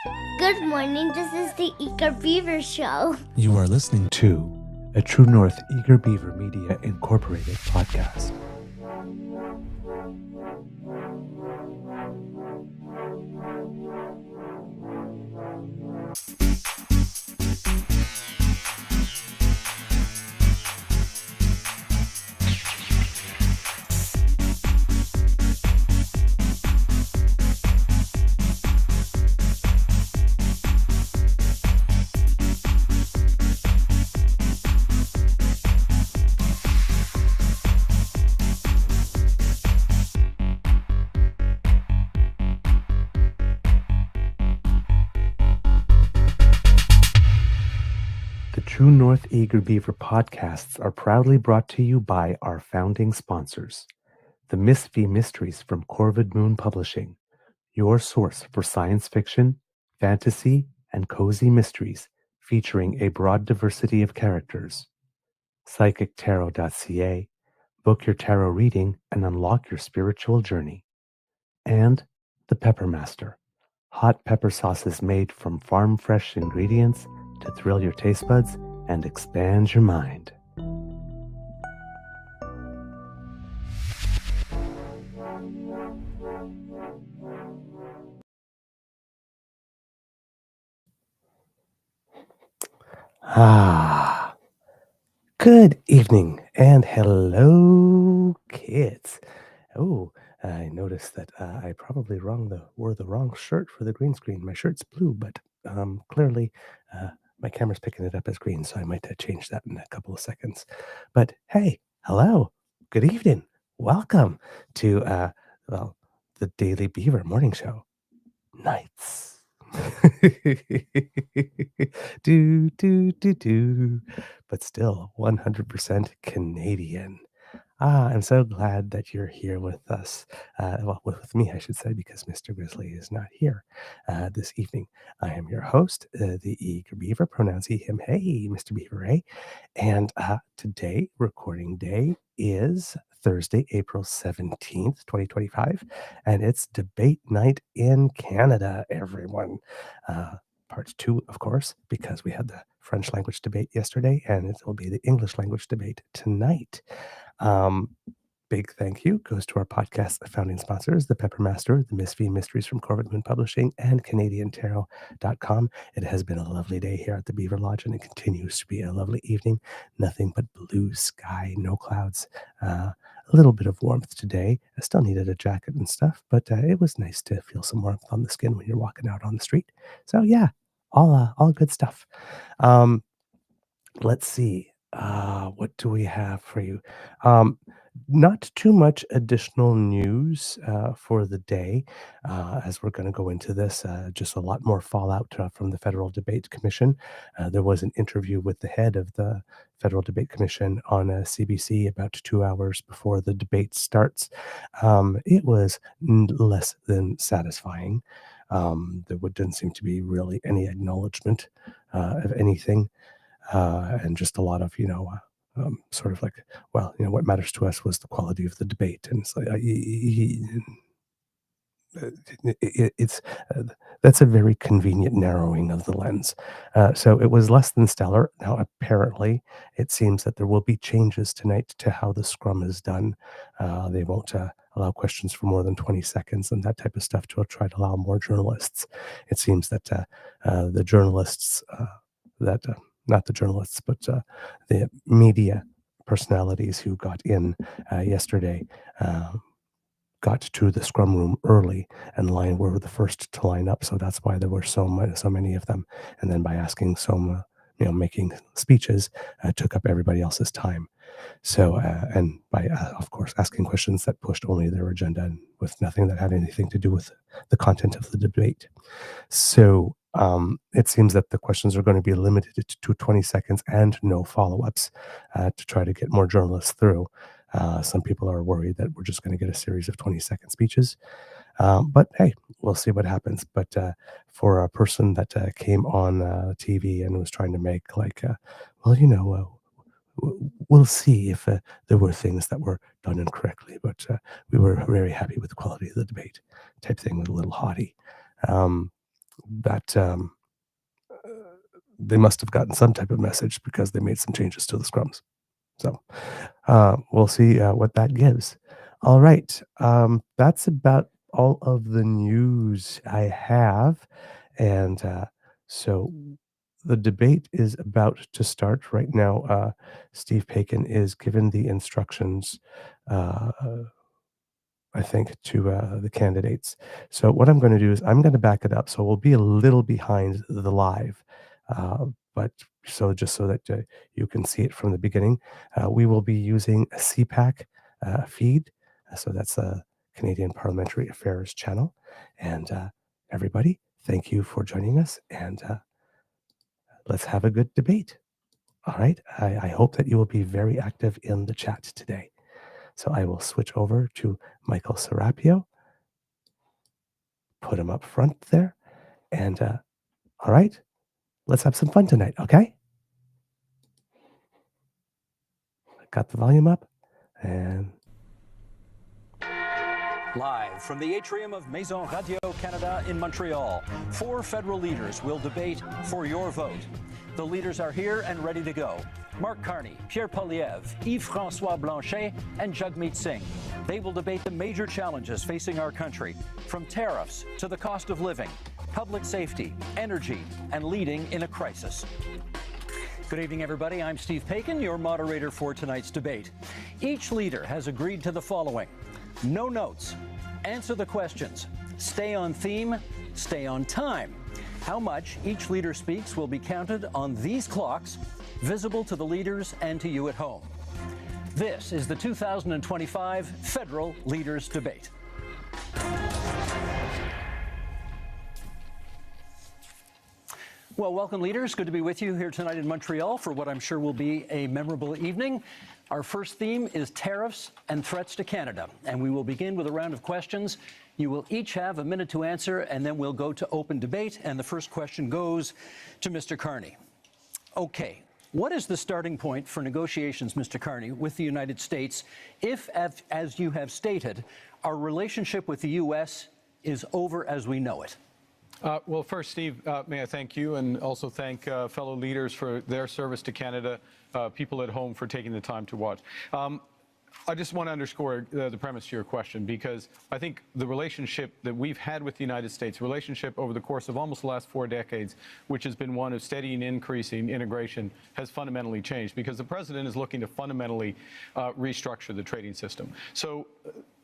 Good morning, this is the Eager Beaver Show. You are listening to a True North Eager Beaver Media Incorporated podcast. The True North Eager Beaver podcasts are proudly brought to you by our founding sponsors, the Miss V Mysteries from Corvid Moon Publishing, your source for science fiction, fantasy, and cozy mysteries featuring a broad diversity of characters. PsychicTarot.ca, book your tarot reading and unlock your spiritual journey. And the Pepper Master, hot pepper sauces made from farm fresh ingredients to thrill your taste buds and expand your mind. Good evening and hello, kids. Oh, I noticed that I probably wore the wrong shirt for the green screen. My shirt's blue, but clearly uh, my camera's picking it up as green, so I might change that in a couple of seconds. But hey, hello, good evening. Welcome to, the Daily Beaver Morning Show. Nights. do, but still 100% Canadian. I'm so glad that you're here with us. With me, I should say, because Mr. Grizzly is not here this evening. I am your host, the Eager Beaver, pronouns he, him, hey, Mr. Beaver, hey. And today, recording day, is Thursday, April 17th, 2025, and it's debate night in Canada, everyone. Part two, of course, because we had the French language debate yesterday, and it will be the English language debate tonight. Um, Big thank you goes to our podcast founding sponsors, the Pepper Master, the Miss V Mysteries from Corvid Moon Publishing, and CanadianTarot.com. It has been a lovely day here at the Beaver Lodge, and it continues to be a lovely evening. Nothing but blue sky, no clouds, a little bit of warmth today. I still needed a jacket and stuff, but it was nice to feel some warmth on the skin when you're walking out on the street. So yeah, all good stuff. Um, Let's see. What do we have for you? Um, Not too much additional news for the day, as we're going to go into this. Just a lot more fallout from the Federal Debate Commission. There was an interview with the head of the Federal Debate Commission on CBC about 2 hours before the debate starts. It was less than satisfying. Didn't seem to be really any acknowledgement of anything, and just a lot of sort of like, well, what matters to us was the quality of the debate, and it's like uh, it's that's a very convenient narrowing of the lens. So it was less than stellar. Now apparently it seems that there will be changes tonight to how the scrum is done. They won't allow questions for more than 20 seconds and that type of stuff to try to allow more journalists. It seems that the journalists that not the journalists, but the media personalities who got in yesterday got to the scrum room early and were the first to line up. So that's why there were so many of them. And then by asking making speeches, took up everybody else's time. So, and by, of course, asking questions that pushed only their agenda and with nothing that had anything to do with the content of the debate. So it seems that the questions are going to be limited to 20 seconds and no follow-ups to try to get more journalists through. Some people are worried that we're just going to get a series of 20-second speeches. But hey, we'll see what happens. But for a person that came on TV and was trying to make like, well, we'll see if there were things that were done incorrectly, but we were very happy with the quality of the debate type thing, with a little haughty. Um, that they must have gotten some type of message because they made some changes to the scrums. So we'll see what that gives. All right. That's about all of the news I have. And so the debate is about to start right now. Steve Paikin is given the instructions, uh, I think, to the candidates. So what I'm going to do is I'm going to back it up. So we'll be a little behind the live, but so just so that you can see it from the beginning, we will be using a CPAC feed. So that's a Canadian Parliamentary Affairs channel. And everybody, thank you for joining us. And let's have a good debate. All right. I hope that you will be very active in the chat today. So I will switch over to Michael Serapio, put him up front there. And all right, let's have some fun tonight, okay? Got the volume up and Live from the atrium of Maison Radio Canada in Montreal, 4 federal leaders will debate for your vote. The leaders are here and ready to go. Mark Carney, Pierre Poilievre, Yves-François Blanchet, and Jagmeet Singh. They will debate the major challenges facing our country, from tariffs to the cost of living, public safety, energy, and leading in a crisis. Good evening, everybody. I'm Steve Paikin, your moderator for tonight's debate. Each leader has agreed to the following: no notes, answer the questions, stay on theme, stay on time. How much each leader speaks will be counted on these clocks, visible to the leaders and to you at home. This is the 2025 Federal Leaders Debate. Well, welcome, leaders. Good to be with you here tonight in Montreal for what I'm sure will be a memorable evening. Our first theme is tariffs and threats to Canada, and we will begin with a round of questions. You will each have a minute to answer, and then we'll go to open debate, and the first question goes to Mr. Carney. Okay, what is the starting point for negotiations, Mr. Carney, with the United States if, as you have stated, our relationship with the U.S. is over as we know it? Well, first, Steve, may I thank you and also thank fellow leaders for their service to Canada, people at home for taking the time to watch. I just want to underscore the premise to your question, because I think the relationship that we've had with the United States, relationship over the course of almost the last 4 decades, which has been one of steady and increasing integration, has fundamentally changed because the president is looking to fundamentally restructure the trading system. So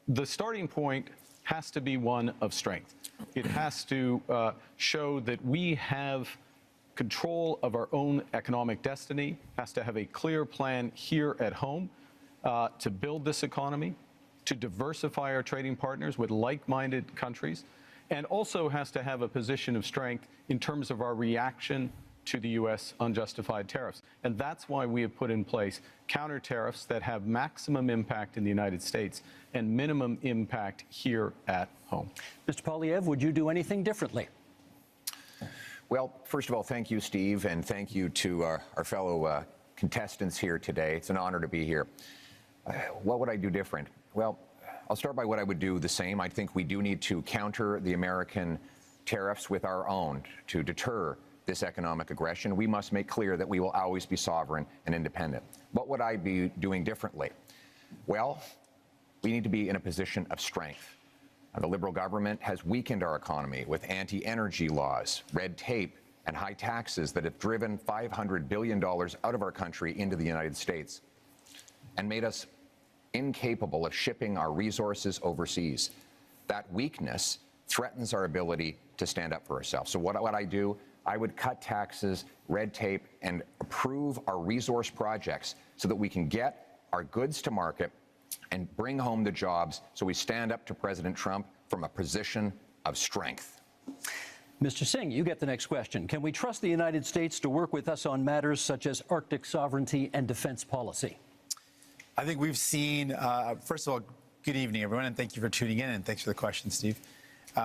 the starting point has to be one of strength. It has to show that we have control of our own economic destiny, has to have a clear plan here at home to build this economy, to diversify our trading partners with like-minded countries, and also has to have a position of strength in terms of our reaction to the U.S. unjustified tariffs. And that's why we have put in place counter tariffs that have maximum impact in the United States and minimum impact here at home. Mr. Poilievre, would you do anything differently? Well, first of all, thank you, Steve, and thank you to our fellow contestants here today. It's an honor to be here. What would I do different? Well, I'll start by what I would do the same. I think we do need to counter the American tariffs with our own to deter this economic aggression. We must make clear that we will always be sovereign and independent. What would I be doing differently? Well, we need to be in a position of strength. The Liberal government has weakened our economy with anti-energy laws, red tape, and high taxes that have driven $500 billion out of our country into the United States and made us incapable of shipping our resources overseas. That weakness threatens our ability to stand up for ourselves. So what would I do? I would cut taxes, red tape, and approve our resource projects so that we can get our goods to market and bring home the jobs, so we stand up to President Trump from a position of strength. Mr. Singh, you get the next question. Can we trust the United States to work with us on matters such as Arctic sovereignty and defense policy? I think we've seen, first of all, good evening, everyone, and thank you for tuning in, and thanks for the question, Steve.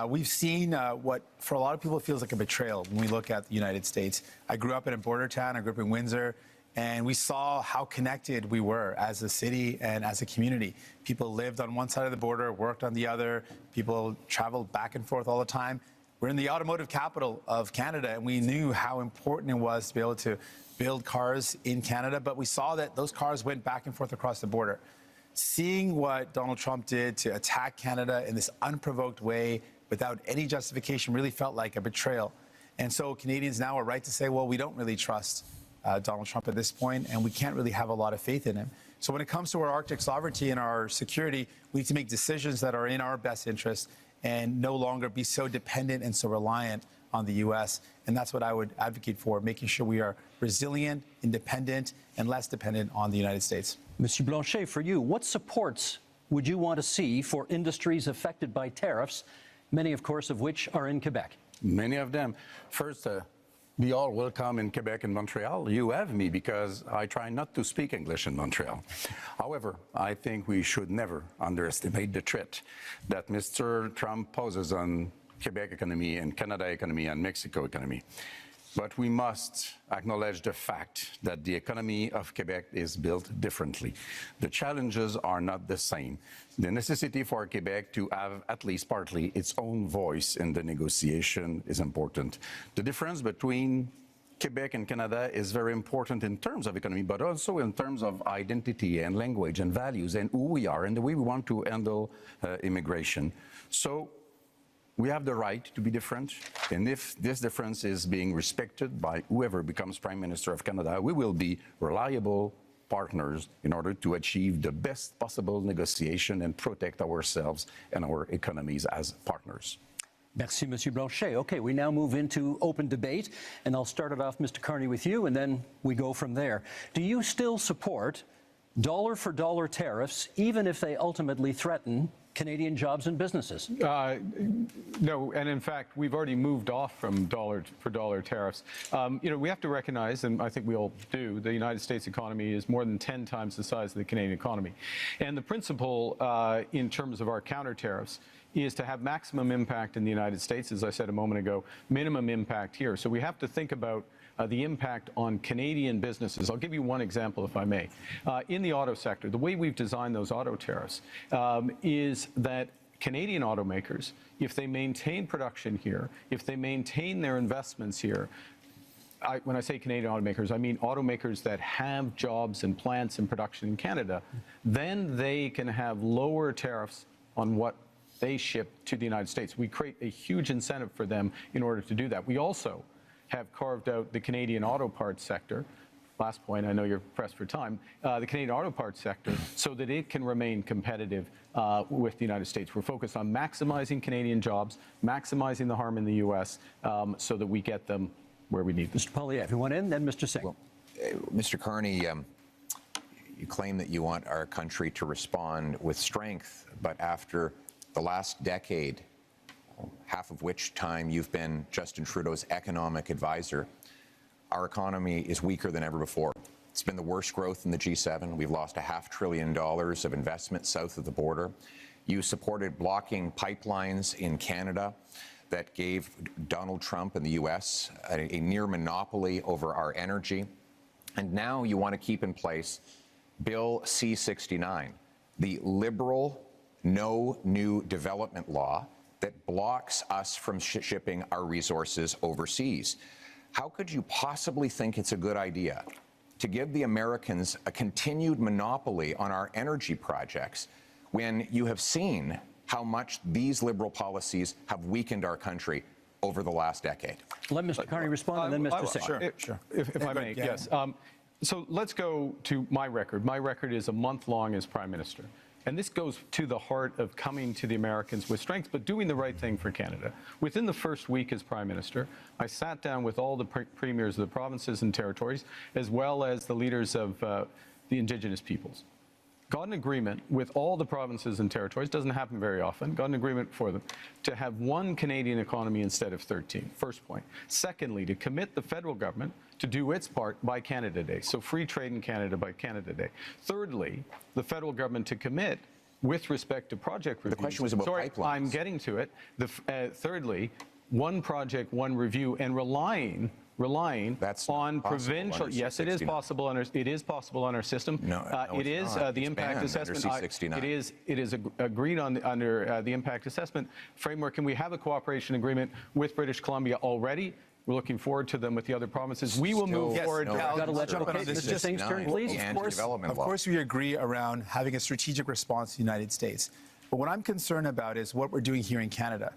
We've seen what, for a lot of people, feels like a betrayal when we look at the United States. I grew up in a border town. I grew up in Windsor, and we saw how connected we were as a city and as a community. People lived on one side of the border, worked on the other. People traveled back and forth all the time. we're in the automotive capital of Canada, and we knew how important it was to be able to build cars in Canada, but we saw that those cars went back and forth across the border. Seeing what Donald Trump did to attack Canada in this unprovoked way without any justification really felt like a betrayal. And so Canadians now are right to say, well, we don't really trust Donald Trump at this point, and we can't really have a lot of faith in him. So when it comes to our Arctic sovereignty and our security, we need to make decisions that are in our best interest and no longer be so dependent and so reliant on the U.S. And that's what I would advocate for, making sure we are resilient, independent, and less dependent on the United States. Monsieur Blanchet, for you, what supports would you want to see for industries affected by tariffs, many, of course, of which are in Quebec? Many of them. First, be all welcome in Quebec and Montreal. You have me because I try not to speak English in Montreal. However, I think we should never underestimate the threat that Mr. Trump poses on Quebec economy and Canada economy and Mexico economy. But we must acknowledge the fact that the economy of Quebec is built differently. The challenges are not the same. The necessity for Quebec to have at least partly its own voice in the negotiation is important. The difference between Quebec and Canada is very important in terms of economy, but also in terms of identity and language and values and who we are and the way we want to handle immigration. So we have the right to be different, and if this difference is being respected by whoever becomes Prime Minister of Canada, we will be reliable partners in order to achieve the best possible negotiation and protect ourselves and our economies as partners. Merci, Monsieur Blanchet. Okay, we now move into open debate, and I'll start it off, Mr. Carney, with you, and then we go from there. Do you still support dollar-for-dollar tariffs, even if they ultimately threaten Canadian jobs and businesses? No, and in fact, we've already moved off from dollar-for-dollar tariffs. We have to recognize, and I think we all do, the United States economy is more than 10 times the size of the Canadian economy. And the principle in terms of our counter tariffs is to have maximum impact in the United States, as I said a moment ago, minimum impact here. So we have to think about the impact on Canadian businesses. I'll give you one example, if I may. In the auto sector, the way we've designed those auto tariffs is that Canadian automakers, if they maintain production here, if they maintain their investments here, when I say Canadian automakers, I mean automakers that have jobs and plants and production in Canada, then they can have lower tariffs on what they ship to the United States. We create a huge incentive for them in order to do that. We also have carved out the Canadian auto parts sector. Last point, I know you're pressed for time, the Canadian auto parts sector, so that it can remain competitive with the United States. We're focused on maximizing Canadian jobs, maximizing the harm in the U.S., so that we get them where we need them. Mr. Poilievre, you want in, then Mr. Singh. Well, Mr. Carney, you claim that you want our country to respond with strength, but after the last decade, half of which time you've been Justin Trudeau's economic advisor, our economy is weaker than ever before. It's been the worst growth in the G7. We've lost $500 billion of investment south of the border. You supported blocking pipelines in Canada that gave Donald Trump and the U.S. a near monopoly over our energy. And now you want to keep in place Bill C-69, the liberal no new development law that blocks us from shipping our resources overseas. How could you possibly think it's a good idea to give the Americans a continued monopoly on our energy projects when you have seen how much these liberal policies have weakened our country over the last decade? Let Mr. Carney respond, and then Mr. Singh. Sure. If I may, yes. So let's go to my record. My record is a month long as Prime Minister. And this goes to the heart of coming to the Americans with strength, but doing the right thing for Canada. Within the first week as Prime Minister, I sat down with all the premiers of the provinces and territories, as well as the leaders of the Indigenous peoples. Got an agreement with all the provinces and territories, doesn't happen very often, got an agreement for them to have one Canadian economy instead of 13, first point. Secondly, to commit the federal government to do its part by Canada Day, so free trade in Canada by Canada Day. Thirdly, the federal government to commit with respect to project reviews. The question was about pipelines. I'm getting to it. Thirdly, one project, one review, and relying That's on not possible provincial. under Yes, it is 669. possible under. It is possible on our system. No, it is it's not. the It's impact banned assessment. under C69. It is agreed on under the impact assessment framework, and we have a cooperation agreement with British Columbia already. We're looking forward to them with the other provinces. We will move Yes, forward. no, directly. I'll Gotta jump in on this. Mr. Singh's turn, please. The anti-development law. Of course, we agree around having a strategic response to the United States. But what I'm concerned about is what we're doing here in Canada.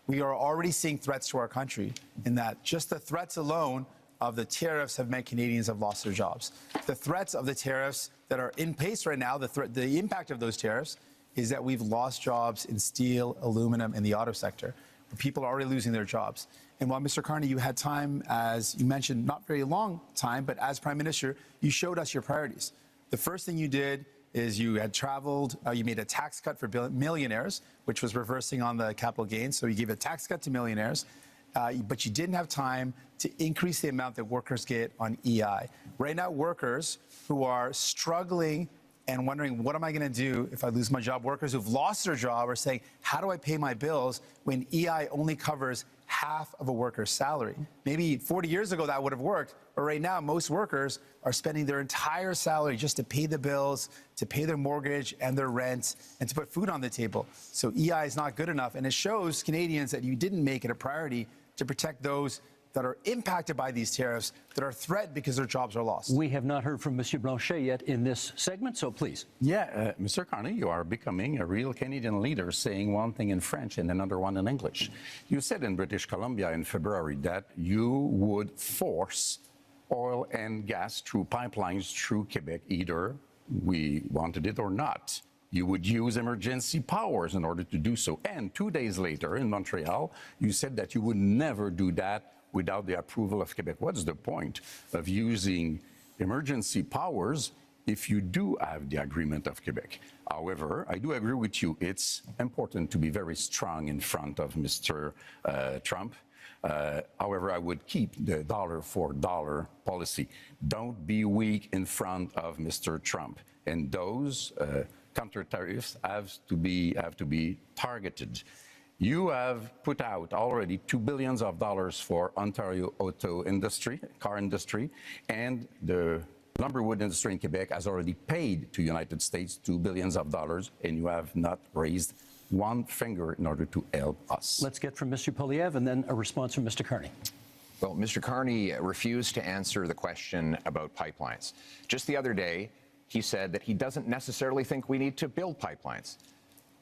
We are already seeing threats to our country in that just the threats alone of the tariffs have meant Canadians have lost their jobs. The threats of the tariffs that are in place right now, the impact of those tariffs is that we've lost jobs in steel, aluminum, and the auto sector. People are already losing their jobs. And while, Mr. Carney, you had time, as you mentioned, not very long time, but as Prime Minister, you showed us your priorities. The first thing you did is you had traveled, you made a tax cut for millionaires, which was reversing on the capital gains. So you gave a tax cut to millionaires, but you didn't have time to increase the amount that workers get on EI. Right now, workers who are struggling and wondering, what am I going to do if I lose my job? Workers who've lost their job are saying, how do I pay my bills when EI only covers half of a worker's salary? Maybe 40 years ago that would have worked, but right now most workers are spending their entire salary just to pay the bills, to pay their mortgage and their rent, and to put food on the table. So EI is not good enough, and it shows Canadians that you didn't make it a priority to protect those that are impacted by these tariffs, that are threatened because their jobs are lost. We have not heard from Monsieur Blanchet yet in this segment, so please. Yeah, Mr. Carney, you are becoming a real Canadian leader, saying one thing in French and another one in English. You said in British Columbia in February that you would force oil and gas through pipelines through Quebec, either we wanted it or not. You would use emergency powers in order to do so. And 2 days later in Montreal, you said that you would never do that without the approval of Quebec. What's the point of using emergency powers if you do have the agreement of Quebec? However, I do agree with you. It's important to be very strong in front of Mr. Trump. However, I would keep the dollar for dollar policy. Don't be weak in front of Mr. Trump. And those counter tariffs have to be targeted. You have put out already $2 billion for Ontario auto industry, car industry, and the lumberwood industry in Quebec has already paid to United States $2 billion, and you have not raised one finger in order to help us. Let's get from Mr. Poliev and then a response from Mr. Carney. Well, Mr. Carney refused to answer the question about pipelines. Just the other day, he said that he doesn't necessarily think we need to build pipelines.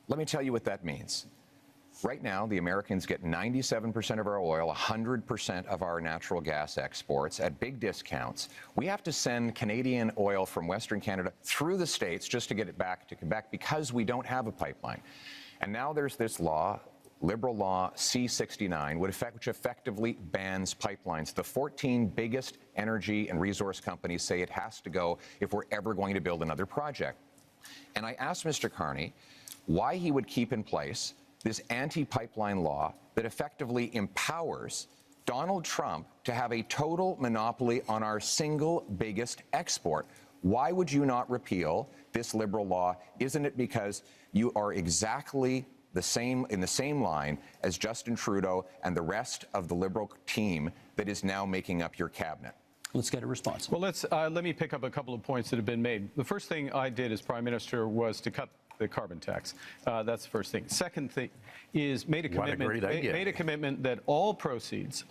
Let me tell you what that means. Right now, the Americans get 97% of our oil, 100% of our natural gas exports at big discounts. We have to send Canadian oil from Western Canada through the States just to get it back to Quebec because we don't have a pipeline. And now there's this law, Liberal Law C69, which effectively bans pipelines. The 14 biggest energy and resource companies say it has to go if we're ever going to build another project. And I asked Mr. Carney why he would keep in place this anti-pipeline law that effectively empowers Donald Trump to have a total monopoly on our single biggest export. Why would you not repeal this Liberal law? Isn't it because you are exactly the same in the same line as Justin Trudeau and the rest of the Liberal team that is now making up your cabinet? Let's get a response. Well, let me pick up a couple of points that have been made. The first thing I did as Prime Minister was to cut the carbon tax. That's the first thing. Second thing is made a commitment that all proceeds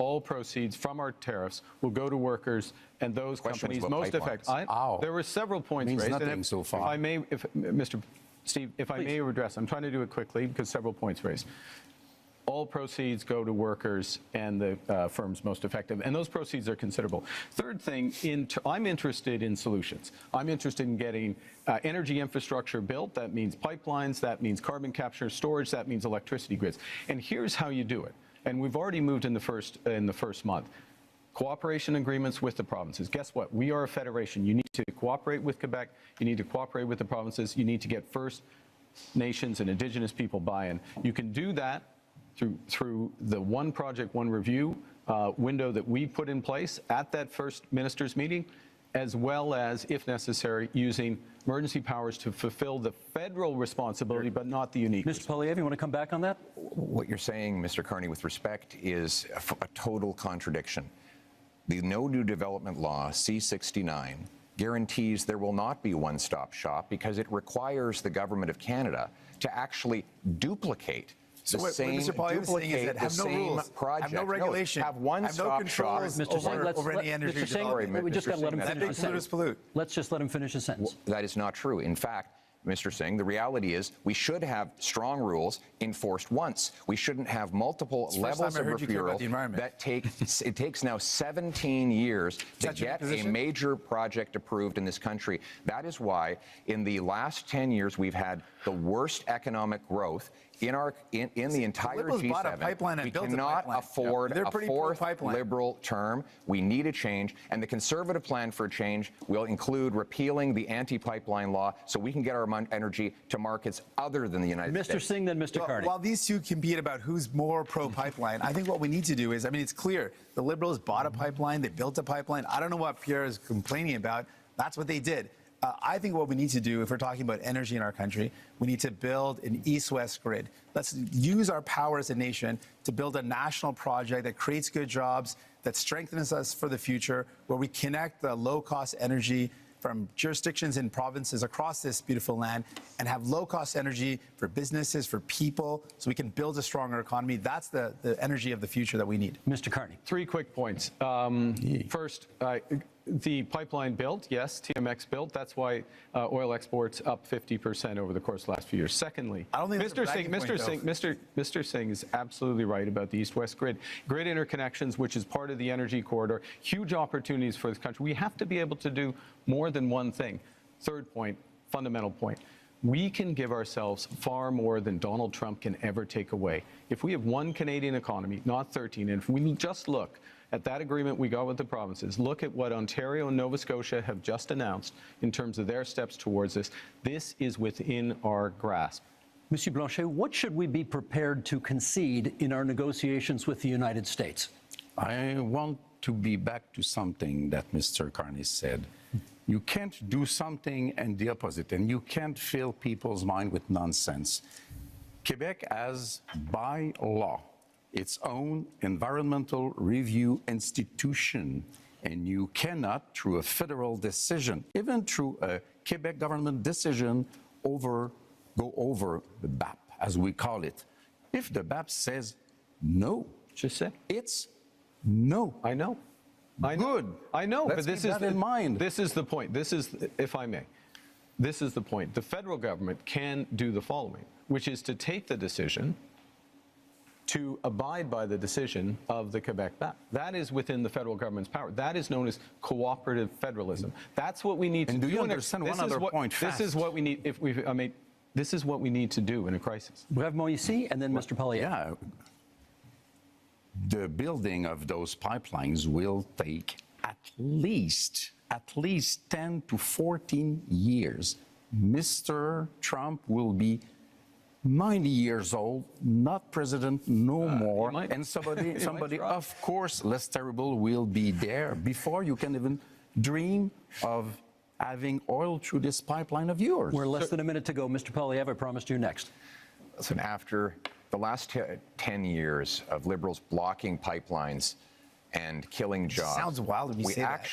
from our tariffs will go to workers and those companies most affected. There were several points Means raised. nothing so far. Mr. Steve, if I may address, I'm trying to do it quickly because several points raised. All proceeds go to workers and the firms most effective, and those proceeds are considerable. Third thing, I'm interested in solutions. I'm interested in getting energy infrastructure built. That means pipelines, that means carbon capture, storage, that means electricity grids. And here's how you do it. And we've already moved in the first month. Cooperation agreements with the provinces. Guess what? We are a federation. You need to cooperate with Quebec. You need to cooperate with the provinces. You need to get First Nations and Indigenous people buy-in. You can do that through the one project, one review window that we put in place at that first ministers' meeting. as well as, if necessary, using emergency powers to fulfill the federal responsibility, but not the unique. Mr. Poilievre, you want to come back on that? What you're saying, Mr. Carney, with respect, is a total contradiction. The No New Development Law, C-69, guarantees there will not be one-stop shop because it requires the Government of Canada to actually duplicate So the what same, Mr. Poilievre is saying is that have no rules, project. have no regulation, have one-stop no shop. controls Mr. Singh, over any energy Mr. Singh, development. we just got to let him Mr. finish his Let big sentence. polluters pollute. Let's just let him finish his sentence. That is not true. In fact, Mr. Singh, the reality is we should have strong rules enforced once. We shouldn't have multiple levels of referral that it takes now 17 years to get a major project approved in this country. That is why in the last 10 years we've had the worst economic growth in the entire G7. We cannot afford a fourth Liberal term. We need a change, and the Conservative plan for change will include repealing the anti-pipeline law so we can get our energy to markets other than the United States. Mr. Singh, then Mr. Carney. While these two compete about who's more pro-pipeline, I think what we need to do is, I mean, it's clear the Liberals bought a pipeline, they built a pipeline. I don't know what Pierre is complaining about. That's what they did. I think what we need to do, if we're talking about energy in our country, we need to build an east-west grid. Let's use our power as a nation to build a national project that creates good jobs, that strengthens us for the future, where we connect the low-cost energy from jurisdictions and provinces across this beautiful land and have low-cost energy for businesses, for people, so we can build a stronger economy. That's the energy of the future that we need. Mr. Carney. 3 quick points. First, the pipeline built, yes, TMX built. That's why oil exports up 50% over the course of the last few years. Secondly, I don't think Mr. Singh is absolutely right about the east-west grid. Grid interconnections, which is part of the energy corridor, huge opportunities for this country. We have to be able to do more than one thing. Third point, fundamental point. We can give ourselves far more than Donald Trump can ever take away. If we have one Canadian economy, not 13, and if we just look at that agreement we got with the provinces, look at what Ontario and Nova Scotia have just announced in terms of their steps towards this, this is within our grasp. Monsieur Blanchet, what should we be prepared to concede in our negotiations with the United States? I want to be back to something that Mr. Carney said. You can't do something and the opposite, and you can't fill people's mind with nonsense. Quebec has, by law, its own environmental review institution, and you cannot, through a federal decision, even through a Quebec government decision, go over the BAP, as we call it. If the BAP says no, Just say. it's no. I know. Good. I know, Let's but this keep is that in mind. This is the point. This is, if I may, this is the point. The federal government can do the following, which is to take the decision to abide by the decision of the Quebec BAP. That is within the federal government's power. That is known as cooperative federalism. That's what we need to do. And do you understand one other point fast? This is what we need. If we, I mean, this is what we need to do in a crisis. Brève Moïse, and then Mr. Poilievre. Yeah. The building of those pipelines will take at least 10 to 14 years. Mr. Trump will be 90 years old, not president no more, and somebody of course, less terrible will be there before you can even dream of having oil through this pipeline of yours. We're less than a minute to go. Mr. Poilievre, I promised you next. Listen, after the last 10 years of Liberals blocking pipelines and killing jobs, Sounds wild when you say that.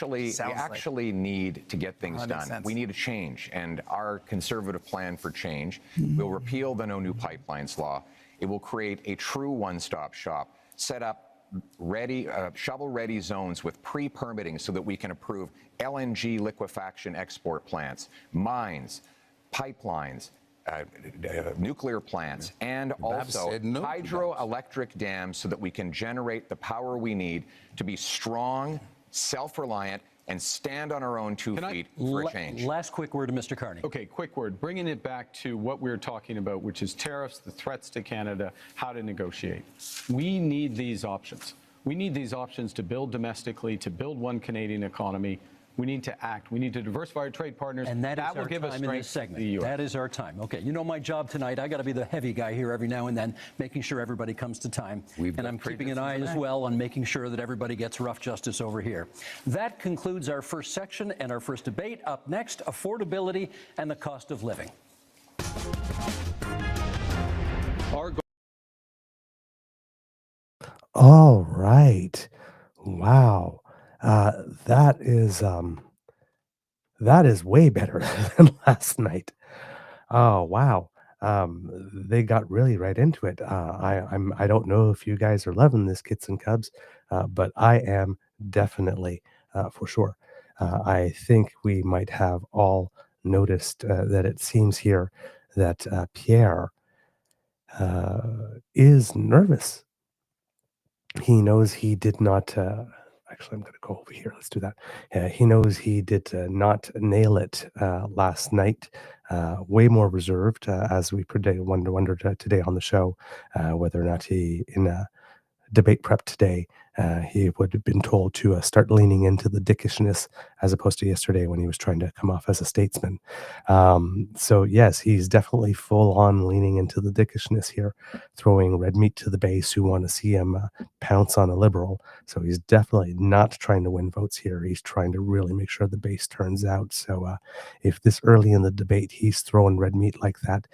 we actually need to get things done. sense. We need a change, and our Conservative plan for change will repeal the No New Pipelines law. It will create a true one-stop shop, set up shovel-ready zones with pre-permitting so that we can approve LNG liquefaction export plants, mines, pipelines, nuclear plants, and also hydroelectric dams so that we can generate the power we need to be strong, self-reliant, and stand on our own 2 feet for a change. Last quick word to Mr. Carney. Okay, quick word. Bringing it back to what we were talking about, which is tariffs, the threats to Canada, how to negotiate. We need these options. We need these options to build domestically, to build one Canadian economy. We need to act. We need to diversify our trade partners. And that is will our give us time in strength this to segment. the U.S. That is our time. Okay, you know my job tonight. I got to be the heavy guy here every now and then, making sure everybody comes to time. And I'm keeping an eye as well on making sure that everybody gets rough justice over here. That concludes our first section and our first debate. Up next, affordability and the cost of living. All right. Wow. That is way better than last night. Oh, wow. They got really right into it. I don't know if you guys are loving this, Kits and Cubs, but I am definitely, for sure. I think we might have all noticed that it seems here that Pierre is nervous. He knows he did not. Actually, I'm going to go over here. Let's do that. He knows he did not nail it last night. Way more reserved, as we wondered today on the show, whether or not he in debate prep today, he would have been told to start leaning into the dickishness as opposed to yesterday when he was trying to come off as a statesman. So, yes, he's definitely full on leaning into the dickishness here, throwing red meat to the base who want to see him pounce on a liberal. So he's definitely not trying to win votes here. He's trying to really make sure the base turns out. So if this early in the debate he's throwing red meat like that,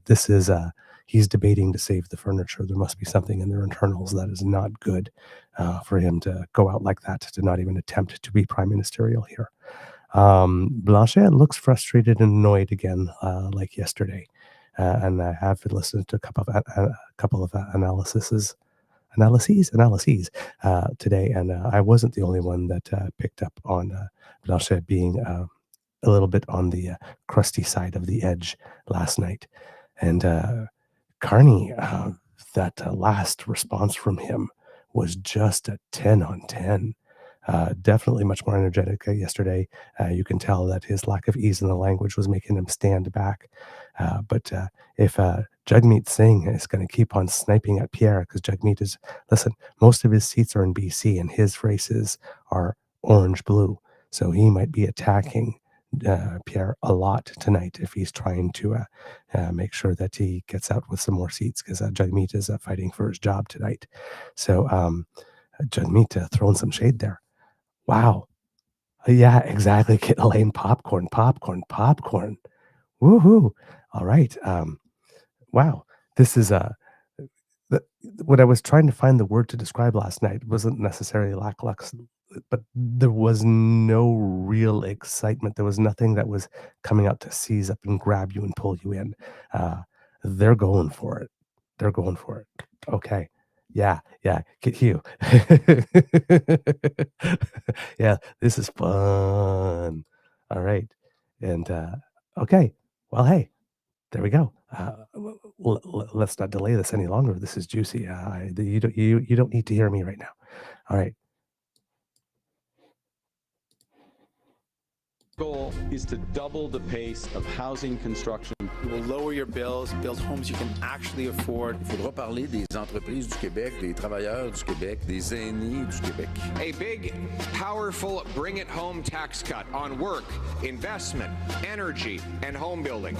this is he's debating to save the furniture. There must be something in their internals that is not good for him to go out like that, to not even attempt to be prime ministerial here. Blanchet looks frustrated and annoyed again, like yesterday. And I have listened to a couple of analyses today, and I wasn't the only one that picked up on Blanchet being a little bit on the crusty side of the edge last night. And Carney, that last response from him was just a 10 on 10. Definitely much more energetic yesterday. You can tell that his lack of ease in the language was making him stand back. But if Jagmeet Singh is going to keep on sniping at Pierre, because Jagmeet is, listen, most of his seats are in BC and his races are orange-blue. So he might be attacking Pierre a lot tonight if he's trying to make sure that he gets out with some more seats, because Jagmeet is fighting for his job tonight. So Jagmeet throwing some shade there. Wow. Yeah, exactly. Get Elaine, popcorn. Woohoo. All right. Wow. This is what I was trying to find the word to describe last night wasn't necessarily lackluster, but there was no real excitement. There was nothing that was coming out to seize up and grab you and pull you in. They're going for it. They're going for it. Okay. Yeah, get Hugh. Yeah, this is fun. All right. And okay. Well, hey, there we go. Let's not delay this any longer. This is juicy. You don't need to hear me right now. All right. Goal is to double the pace of housing construction. It will lower your bills, build homes you can actually afford. Il faudra parler des entreprises du Québec, des travailleurs du Québec, des aînés du Québec. A big, powerful bring it home tax cut on work, investment, energy, and home building.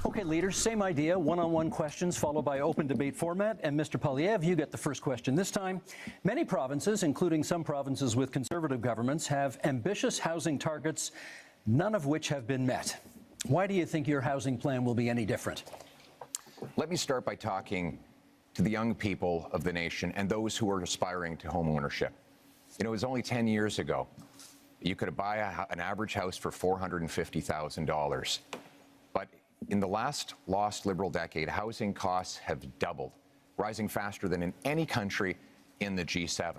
Okay, leaders, same idea, one-on-one questions followed by open debate format. And Mr. Poilievre, you get the first question this time. Many provinces, including some provinces with conservative governments, have ambitious housing targets, none of which have been met. Why do you think your housing plan will be any different? Let me start by talking to the young people of the nation and those who are aspiring to home ownership. You know, it was only 10 years ago you could buy an average house for $450,000. But in the last lost Liberal decade, housing costs have doubled, rising faster than in any country in the G7.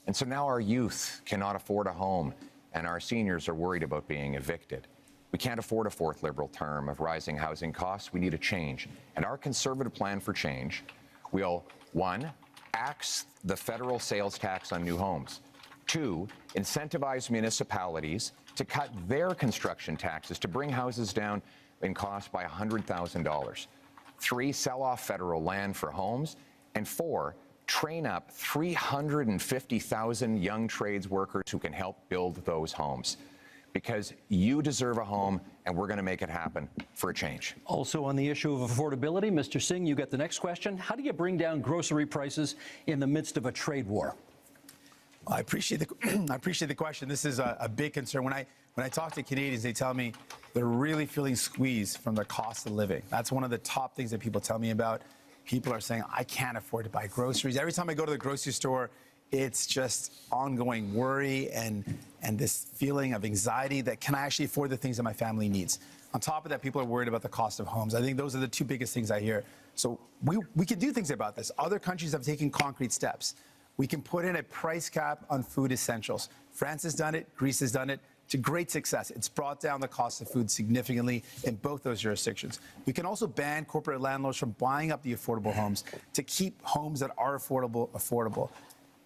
And so now our youth cannot afford a home, and our seniors are worried about being evicted. We can't afford a fourth Liberal term of rising housing costs. We need a change. And our Conservative plan for change will, 1, axe the federal sales tax on new homes. 2, incentivize municipalities to cut their construction taxes to bring houses down in cost by $100,000. 3, sell off federal land for homes. And 4, train up 350,000 young trades workers who can help build those homes. Because you deserve a home, and we're going to make it happen for a change. Also on the issue of affordability, Mr. Singh, you get the next question. How do you bring down grocery prices in the midst of a trade war? Well, I appreciate the question. This is a big concern. When I talk to Canadians, they tell me they're really feeling squeezed from the cost of living. That's one of the top things that people tell me about. People are saying, I can't afford to buy groceries. Every time I go to the grocery store, it's just ongoing worry and this feeling of anxiety that can I actually afford the things that my family needs? On top of that, people are worried about the cost of homes. I think those are the two biggest things I hear. So we can do things about this. Other countries have taken concrete steps. We can put in a price cap on food essentials. France has done it. Greece has done it to great success. It's brought down the cost of food significantly in both those jurisdictions. We can also ban corporate landlords from buying up the affordable homes to keep homes that are affordable.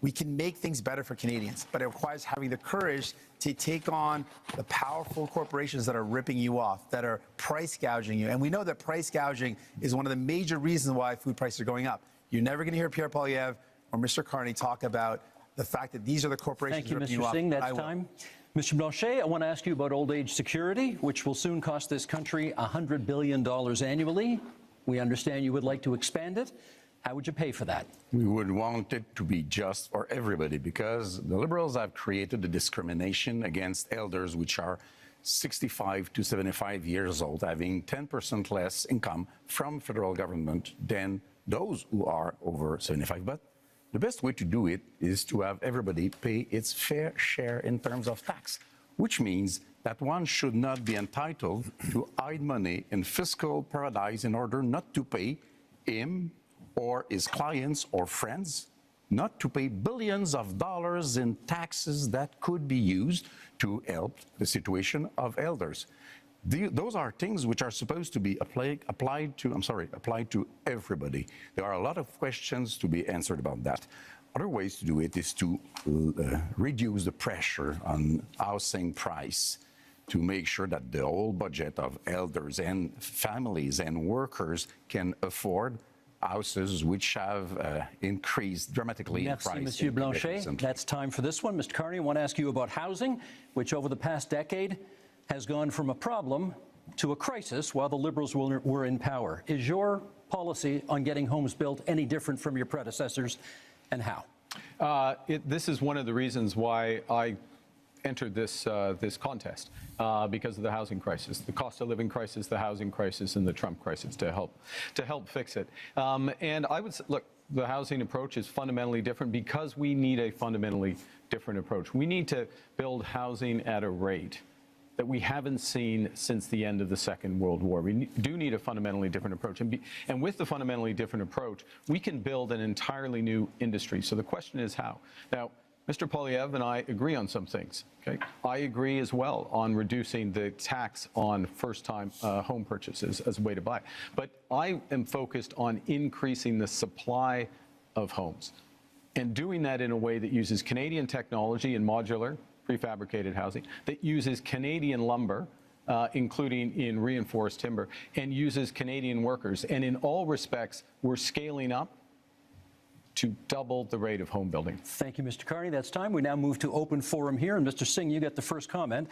We can make things better for Canadians, but it requires having the courage to take on the powerful corporations that are ripping you off, that are price gouging you. And we know that price gouging is one of the major reasons why food prices are going up. You're never going to hear Pierre Poilievre or Mr. Carney talk about the fact that these are the corporations Thank you, ripping you Mr. off. Singh. That's time. Mr. Blanchet, I want to ask you about old age security, which will soon cost this country $100 billion annually. We understand you would like to expand it. How would you pay for that? We would want it to be just for everybody because the Liberals have created a discrimination against elders which are 65 to 75 years old, having 10% less income from federal government than those who are over 75. But the best way to do it is to have everybody pay its fair share in terms of tax, which means that one should not be entitled to hide money in fiscal paradise in order not to pay him or his clients or friends, not to pay billions of dollars in taxes that could be used to help the situation of elders. Those are things which are supposed to be applied to everybody. There are a lot of questions to be answered about that. Other ways to do it is to reduce the pressure on housing price to make sure that the whole budget of elders and families and workers can afford houses which have increased dramatically in price. Merci, Monsieur Blanchet. That's time for this one. Mr. Carney, I want to ask you about housing, which over the past decade has gone from a problem to a crisis while the Liberals were in power. Is your policy on getting homes built any different from your predecessors, and how? This is one of the reasons why I entered this contest, because of the housing crisis, the cost of living crisis, the housing crisis, and the Trump crisis to help fix it. And I would say, look, the housing approach is fundamentally different because we need a fundamentally different approach. We need to build housing at a rate that we haven't seen since the end of the Second World War. We do need a fundamentally different approach. And with the fundamentally different approach, we can build an entirely new industry. So the question is how? Now, Mr. Poilievre and I agree on some things. Okay? I agree as well on reducing the tax on first-time home purchases as a way to buy. But I am focused on increasing the supply of homes and doing that in a way that uses Canadian technology and modular prefabricated housing, that uses Canadian lumber, including in reinforced timber, and uses Canadian workers. And in all respects, we're scaling up to double the rate of home building. Thank you, Mr. Carney. That's time. We now move to open forum here. And Mr. Singh, you get the first comment.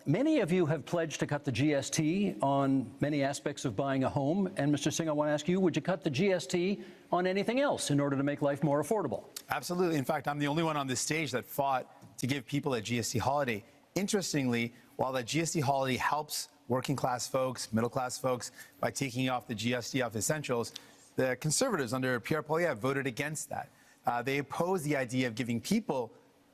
Many of you have pledged to cut the GST on many aspects of buying a home. And Mr. Singh, I want to ask you, would you cut the GST on anything else in order to make life more affordable? Absolutely. In fact, I'm the only one on this stage that fought to give people a GST holiday. Interestingly, while that GST holiday helps working class folks, middle class folks by taking off the GST off essentials, the Conservatives under Pierre Poilievre voted against that. They opposed the idea of giving people,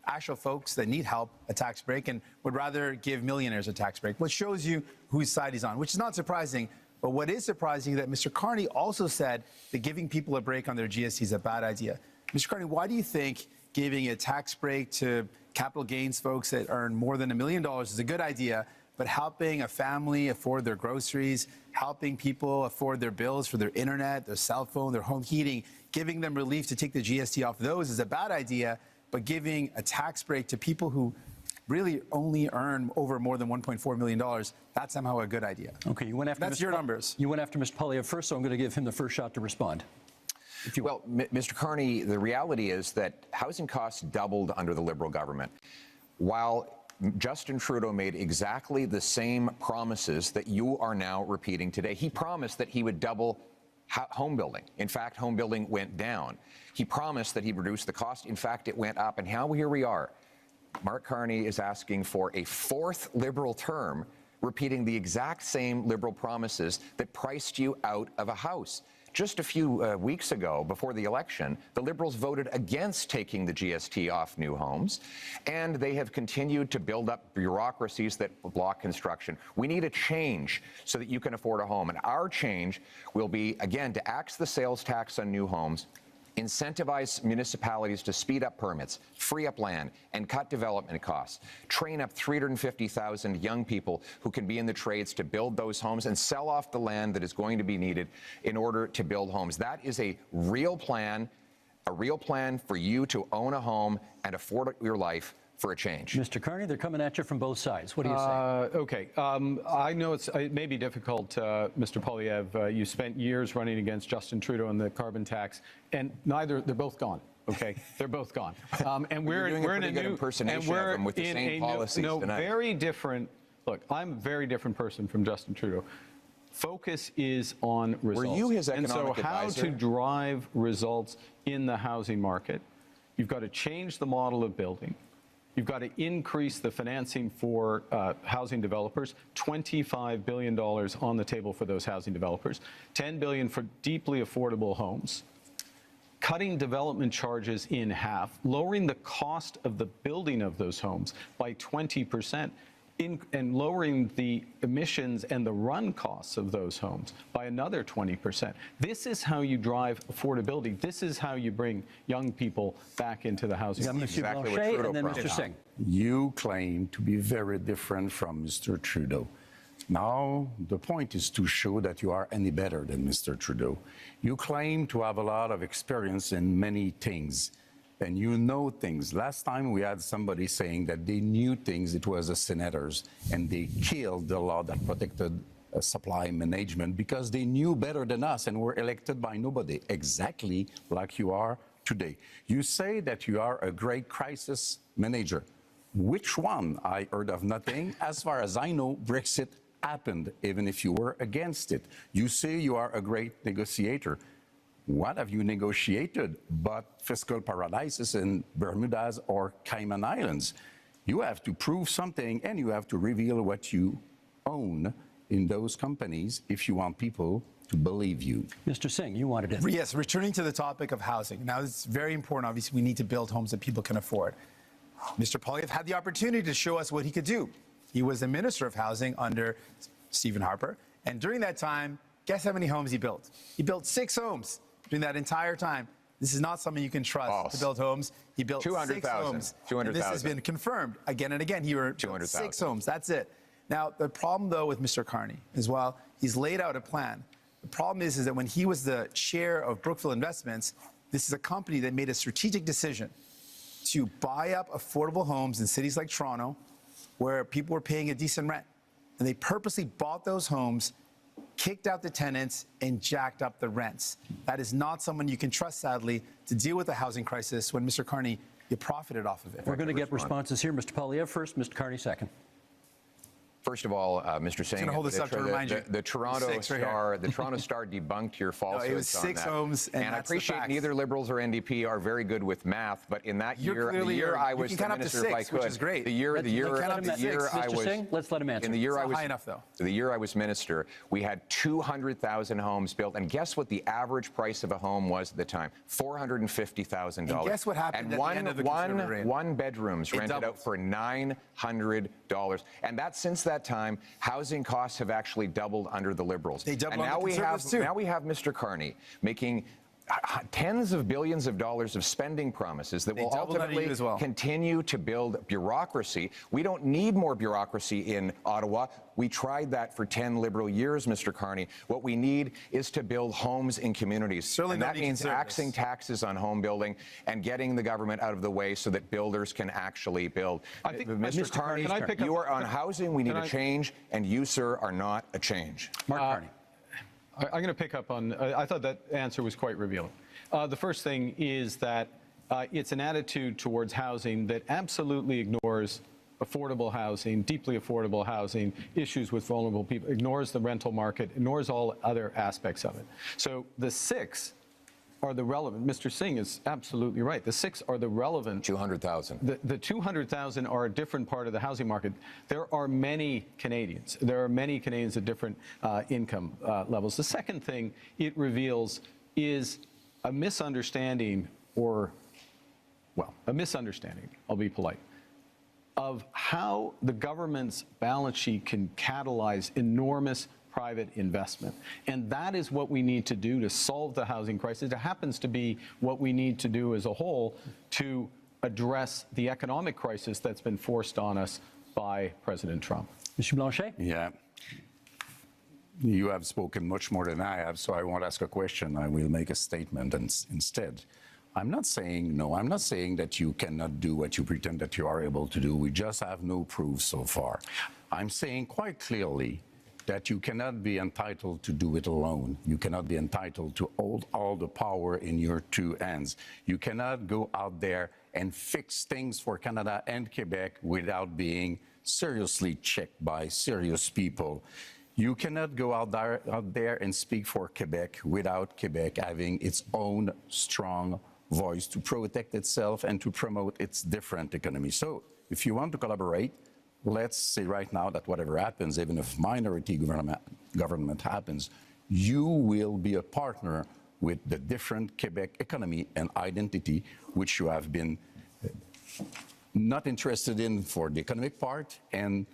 actual folks that need help, a tax break, and would rather give millionaires a tax break, which shows you whose side he's on, which is not surprising. But what is surprising is that Mr. Carney also said that giving people a break on their GST is a bad idea. Mr. Carney, why do you think giving a tax break to capital gains folks that earn more than $1 million is a good idea, but helping a family afford their groceries, helping people afford their bills for their internet, their cell phone, their home heating, giving them relief to take the GST off those is a bad idea, but giving a tax break to people who really only earn over more than $1.4 million, that's somehow a good idea. Okay, you went after That's your numbers. You went after Mr. Poilievre first, so I'm going to give him the first shot to respond. Well, Mr. Carney, the reality is that housing costs doubled under the Liberal government. While Justin Trudeau made exactly the same promises that you are now repeating today. He promised that he would double home building. In fact, home building went down. He promised that he'd reduce the cost. In fact, it went up. And now here we are. Mark Carney is asking for a fourth Liberal term, repeating the exact same Liberal promises that priced you out of a house. Just a few weeks ago, before the election, the Liberals voted against taking the GST off new homes, and they have continued to build up bureaucracies that block construction. We need a change so that you can afford a home, and our change will be, again, to axe the sales tax on new homes, incentivize municipalities to speed up permits, free up land, and cut development costs. Train up 350,000 young people who can be in the trades to build those homes and sell off the land that is going to be needed in order to build homes. That is a real plan for you to own a home and afford your life for a change. Mr. Carney, they're coming at you from both sides. What do you say? Okay. I know it may be difficult, Mr. Poilievre. You spent years running against Justin Trudeau on the carbon tax, and they're both gone. Okay, they're both gone. And we're in a new impersonation of them with the same policies tonight. Very different. Look, I'm a very different person from Justin Trudeau. Focus is on results. Were you his economic advisor? And so how to drive results in the housing market, you've got to change the model of building. You've got to increase the financing for housing developers, $25 billion on the table for those housing developers, $10 billion for deeply affordable homes, cutting development charges in half, lowering the cost of the building of those homes by 20%, and lowering the emissions and the run costs of those homes by another 20%. This is how you drive affordability. This is how you bring young people back into the housing market. Exactly what Trudeau and then Mr. promised. Singh. You claim to be very different from Mr. Trudeau. Now, the point is to show that you are any better than Mr. Trudeau. You claim to have a lot of experience in many things, and you know things. Last time we had somebody saying that they knew things, it was the senators, and they killed the law that protected supply management because they knew better than us and were elected by nobody, exactly like you are today. You say that you are a great crisis manager. Which one? I heard of nothing. As far as I know, Brexit happened, even if you were against it. You say you are a great negotiator. What have you negotiated but fiscal paradises in Bermudas or Cayman Islands? You have to prove something, and you have to reveal what you own in those companies if you want people to believe you. Mr. Singh, you wanted to... Yes, returning to the topic of housing. Now, it's very important. Obviously, we need to build homes that people can afford. Mr. Poilievre had the opportunity to show us what he could do. He was the Minister of Housing under Stephen Harper. And during that time, guess how many homes he built? He built 6 homes during that entire time. This is not something you can trust to build homes. He built 6 homes. 200,000. This has been confirmed again and again. He built 6 homes. That's it. Now, the problem, though, with Mr. Carney is, well, he's laid out a plan. The problem is that when he was the chair of Brookfield Investments, this is a company that made a strategic decision to buy up affordable homes in cities like Toronto, where people were paying a decent rent. And they purposely bought those homes, kicked out the tenants, and jacked up the rents. That is not someone you can trust, sadly, to deal with the housing crisis when, Mr. Carney, you profited off of it. We're going to get responses here. Mr. Poilievre first, Mr. Carney second. First of all, Mr. Singh, the Toronto Star, the Toronto Star debunked your falsehoods. No, it was 6 homes, and I appreciate neither Liberals or NDP are very good with math, but in that year, the year I was the minister, if I could, which is great. The year I was, Singh, let's let him answer. In the year I was high enough, though. The year I was minister, we had 200,000 homes built, and guess what the average price of a home was at the time? $450,000. And guess what happened at the end of the Conservative reign? One bedrooms rented out for $900, and that's since that time, housing costs have actually doubled under the Liberals. They doubled and under the Conservatives too. Now we have Mr. Carney making tens of billions of dollars of spending promises that will ultimately continue to build bureaucracy. We don't need more bureaucracy in Ottawa. We tried that for 10 Liberal years, Mr. Carney. What we need is to build homes in communities. And that means axing taxes on home building and getting the government out of the way so that builders can actually build. I think, Mr. Carney, you are on housing. We need a change, and you, sir, are not a change. Mark Carney. I'm going to pick up on, I thought that answer was quite revealing. The first thing is that it's an attitude towards housing that absolutely ignores affordable housing, deeply affordable housing, issues with vulnerable people, ignores the rental market, ignores all other aspects of it. So the 6 are the relevant. Mr. Singh is absolutely right. The 6 are the relevant. 200,000. The 200,000 are a different part of the housing market. There are many Canadians. There are many Canadians at different income levels. The second thing it reveals is a misunderstanding, or, well, a misunderstanding, I'll be polite, of how the government's balance sheet can catalyze enormous private investment. And that is what we need to do to solve the housing crisis. It happens to be what we need to do as a whole to address the economic crisis that's been forced on us by President Trump. Mr. Blanchet? Yeah. You have spoken much more than I have, so I won't ask a question. I will make a statement instead. I'm not saying no. I'm not saying that you cannot do what you pretend that you are able to do. We just have no proof so far. I'm saying quite clearly that you cannot be entitled to do it alone. You cannot be entitled to hold all the power in your 2 hands. You cannot go out there and fix things for Canada and Quebec without being seriously checked by serious people. You cannot go out there and speak for Quebec without Quebec having its own strong voice to protect itself and to promote its different economy. So if you want to collaborate, let's say right now that whatever happens, even if minority government happens, you will be a partner with the different Quebec economy and identity, which you have been not interested in for the economic part and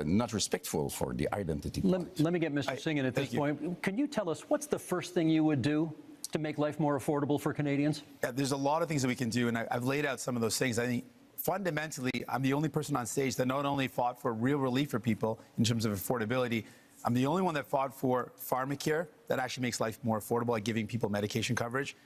not respectful for the identity part. Let me get Mr. Singh in at this point. Can you tell us what's the first thing you would do to make life more affordable for Canadians? Yeah, there's a lot of things that we can do, and I've laid out some of those things. I think fundamentally, I'm the only person on stage that not only fought for real relief for people in terms of affordability, I'm the only one that fought for pharmacare that actually makes life more affordable by giving people medication coverage.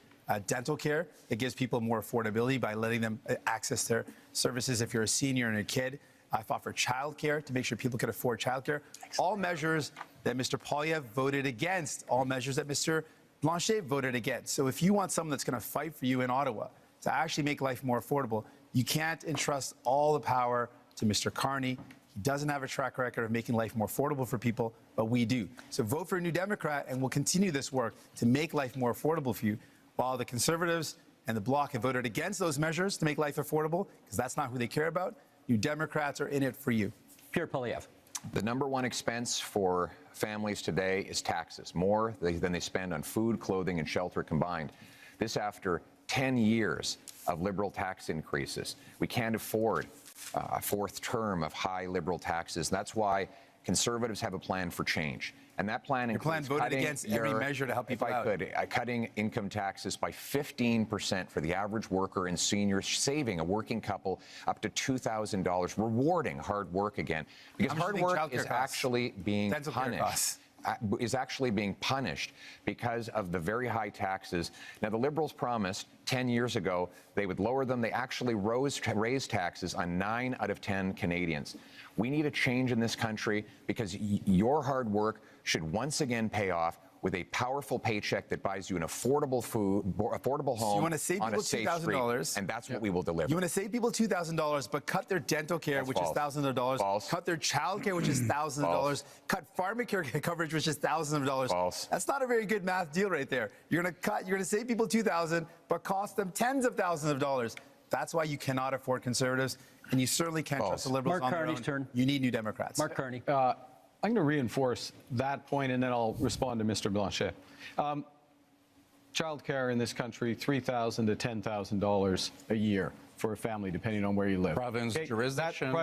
Dental care, it gives people more affordability by letting them access their services if you're a senior and a kid. I fought for childcare to make sure people could afford childcare. All measures that Mr. Poilievre voted against, all measures that Mr. Blanchet voted against. So if you want someone that's going to fight for you in Ottawa to actually make life more affordable, you can't entrust all the power to Mr. Carney. He doesn't have a track record of making life more affordable for people, but we do. So vote for a New Democrat, and we'll continue this work to make life more affordable for you, while the Conservatives and the Bloc have voted against those measures to make life affordable, because that's not who they care about. New Democrats are in it for you. Pierre Poilievre. The #1 expense for families today is taxes, more than they spend on food, clothing, and shelter combined. This after 10 years of Liberal tax increases. We can't afford a 4th term of high Liberal taxes. That's why Conservatives have a plan for change. And that plan includes voted against every measure to help people out. Cutting income taxes by 15% for the average worker and senior, saving a working couple up to $2,000, rewarding hard work again. Because hard work is actually being punished. Because of the very high taxes. Now, the Liberals promised 10 years ago they would lower them. They actually raised taxes on 9 out of 10 Canadians. We need a change in this country because your hard work should once again pay off with a powerful paycheck that buys you an affordable affordable home, so you want to save people $2,000, and that's what we will deliver. You want to save people $2,000, but cut their dental care, which is thousands of dollars. Cut their child care, which is thousands of dollars. Cut pharmacare coverage, which is thousands of dollars. That's not a very good math deal right there. You're going to save people $2,000, but cost them tens of thousands of dollars. That's why you cannot afford Conservatives, and you certainly can't trust the Liberals on their own. Turn. You need New Democrats. Mark Carney. I'm going to reinforce that point, and then I'll respond to Mr. Blanchet. Child care in this country, $3,000 to $10,000 a year for a family, depending on where you live. Province, jurisdiction.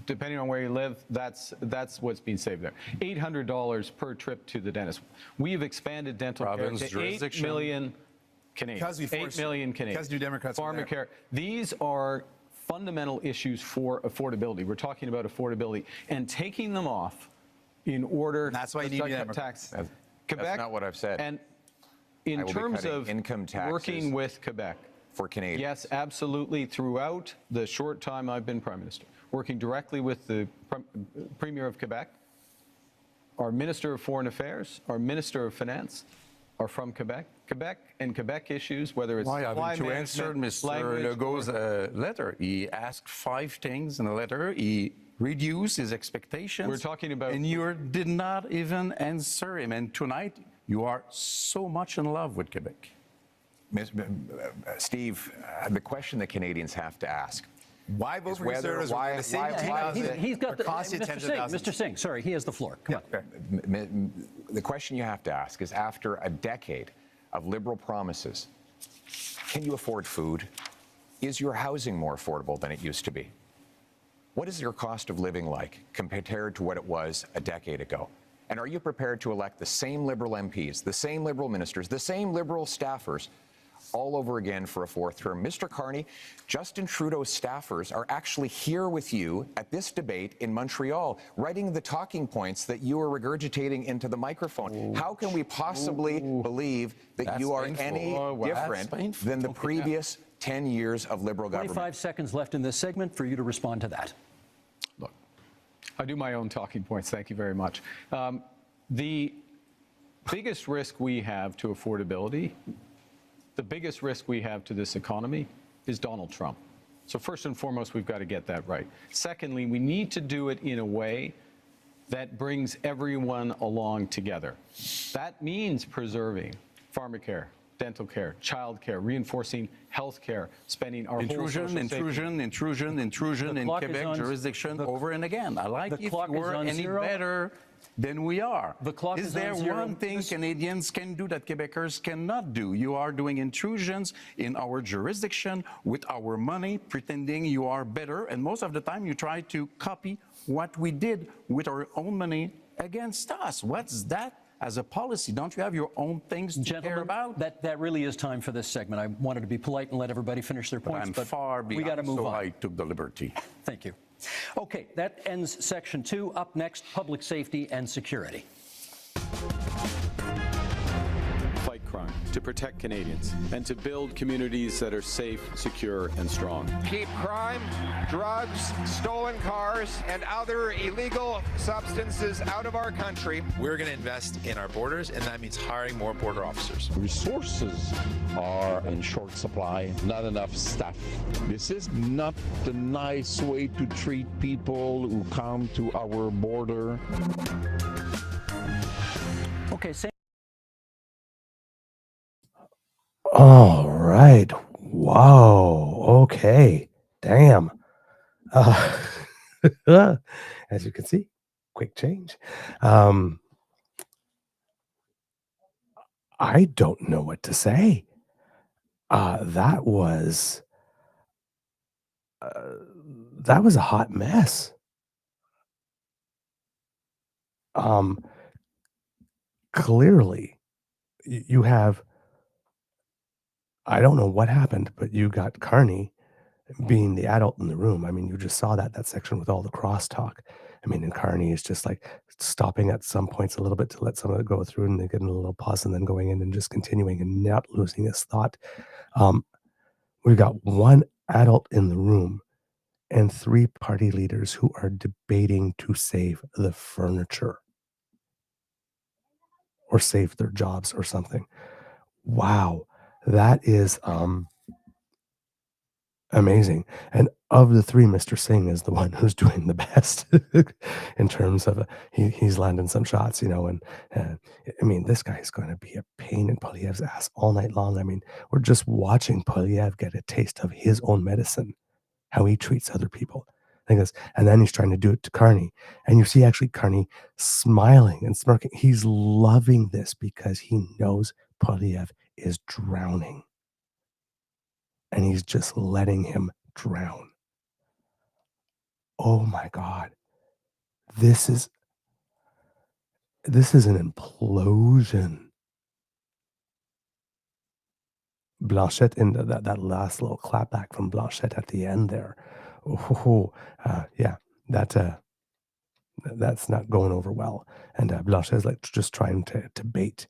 Depending on where you live, that's what's being saved there. $800 per trip to the dentist. We've expanded dental care to 8 million Canadians. 8 million Canadians. Because New Democrats are there. Pharmacare. These are fundamental issues for affordability. We're talking about affordability and taking them off in order that's why you need tax. Quebec, that's not what I've said. And in terms of income taxes working with Quebec, for Canadians. Yes, absolutely. Throughout the short time I've been Prime Minister, working directly with the Premier of Quebec, our Minister of Foreign Affairs, our Minister of Finance are from Quebec. Quebec and Quebec issues, whether it's Why supply haven't you answered management, Mr. language, Legault's letter? He asked 5 things in the letter. He reduced his expectations. We're talking about- And you did not even answer him. And tonight, you are so much in love with Quebec. Steve, the question that Canadians have to ask. Why vote for whether- Conservatives when why- we're the same why- team why- as He's got the costing Mr. tens of Singh. thousands? Mr. Singh, sorry, he has the floor. Come on. The question you have to ask is, after a decade of Liberal promises, can you afford food? Is your housing more affordable than it used to be? What is your cost of living like compared to what it was a decade ago? And are you prepared to elect the same Liberal MPs, the same Liberal ministers, the same Liberal staffers all over again for a 4th term? Mr. Carney, Justin Trudeau's staffers are actually here with you at this debate in Montreal, writing the talking points that you are regurgitating into the microphone. How can we possibly believe that That's you are painful. any Oh, well, that's different painful. than the previous 10 years of Liberal 25 government? seconds left in this segment for you to respond to that. Look, I do my own talking points. Thank you very much. The biggest risk we have to affordability, the biggest risk we have to this economy is Donald Trump. So first and foremost, we've got to get that right. Secondly, we need to do it in a way that brings everyone along together. That means preserving pharmacare, dental care, child care, reinforcing health care, spending our whole Intrusion social safety. in clock is Quebec on- jurisdiction over and again. I like the if clock is we're on any zero. better than we are. The clock is on there zero. one thing This- Canadians can do that Quebecers cannot do? You are doing intrusions in our jurisdiction with our money, pretending you are better, and most of the time you try to copy what we did with our own money against us. What's that? As a policy, don't you have your own things to care Gentlemen, about? that really is time for this segment. I wanted to be polite and let everybody finish their But points, I'm but far we beyond, got to move so on. I took the liberty. Thank you. Okay, that ends section 2. Up next, public safety and security. Fight crime, to protect Canadians, and to build communities that are safe, secure, and strong. Keep crime, drugs, stolen cars, and other illegal substances out of our country. We're going to invest in our borders, and that means hiring more border officers. Resources are in short supply, not enough staff. This is not the nice way to treat people who come to our border. Okay, same. All right. Wow. Okay. Damn. As you can see, quick change. I don't know what to say. That was a hot mess. Clearly, you have. I don't know what happened, but you got Carney being the adult in the room. I mean, you just saw that section with all the crosstalk. I mean, and Carney is just like stopping at some points a little bit to let some of it go through and then getting a little pause and then going in and just continuing and not losing his thought. We've got one adult in the room and 3 party leaders who are debating to save the furniture or save their jobs or something. Wow. That is amazing. And of the 3, Mr. Singh is the one who's doing the best in terms of he's landing some shots, you know. And I mean, this guy is going to be a pain in Poilievre's ass all night long. I mean, we're just watching Poilievre get a taste of his own medicine, how he treats other people. And then he's trying to do it to Carney. And you see actually Carney smiling and smirking. He's loving this because he knows Poilievre is drowning. And he's just letting him drown. Oh my God. This is an implosion. Blanchette in that last little clapback from Blanchette at the end there. Yeah, that's not going over well. And Blanchet is like just trying to bait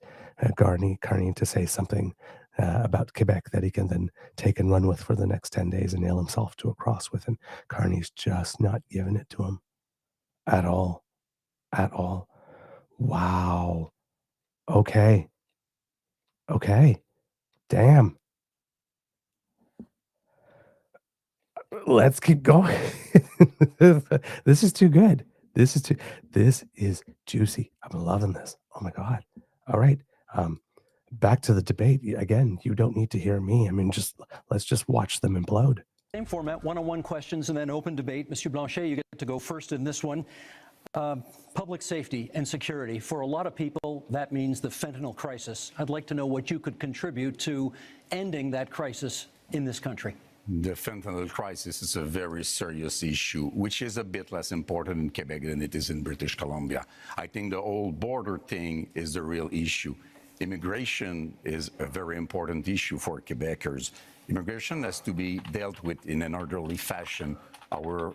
Carney to say something about Quebec that he can then take and run with for the next 10 days and nail himself to a cross with. And Carney's just not giving it to him at all. Wow. Okay. Okay. Damn. Let's keep going. This is too good. This is juicy. I'm loving this. Oh my God. All right. Um, back to the debate. Again, you don't need to hear me. I mean, let's just watch them implode. Same format, one-on-one questions and then open debate. Monsieur Blanchet, you get to go first in this one. Public safety and security. For a lot of people, that means the fentanyl crisis. I'd like to know what you could contribute to ending that crisis in this country. The fentanyl crisis is a very serious issue, which is a bit less important in Quebec than it is in British Columbia. I think the whole border thing is the real issue. Immigration is a very important issue for Quebecers. Immigration has to be dealt with in an orderly fashion. Our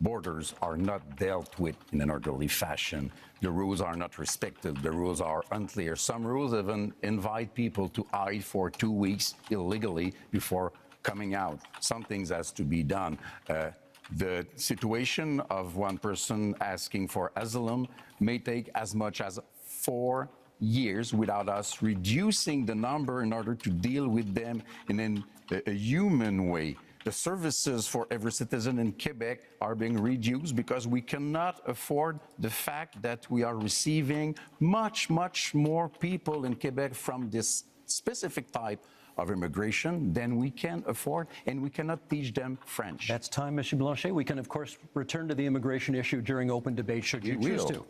borders are not dealt with in an orderly fashion. The rules are not respected. The rules are unclear. Some rules even invite people to hide for 2 weeks illegally before coming out. Some things has to be done. The situation of one person asking for asylum may take as much as 4 years without us reducing the number in order to deal with them in a human way. The services for every citizen in Quebec are being reduced because we cannot afford the fact that we are receiving much, much more people in Quebec from this specific type of immigration than we can afford, and we cannot teach them French. That's time, Monsieur Blanchet. We can, of course, return to the immigration issue during open debate should you choose to.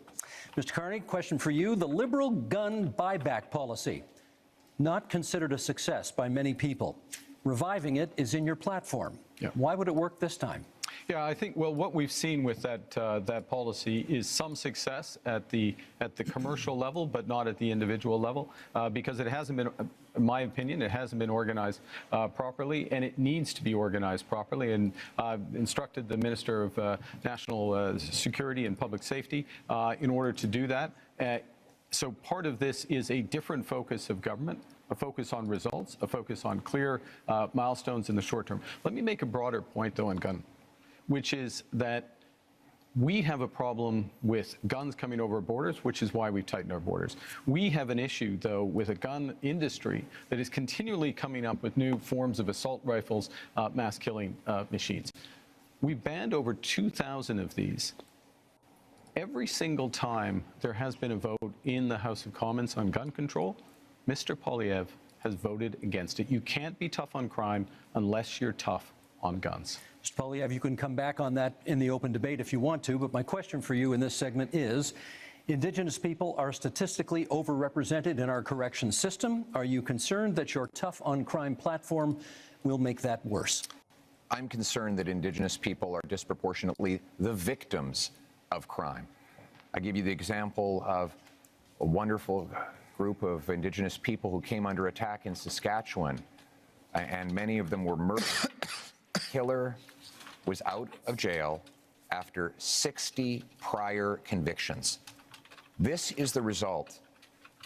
Mr. Carney, question for you. The Liberal gun buyback policy, not considered a success by many people. Reviving it is in your platform. Yeah. Why would it work this time? Yeah, I think, well, what we've seen with that policy is some success at the commercial level, but not at the individual level, because it hasn't been, in my opinion, it hasn't been organized properly, and it needs to be organized properly. And I've instructed the Minister of National Security and Public Safety in order to do that. So part of this is a different focus of government, a focus on results, a focus on clear milestones in the short term. Let me make a broader point, though, on gun, which is that we have a problem with guns coming over borders, which is why we've tightened our borders. We have an issue, though, with a gun industry that is continually coming up with new forms of assault rifles, mass killing machines. We've banned over 2,000 of these. Every single time there has been a vote in the House of Commons on gun control, Mr. Poilievre has voted against it. You can't be tough on crime unless you're tough on guns. Mr. Poilievre, you can come back on that in the open debate if you want to, but my question for you in this segment is, Indigenous people are statistically overrepresented in our correction system. Are you concerned that your tough on crime platform will make that worse? I'm concerned that Indigenous people are disproportionately the victims of crime. I give you the example of a wonderful group of Indigenous people who came under attack in Saskatchewan, and many of them were murdered. Killer was out of jail after 60 prior convictions. This is the result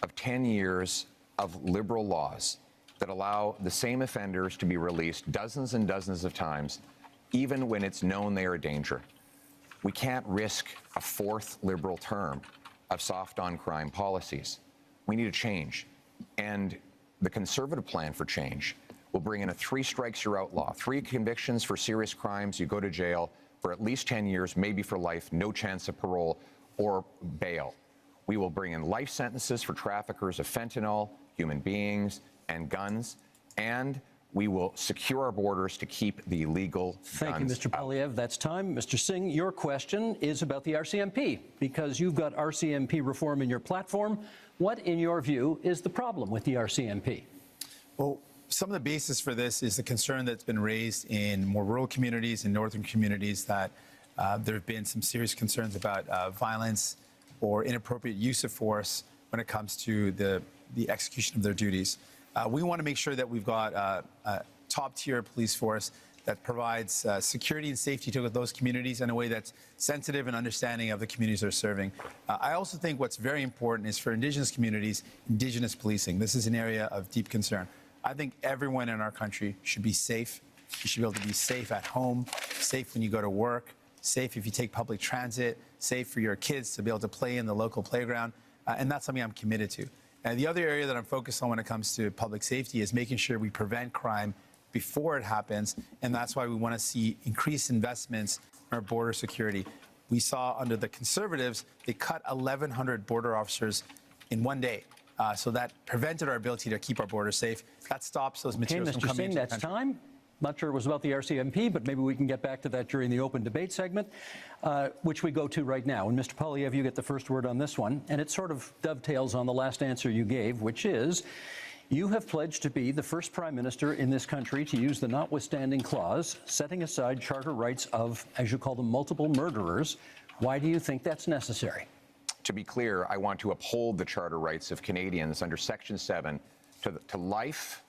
of 10 years of liberal laws that allow the same offenders to be released dozens and dozens of times, even when it's known they are a danger. We can't risk a fourth liberal term of soft on crime policies. We need a change. And the Conservative plan for change will bring in a 3 strikes you're outlaw. 3 convictions for serious crimes, you go to jail for at least 10 years, maybe for life, no chance of parole or bail. We will bring in life sentences for traffickers of fentanyl, human beings, and guns, and we will secure our borders to keep the illegal guns Thank you, Mr. Poilievre. That's time. Mr. Singh, your question is about the RCMP, because you've got RCMP reform in your platform. What, in your view, is the problem with the RCMP? Well, some of the basis for this is the concern that's been raised in more rural communities and northern communities that there have been some serious concerns about violence or inappropriate use of force when it comes to the execution of their duties. We want to make sure that we've got a top-tier police force that provides security and safety to those communities in a way that's sensitive and understanding of the communities they're serving. I also think what's very important is for Indigenous communities, Indigenous policing. This is an area of deep concern. I think everyone in our country should be safe. You should be able to be safe at home, safe when you go to work, safe if you take public transit, safe for your kids to be able to play in the local playground. and that's something I'm committed to. And the other area that I'm focused on when it comes to public safety is making sure we prevent crime before it happens, and that's why we want to see increased investments in our border security. We saw under the Conservatives, they cut 1,100 border officers in one day. So that prevented our ability to keep our borders safe. That stops those materials from coming into the country. Mr. Singh, that's time. Not sure it was about the RCMP, but maybe we can get back to that during the open debate segment, which we go to right now. And Mr. Poilievre, you get the first word on this one, and it sort of dovetails on the last answer you gave, which is you have pledged to be the first prime minister in this country to use the notwithstanding clause, setting aside charter rights of, as you call them, multiple murderers. Why do you think that's necessary? To be clear, I want to uphold the charter rights of Canadians under Section 7 to life,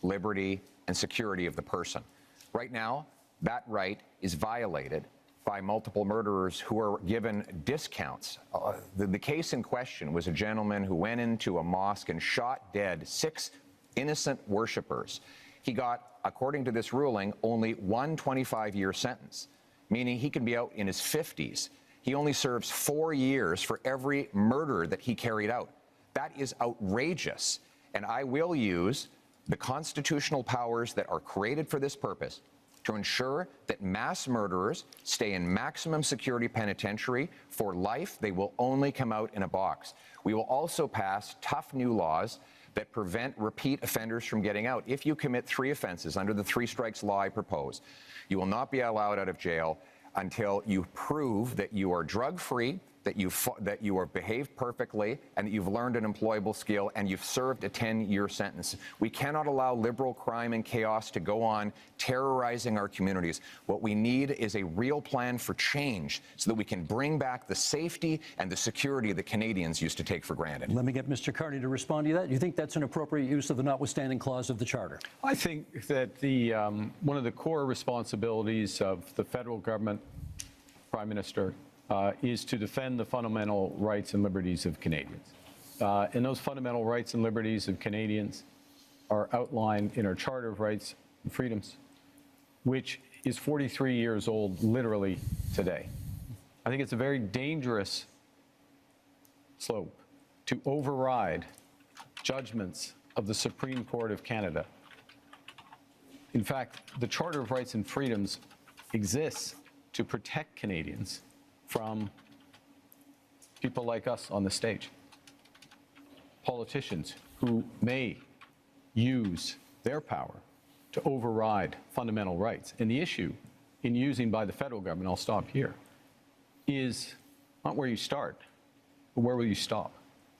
liberty, and security of the person. Right now, that right is violated by multiple murderers who are given discounts. The case in question was a gentleman who went into a mosque and shot dead 6 innocent worshippers. He got, according to this ruling, only one 25-year sentence, meaning he can be out in his 50s. He only serves 4 years for every murder that he carried out. That is outrageous, and I will use the constitutional powers that are created for this purpose to ensure that mass murderers stay in maximum security penitentiary for life. They will only come out in a box. We will also pass tough new laws that prevent repeat offenders from getting out. If you commit 3 offenses under the 3 strikes law I propose, you will not be allowed out of jail until you prove that you are drug-free, that you are behaved perfectly, and that you've learned an employable skill, and you've served a 10-year sentence. We cannot allow liberal crime and chaos to go on terrorizing our communities. What we need is a real plan for change so that we can bring back the safety and the security that Canadians used to take for granted. Let me get Mr. Carney to respond to that. You think that's an appropriate use of the notwithstanding clause of the Charter? I think that one of the core responsibilities of the federal government, Prime Minister, is to defend the fundamental rights and liberties of Canadians. And those fundamental rights and liberties of Canadians are outlined in our Charter of Rights and Freedoms, which is 43 years old literally today. I think it's a very dangerous slope to override judgments of the Supreme Court of Canada. In fact, the Charter of Rights and Freedoms exists to protect Canadians from people like us on the stage, politicians who may use their power to override fundamental rights. And the issue in using by the federal government, I'll stop here, is not where you start, but where will you stop?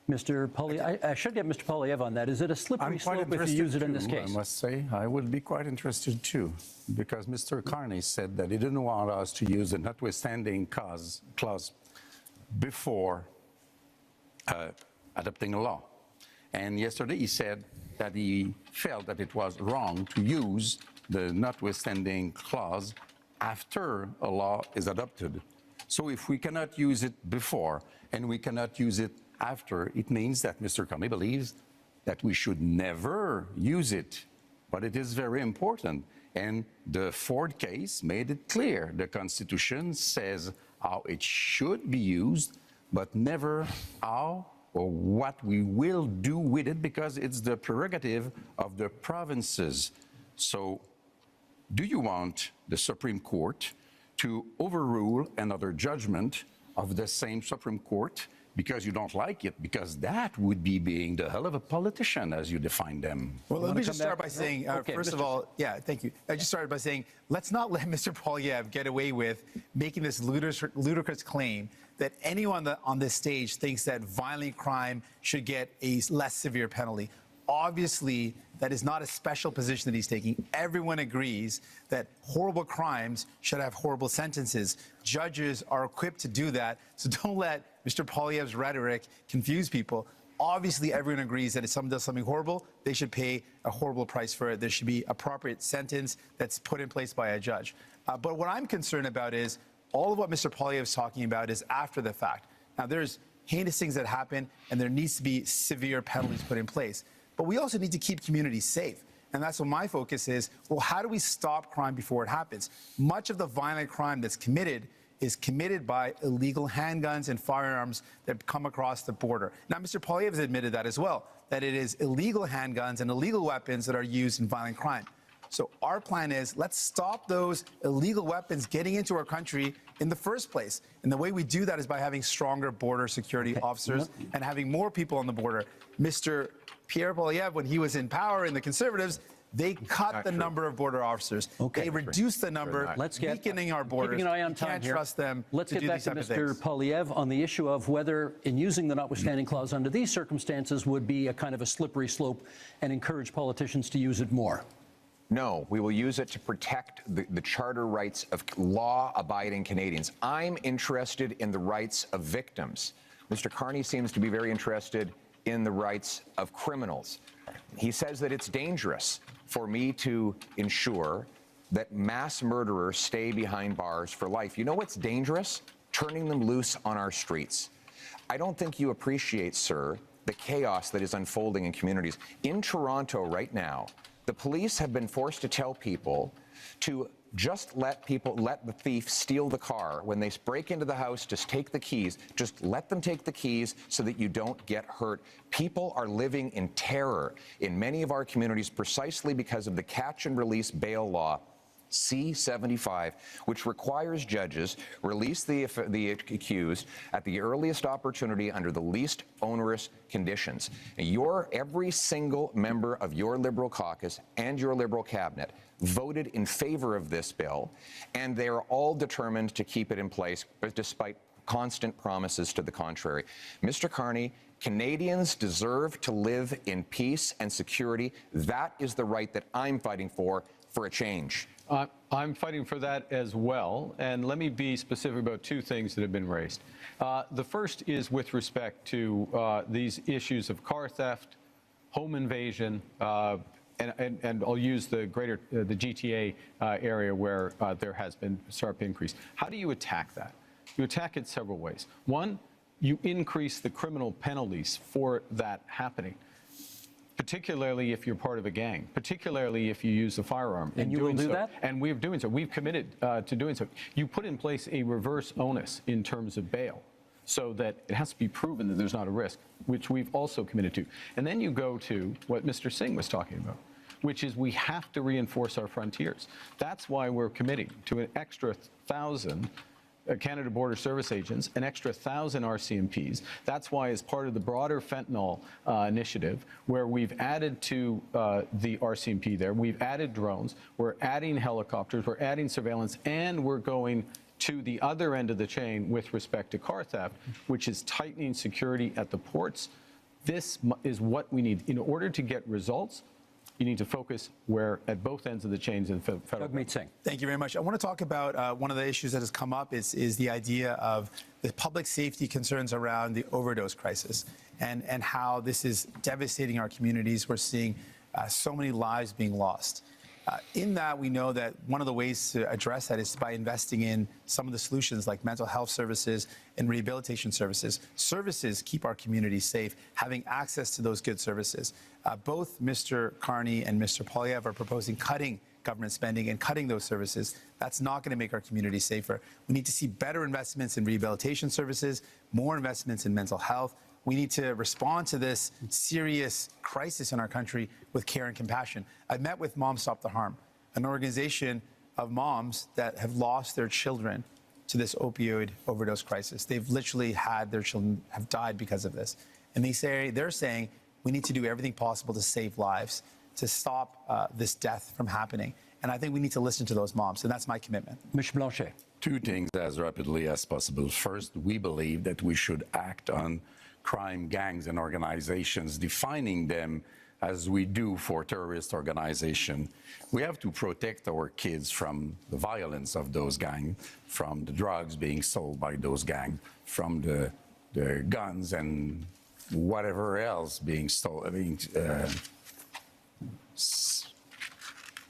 Mr. Poilievre, I should get Mr. Poilievre on that. Is it a slippery slope if you use it in this case? I must say, I would be quite interested too, because Mr. Carney said that he didn't want us to use the notwithstanding clause before adopting a law. And yesterday he said that he felt that it was wrong to use the notwithstanding clause after a law is adopted. So if we cannot use it before and we cannot use it after, it means that Mr. Carney believes that we should never use it. But it is very important. And the Ford case made it clear. The Constitution says how it should be used, but never how or what we will do with it, because it's the prerogative of the provinces. So do you want the Supreme Court to overrule another judgment of the same Supreme Court because you don't like it? Because that would be being the hell of a politician, as you define them. Well, let me just start by saying, first of all, thank you. I just started by saying, let's not let Mr. Poilievre get away with making this ludicrous claim that anyone on this stage thinks that violent crime should get a less severe penalty. Obviously, that is not a special position that he's taking. Everyone agrees that horrible crimes should have horrible sentences. Judges are equipped to do that, so don't let Mr. Poilievre's rhetoric confuse people. Obviously, everyone agrees that if someone does something horrible, they should pay a horrible price for it. There should be appropriate sentence that's put in place by a judge. But what I'm concerned about is all of what Mr. Poilievre is talking about is after the fact. Now, there's heinous things that happen, and there needs to be severe penalties put in place. But we also need to keep communities safe. And that's what my focus is. Well, how do we stop crime before it happens? Much of the violent crime that's committed is committed by illegal handguns and firearms that come across the border. Now, Mr. Poilievre has admitted that as well, that it is illegal handguns and illegal weapons that are used in violent crime. So our plan is, let's stop those illegal weapons getting into our country in the first place. And the way we do that is by having stronger border security officers and having more people on the border. Mr. Pierre Poilievre, when he was in power in the Conservatives, they cut the number of border officers. They reduced the number, weakening our borders. Keeping an eye on time can't here. trust them Let's to get do back these to type of Mr. things. Poilievre on the issue of whether, in using the notwithstanding clause under these circumstances, would be a kind of a slippery slope and encourage politicians to use it more. No, we will use it to protect the charter rights of law-abiding Canadians. I'm interested in the rights of victims. Mr. Carney seems to be very interested in the rights of criminals. He says that it's dangerous for me to ensure that mass murderers stay behind bars for life. You know what's dangerous? Turning them loose on our streets. I don't think you appreciate, sir, the chaos that is unfolding in communities. In Toronto right now, the police have been forced to tell people to just let the thief steal the car. When they break into the house, just take the keys. Just let them take the keys so that you don't get hurt. People are living in terror in many of our communities precisely because of the catch and release bail law, C-75, which requires judges release the accused at the earliest opportunity under the least onerous conditions. Every single member of your Liberal caucus and your Liberal cabinet voted in favor of this bill, and they are all determined to keep it in place, despite constant promises to the contrary. Mr. Carney, Canadians deserve to live in peace and security. That is the right that I'm fighting for a change. I'm fighting for that as well, and let me be specific about two things that have been raised. The first is with respect to these issues of car theft, home invasion, and I'll use the GTA area where there has been a sharp increase. How do you attack that? You attack it several ways. One, you increase the criminal penalties for that happening, particularly if you're part of a gang, particularly if you use a firearm. And you will do that? And we're doing so. We've committed to doing so. You put in place a reverse onus in terms of bail, so that it has to be proven that there's not a risk, which we've also committed to. And then you go to what Mr. Singh was talking about, which is we have to reinforce our frontiers. That's why we're committing to an extra 1,000 Canada Border Service agents, an extra 1,000 RCMPs. That's why, as part of the broader fentanyl initiative, where we've added to the RCMP there, we've added drones, we're adding helicopters, we're adding surveillance, and we're going to the other end of the chain with respect to car theft, which is tightening security at the ports. This is what we need. In order to get results, you need to focus at both ends of the chains in federal government. Thank you very much. I want to talk about one of the issues that has come up is the idea of the public safety concerns around the overdose crisis and how this is devastating our communities. We're seeing so many lives being lost. In that, we know that one of the ways to address that is by investing in some of the solutions like mental health services and rehabilitation services. Services keep our communities safe, having access to those good services. Both Mr. Carney and Mr. Poilievre are proposing cutting government spending and cutting those services. That's not going to make our communities safer. We need to see better investments in rehabilitation services, more investments in mental health. We need to respond to this serious crisis in our country with care and compassion. I've met with Moms Stop the Harm, an organization of moms that have lost their children to this opioid overdose crisis. They've literally had their children have died because of this. And they're saying we need to do everything possible to save lives, to stop this death from happening. And I think we need to listen to those moms, and that's my commitment. Mr. Blanchet. Two things as rapidly as possible. First, we believe that we should act on crime gangs and organizations, defining them as we do for terrorist organization. We have to protect our kids from the violence of those gangs, from the drugs being sold by those gangs, from the guns and whatever else being stolen,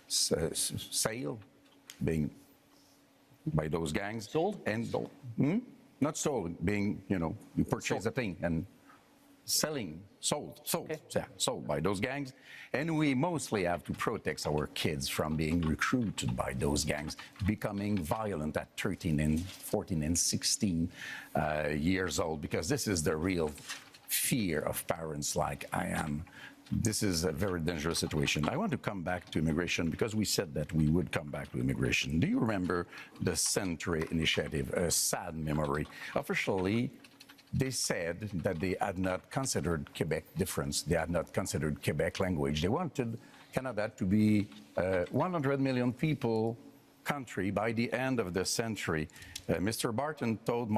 sale being by those gangs. Sold? And not stolen, being, you purchase a thing and sold by those gangs. And we mostly have to protect our kids from being recruited by those gangs, becoming violent at 13 and 14 and 16 years old, because this is the real fear of parents like I am. This is a very dangerous situation. I want to come back to immigration because we said that we would come back to immigration. Do you remember the Century Initiative, a sad memory? Officially, they said that they had not considered Quebec difference. They had not considered Quebec language. They wanted Canada to be a 100 million people country by the end of the century. Mr. Barton told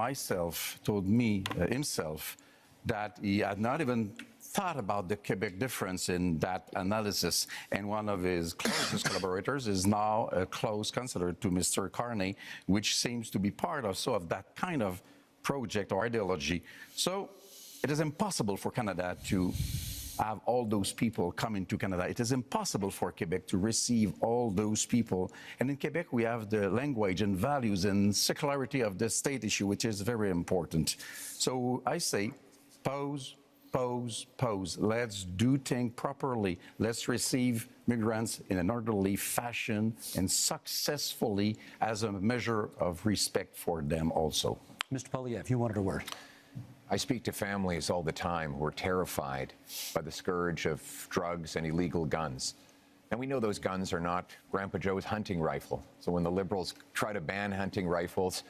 me himself that he had not even thought about the Quebec difference in that analysis. And one of his closest collaborators is now a close consider to Mr. Carney, which seems to be part also of that kind of project or ideology. So it is impossible for Canada to have all those people come into Canada. It is impossible for Quebec to receive all those people. And in Quebec, we have the language and values and secularity of the state issue, which is very important. So I say, pause. Let's do things properly. Let's receive migrants in an orderly fashion and successfully as a measure of respect for them also. Mr. Poilievre, you wanted a word. I speak to families all the time who are terrified by the scourge of drugs and illegal guns. And we know those guns are not Grandpa Joe's hunting rifle. So when the Liberals try to ban hunting rifles,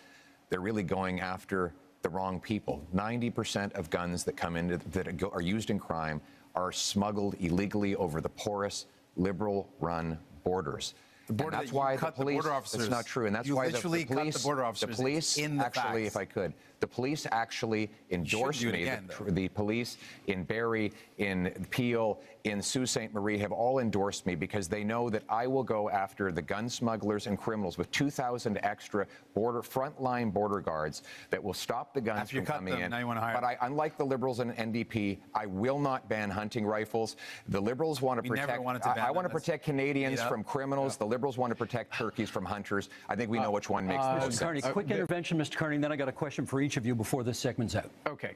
they're really going after the wrong people. 90% of guns that come in that are used in crime are smuggled illegally over the porous, Liberal-run borders. The border, and that's why the police. That's not true, and that's why the police. The border officers. The police actually, if I could, the police actually endorsed me. The police in Barrie, in Peel, in Sault Ste. Marie have all endorsed me because they know that I will go after the gun smugglers and criminals with 2,000 extra frontline border guards that will stop the guns from coming in. Now you want to hire but unlike the Liberals and NDP, I will not ban hunting rifles. The Liberals want to protect. I want to protect Canadians from criminals. The Liberals want to protect turkeys from hunters. I think we know which one makes most sense. Carney, quick intervention, Mr. Carney, and then I got a question for each of you before this segment's out. Okay.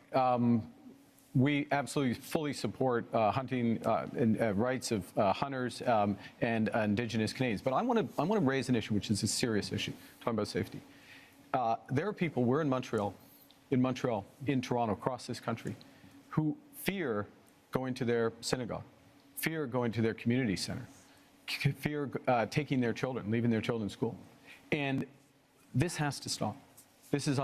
We absolutely fully support hunting and rights of hunters and Indigenous Canadians. But I want to raise an issue, which is a serious issue, talking about safety. There are people, we're in Montreal, in Toronto, across this country, who fear going to their synagogue, fear going to their community center, fear taking their children, leaving their children in school. And this has to stop. This is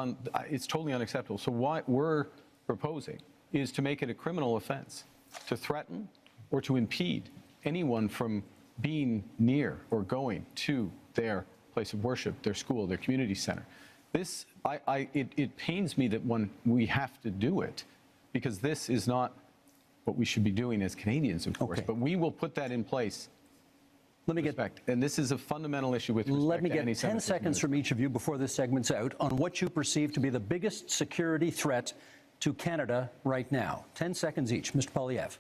it's totally unacceptable. So what we're proposing is to make it a criminal offense to threaten or to impede anyone from being near or going to their place of worship, their school, their community center. This, it pains me that when we have to do it, because this is not what we should be doing as Canadians, of course, but we will put that in place. Let me get back, and this is a fundamental issue with respect Let me to get 10 seconds from each of you before this segment's out on what you perceive to be the biggest security threat to Canada right now. 10 seconds each. Mr. Poilievre.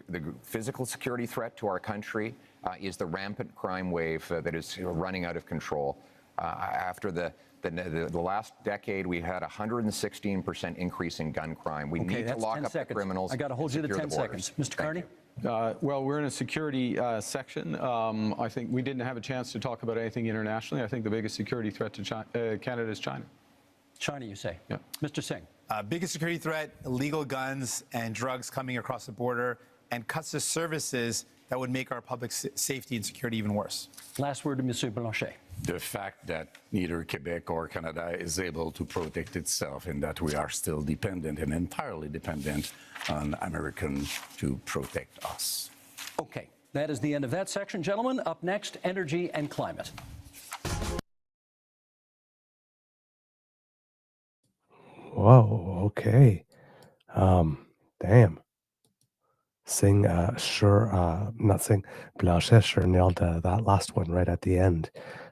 The physical security threat to our country is the rampant crime wave that is running out of control. After the last decade, we had a 116% increase in gun crime. We need to lock up the criminals. I got to hold you to 10 seconds. Mr. Carney? Well, we're in a security section. I think we didn't have a chance to talk about anything internationally. I think the biggest security threat to Canada is China. China, you say? Yeah. Mr. Singh? Biggest security threat, illegal guns and drugs coming across the border, and cuts to services that would make our public safety and security even worse. Last word to Monsieur Blanchet. The fact that neither Quebec or Canada is able to protect itself, and that we are still dependent and entirely dependent on Americans to protect us. Okay, that is the end of that section, gentlemen. Up next, energy and climate. Whoa, okay. Damn. Blanchet sure nailed that last one right at the end.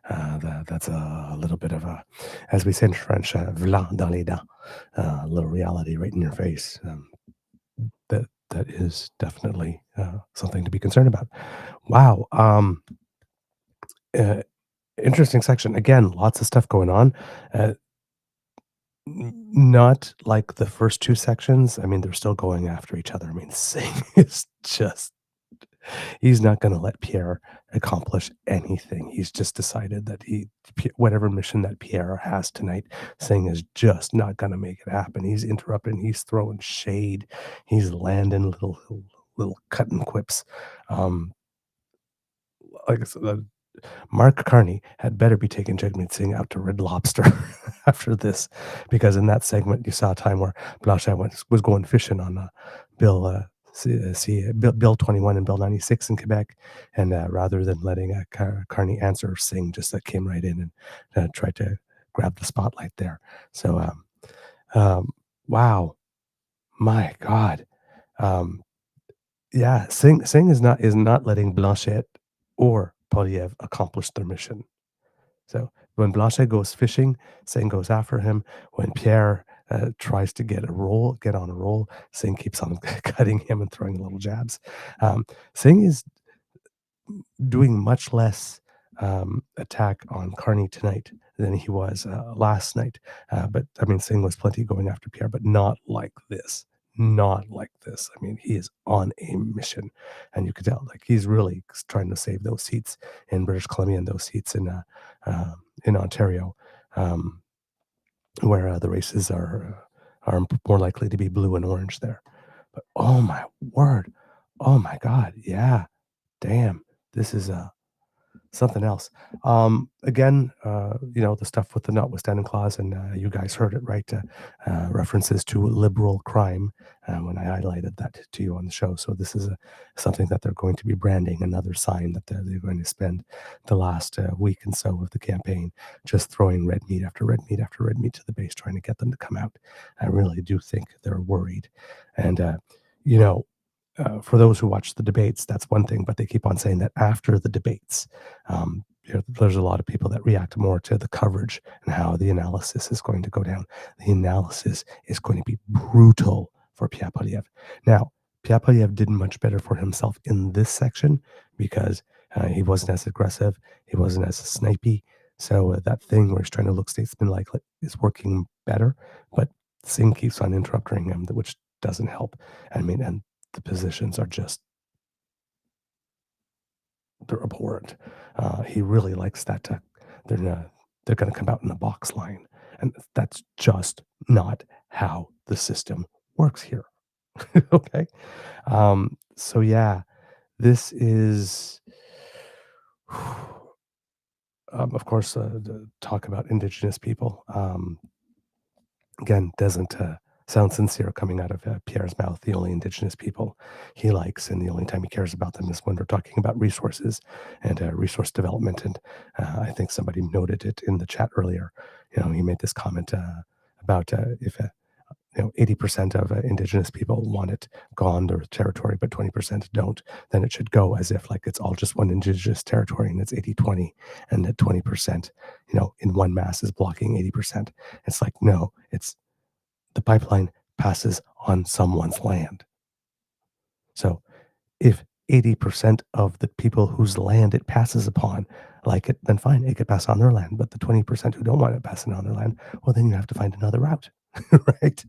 That's a little bit of a, as we say in French, vlan dans les dents, a little reality right in your face. That is definitely something to be concerned about. Wow. Interesting section. Again, lots of stuff going on. Not like the first two sections. I mean, they're still going after each other. I mean, Singh is just he's not gonna let Pierre accomplish anything. He's just decided that whatever mission that Pierre has tonight, Singh is just not gonna make it happen. He's interrupting, he's throwing shade, he's landing little cutting quips. Um, like I said, Mark Carney had better be taking Jagmeet Singh out to Red Lobster after this, because in that segment you saw a time where Blanchet was going fishing on Bill Bill 21 and Bill 96 in Quebec, and rather than letting Carney answer, Singh just came right in and tried to grab the spotlight there. So, wow, my God, um, yeah, Singh is not letting Blanchet or Poliev accomplish their mission. So when Blanchet goes fishing, Singh goes after him. When Pierre tries to get on a roll, Singh keeps on cutting him and throwing little jabs. Singh is doing much less attack on Carney tonight than he was last night. But I mean, Singh was plenty going after Pierre, but not like this. Not like this. I mean, he is on a mission, and you could tell like he's really trying to save those seats in British Columbia and those seats in Ontario, um, where the races are more likely to be blue and orange there. But oh my word, oh my God, yeah, damn, this is something else. Again, the stuff with the notwithstanding clause, and you guys heard it right. References to liberal crime when I highlighted that to you on the show. So this is something that they're going to be branding, another sign that they're going to spend the last week and so of the campaign just throwing red meat after red meat after red meat to the base, trying to get them to come out. I really do think they're worried. And, you know, for those who watch the debates, that's one thing, but they keep on saying that after the debates, there's a lot of people that react more to the coverage and how the analysis is going to go down. The analysis is going to be brutal for Pierre Poilievre. Now, Pierre Poilievre did much better for himself in this section because he wasn't as aggressive, he wasn't as snipey. So that thing where he's trying to look statesman-like is working better, but Singh keeps on interrupting him, which doesn't help. I mean, and the positions are just they're abhorrent. He really likes that they're going to come out in the box line, and that's just not how the system works here. Okay, so yeah, this is, of course, the talk about Indigenous people. Again, doesn't sound sincere coming out of Pierre's mouth. The only Indigenous people he likes, and the only time he cares about them is when they're talking about resources and resource development. And I think somebody noted it in the chat earlier. He made this comment about if 80% of Indigenous people want it gone, their territory, but 20% don't, then it should go as if like it's all just one Indigenous territory and it's 80-20, and that 20%, in one mass is blocking 80%. It's like, no, it's the pipeline passes on someone's land. So if 80% of the people whose land it passes upon like it, then fine, it could pass on their land. But the 20% who don't want it passing on their land, well, then you have to find another route, right?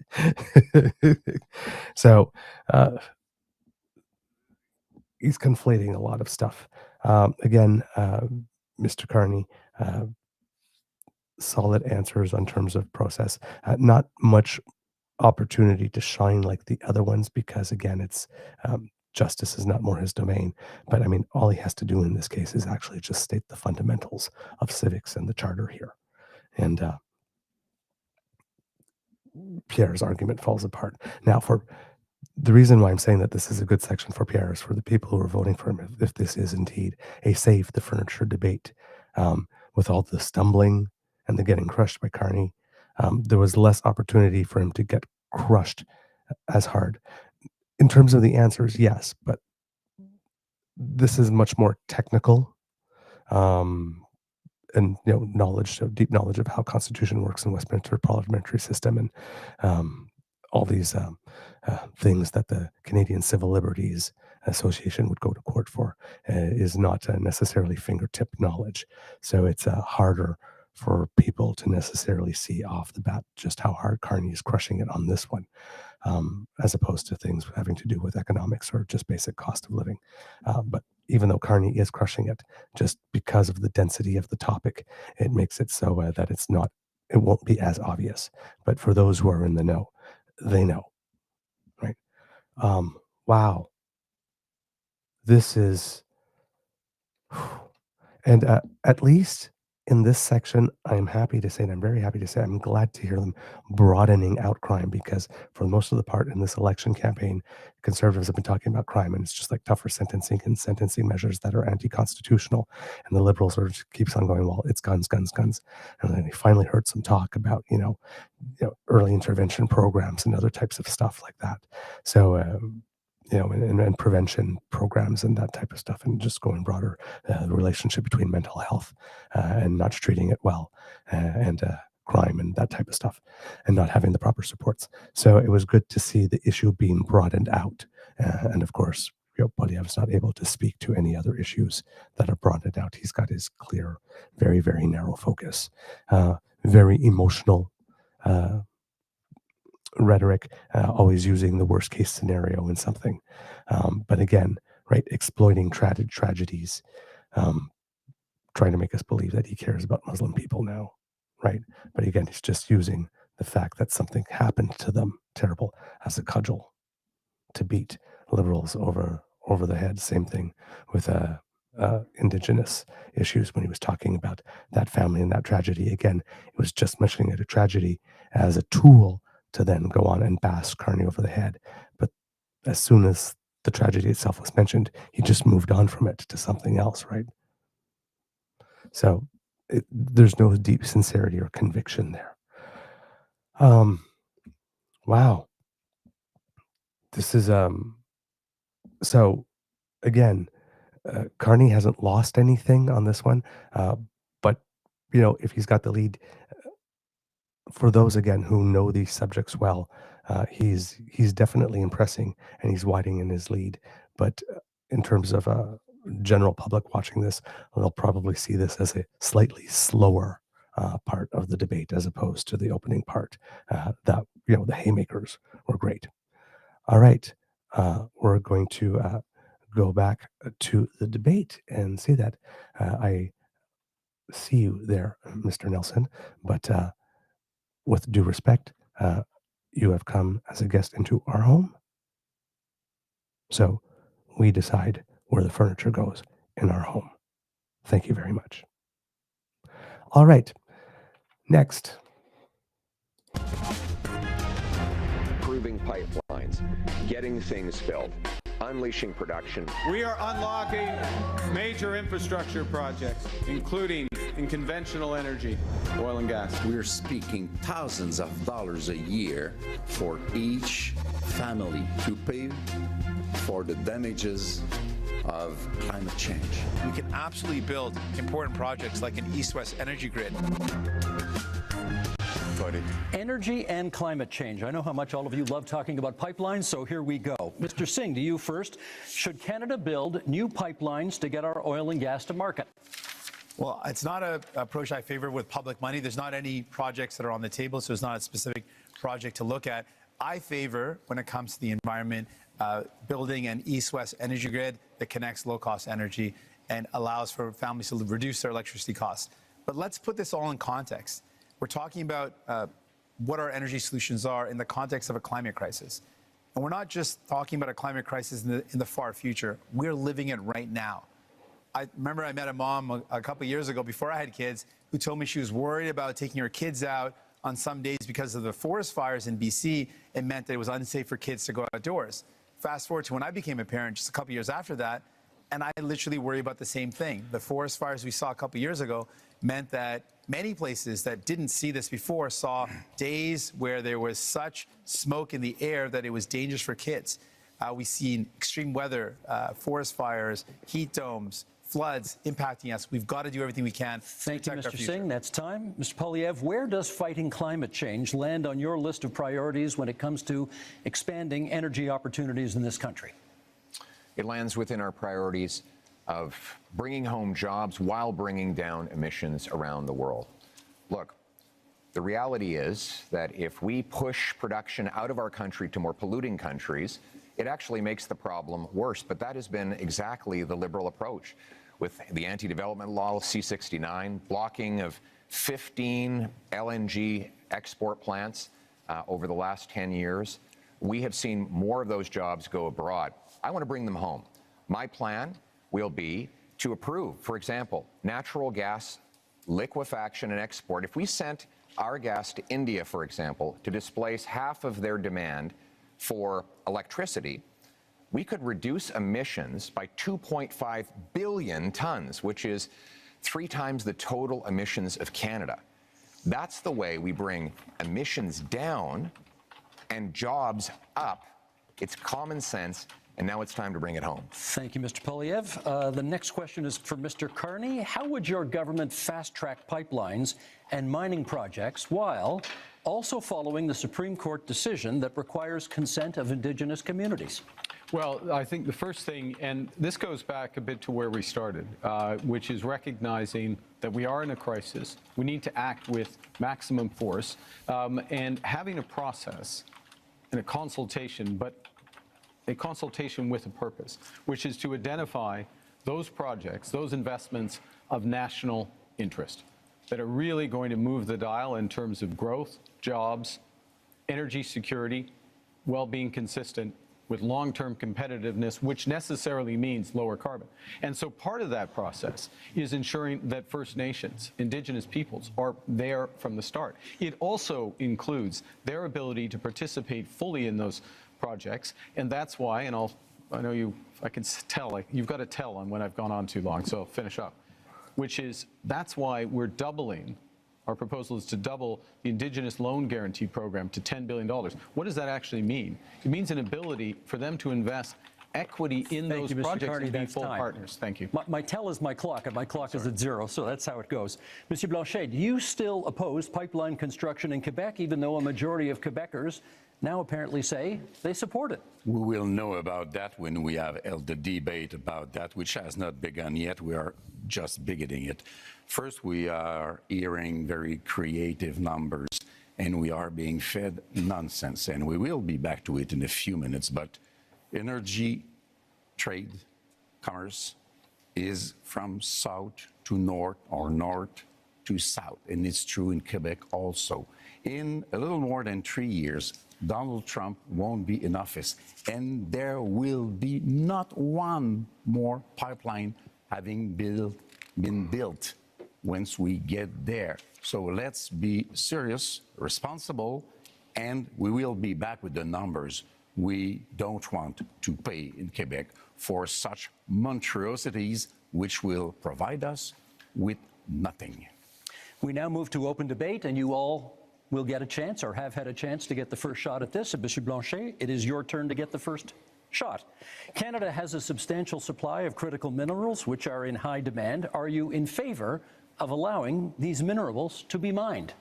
So he's conflating a lot of stuff. Again, Mr. Carney, solid answers on terms of process. Not much opportunity to shine like the other ones because, again, it's justice is not more his domain. But I mean, all he has to do in this case is actually just state the fundamentals of civics and the charter here. And Pierre's argument falls apart. Now, for the reason why I'm saying that this is a good section for Pierre is for the people who are voting for him, if this is indeed a save the furniture debate, with all the stumbling and the getting crushed by Carney, there was less opportunity for him to get crushed as hard. In terms of the answers, yes, but this is much more technical, and deep knowledge of how Constitution works in Westminster parliamentary system, and all these things that the Canadian Civil Liberties Association would go to court for is not necessarily fingertip knowledge. So it's harder for people to necessarily see off the bat just how hard Carney is crushing it on this one, as opposed to things having to do with economics or just basic cost of living. But even though Carney is crushing it, just because of the density of the topic, it makes it so that it won't be as obvious. But for those who are in the know, they know, right? Wow. This is, and at least in this section, I'm happy to say, and I'm very happy to say, I'm glad to hear them broadening out crime, because for most of the part in this election campaign, conservatives have been talking about crime, and it's just like tougher sentencing and sentencing measures that are anti-constitutional. And the liberals sort of keeps on going, well, it's guns, guns, guns. And then they finally heard some talk about, early intervention programs and other types of stuff like that. So, and prevention programs and that type of stuff, and just going broader, the relationship between mental health and not treating it well, and crime and that type of stuff, and not having the proper supports. So it was good to see the issue being broadened out. And of course, Poilievre's not able to speak to any other issues that are broadened out. He's got his clear, very, very narrow focus, very emotional rhetoric, always using the worst case scenario in something. But again, right, exploiting tragedies, trying to make us believe that he cares about Muslim people now, right? But again, he's just using the fact that something happened to them, terrible, as a cudgel to beat liberals over the head. Same thing with indigenous issues when he was talking about that family and that tragedy. Again, it was just mentioning it a tragedy as a tool to then go on and bash Carney over the head. But as soon as the tragedy itself was mentioned, he just moved on from it to something else, right? So there's no deep sincerity or conviction there. Wow. This is, so again, Carney hasn't lost anything on this one, but, if he's got the lead, for those, again, who know these subjects well, he's definitely impressing, and he's widening his lead. But in terms of general public watching this, they'll probably see this as a slightly slower part of the debate, as opposed to the opening part. That the haymakers were great. All right, we're going to go back to the debate and see that. I see you there, Mr. Nelson, but with due respect, you have come as a guest into our home. So we decide where the furniture goes in our home. Thank you very much. All right, next. Improving pipelines, getting things built, unleashing production. We are unlocking major infrastructure projects, including in conventional energy, oil and gas. We're speaking thousands of dollars a year for each family to pay for the damages of climate change. We can absolutely build important projects like an east-west energy grid. Energy and climate change. I know how much all of you love talking about pipelines, so here we go. Mr. Singh, to you first. Should Canada build new pipelines to get our oil and gas to market? Well, it's not an approach I favor with public money. There's not any projects that are on the table, so it's not a specific project to look at. I favor, when it comes to the environment, building an east-west energy grid that connects low-cost energy and allows for families to reduce their electricity costs. But let's put this all in context. We're talking about what our energy solutions are in the context of a climate crisis. And we're not just talking about a climate crisis in the far future. We're living it right now. I remember I met a mom a couple of years ago before I had kids who told me she was worried about taking her kids out on some days because of the forest fires in BC. It meant that it was unsafe for kids to go outdoors. Fast forward to when I became a parent just a couple of years after that, and I literally worry about the same thing. The forest fires we saw a couple of years ago meant that many places that didn't see this before saw days where there was such smoke in the air that it was dangerous for kids. We've seen extreme weather, forest fires, heat domes, floods impacting us. We've got to do everything we can to Thank you, protect our Mr. future. Singh. That's time. Mr. Poilievre, where does fighting climate change land on your list of priorities when it comes to expanding energy opportunities in this country? It lands within our priorities of bringing home jobs while bringing down emissions around the world. Look, the reality is that if we push production out of our country to more polluting countries, it actually makes the problem worse. But that has been exactly the Liberal approach with the anti-development law, C-69, blocking of 15 LNG export plants over the last 10 years. We have seen more of those jobs go abroad. I want to bring them home. My plan will be to approve, for example, natural gas liquefaction and export. If we sent our gas to India, for example, to displace half of their demand for electricity, we could reduce emissions by 2.5 billion tons, which is 3 times the total emissions of Canada. That's the way we bring emissions down and jobs up. It's common sense, and now it's time to bring it home. Thank you, Mr. Poilievre. The next question is for Mr. Carney. How would your government fast-track pipelines and mining projects while also following the Supreme Court decision that requires consent of Indigenous communities? Well, I think the first thing, and this goes back a bit to where we started, which is recognizing that we are in a crisis. We need to act with maximum force, and having a process and a consultation, but a consultation with a purpose, which is to identify those projects, those investments of national interest that are really going to move the dial in terms of growth, jobs, energy security, well-being consistent with long-term competitiveness, which necessarily means lower carbon. And so part of that process is ensuring that First Nations, Indigenous peoples, are there from the start. It also includes their ability to participate fully in those projects, and that's why, and I know you, I can tell, like, you've got to tell on when I've gone on too long, so I'll finish up, which is, that's why we're doubling. Our proposal is to double the Indigenous Loan Guarantee Program to $10 billion. What does that actually mean? It means an ability for them to invest equity in those projects and be full partners. Thank you. My tell is my clock, and my clock is at 0, so that's how it goes. Monsieur Blanchet, do you still oppose pipeline construction in Quebec, even though a majority of Quebecers now apparently say they support it? We will know about that when we have held the debate about that, which has not begun yet. We are just beginning it. First, we are hearing very creative numbers, and we are being fed nonsense, and we will be back to it in a few minutes. But energy, trade, commerce is from south to north or north to south, and it's true in Quebec also. In a little more than 3 years, Donald Trump won't be in office, and there will be not one more pipeline having been built once we get there. So let's be serious, responsible, and we will be back with the numbers. We don't want to pay in Quebec for such monstrosities which will provide us with nothing. We now move to open debate, and you all will get a chance, or have had a chance, to get the first shot at this. And Monsieur Blanchet, it is your turn to get the first shot. Canada has a substantial supply of critical minerals which are in high demand. Are you in favor of allowing these minerals to be mined?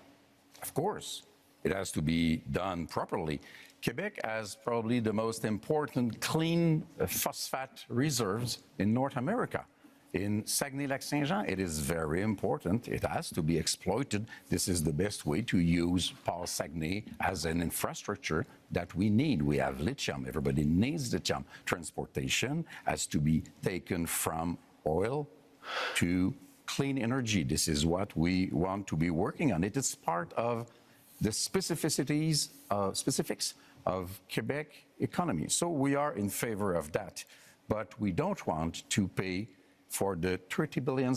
Of course, it has to be done properly. Quebec has probably the most important clean phosphate reserves in North America. In Saguenay-Lac-Saint-Jean, it is very important. It has to be exploited. This is the best way to use Paul Saguenay as an infrastructure that we need. We have lithium. Everybody needs lithium. Transportation has to be taken from oil to clean energy. This is what we want to be working on. It is part of the specifics of Quebec economy. So we are in favor of that. But we don't want to pay for the $30 billion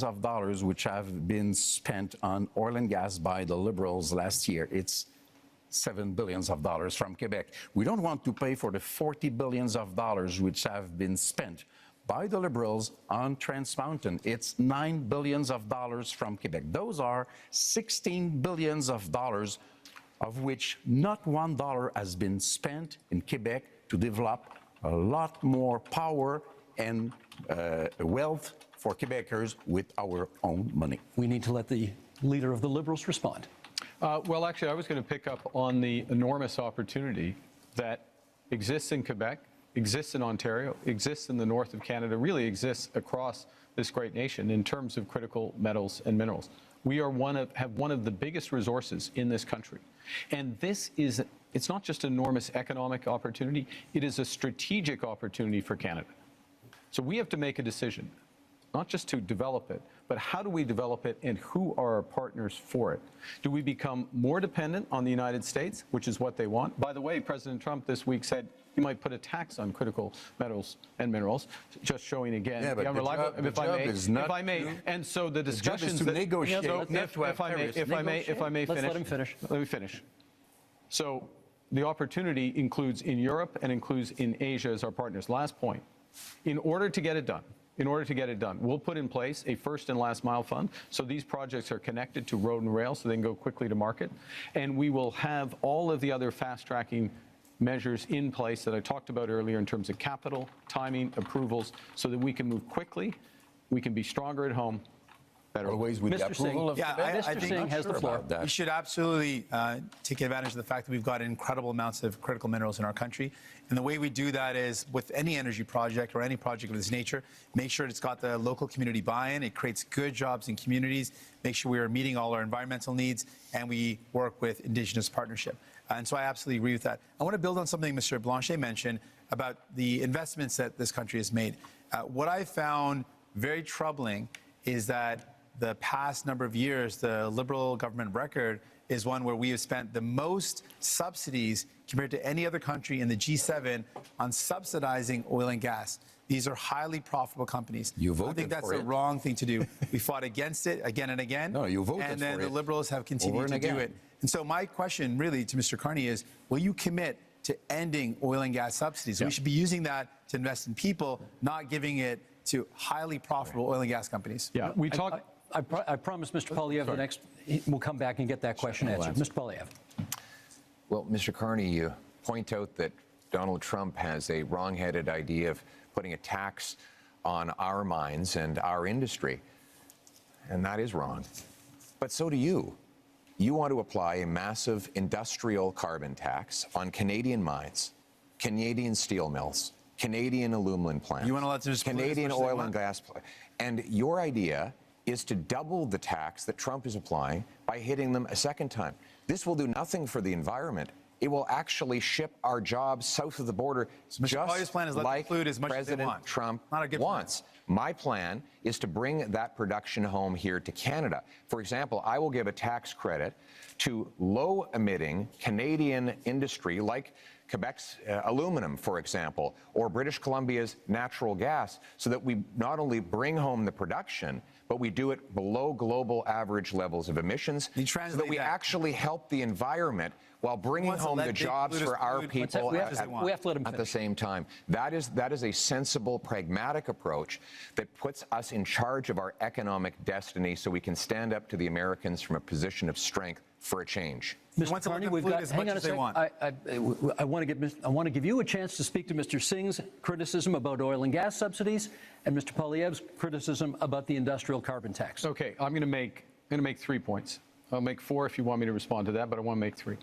which have been spent on oil and gas by the Liberals last year. It's $7 billion from Quebec. We don't want to pay for the $40 billion which have been spent by the Liberals on Trans Mountain. It's $9 billion from Quebec. Those are $16 billion of which not $1 has been spent in Quebec to develop a lot more power and wealth for Quebecers with our own money. We need to let the leader of the Liberals respond. Well, actually, I was going to pick up on the enormous opportunity that exists in Quebec, exists in Ontario, exists in the north of Canada, really exists across this great nation in terms of critical metals and minerals. We are have one of the biggest resources in this country. And it's not just an enormous economic opportunity, it is a strategic opportunity for Canada. So we have to make a decision, not just to develop it, but how do we develop it and who are our partners for it? Do we become more dependent on the United States, which is what they want? By the way, President Trump this week said he might put a tax on critical metals and minerals, just showing again Yeah, but the job is not and so the discussions to negotiate, if I may Let's let him finish. Let me finish. So the opportunity includes in Europe and includes in Asia as our partners. Last point. In order to get it done, we'll put in place a first and last mile fund. So these projects are connected to road and rail so they can go quickly to market. And we will have all of the other fast tracking measures in place that I talked about earlier in terms of capital, timing, approvals, so that we can move quickly, we can be stronger at home. Always with the Mr. Singh. approval of Mr. I think Singh has the floor. We should absolutely take advantage of the fact that we've got incredible amounts of critical minerals in our country. And the way we do that is with any energy project or any project of this nature, make sure it's got the local community buy-in. It creates good jobs in communities, make sure we are meeting all our environmental needs, and we work with Indigenous partnership. And so I absolutely agree with that. I want to build on something Mr. Blanchet mentioned about the investments that this country has made. What I found very troubling is that the past number of years, the Liberal government record is one where we have spent the most subsidies compared to any other country in the G7 on subsidizing oil and gas. These are highly profitable companies. You voted I think that's for the it. wrong thing to do. We fought against it again and again. No, you voted and then for the it Liberals have continued over to and do again. it. And so my question really to Mr. Carney is, will you commit to ending oil and gas subsidies? Yeah. We should be using that to invest in people, not giving it to highly profitable oil and gas companies. Yeah, we talk. I promised Mr. Polyev the next, we'll come back and get that question answered. Mr. Polyev. Well, Mr. Carney, you point out that Donald Trump has a wrong-headed idea of putting a tax on our mines and our industry. And that is wrong. But so do you. You want to apply a massive industrial carbon tax on Canadian mines, Canadian steel mills, Canadian aluminum plants, You want to let them just pollute as Canadian much as they oil want? and gas plants. And your idea is to double the tax that Trump is applying by hitting them a second time. This will do nothing for the environment. It will actually ship our jobs south of the border, Mr. Polyev's just plan is let them like pollute as much as they President want. Trump Not a good plan. wants. My plan is to bring that production home here to Canada. For example, I will give a tax credit to low-emitting Canadian industry like Quebec's aluminum, for example, or British Columbia's natural gas, so that we not only bring home the production, but we do it below global average levels of emissions, so that we actually help the environment while bringing wants to home let the big jobs for polluters our pollute people We have to let him at the finish. same time. That is a sensible, pragmatic approach that puts us in charge of our economic destiny so we can stand up to the Americans from a position of strength for a change. wants Mr. to let Carney, them we've pollute got, as hang much on a as they second. want. I want to give you a chance to speak to Mr. Singh's criticism about oil and gas subsidies and Mr. Polyev's criticism about the industrial carbon tax. Okay, I'm going to make 3 points. I'll make 4 if you want me to respond to that, but I want to make 3.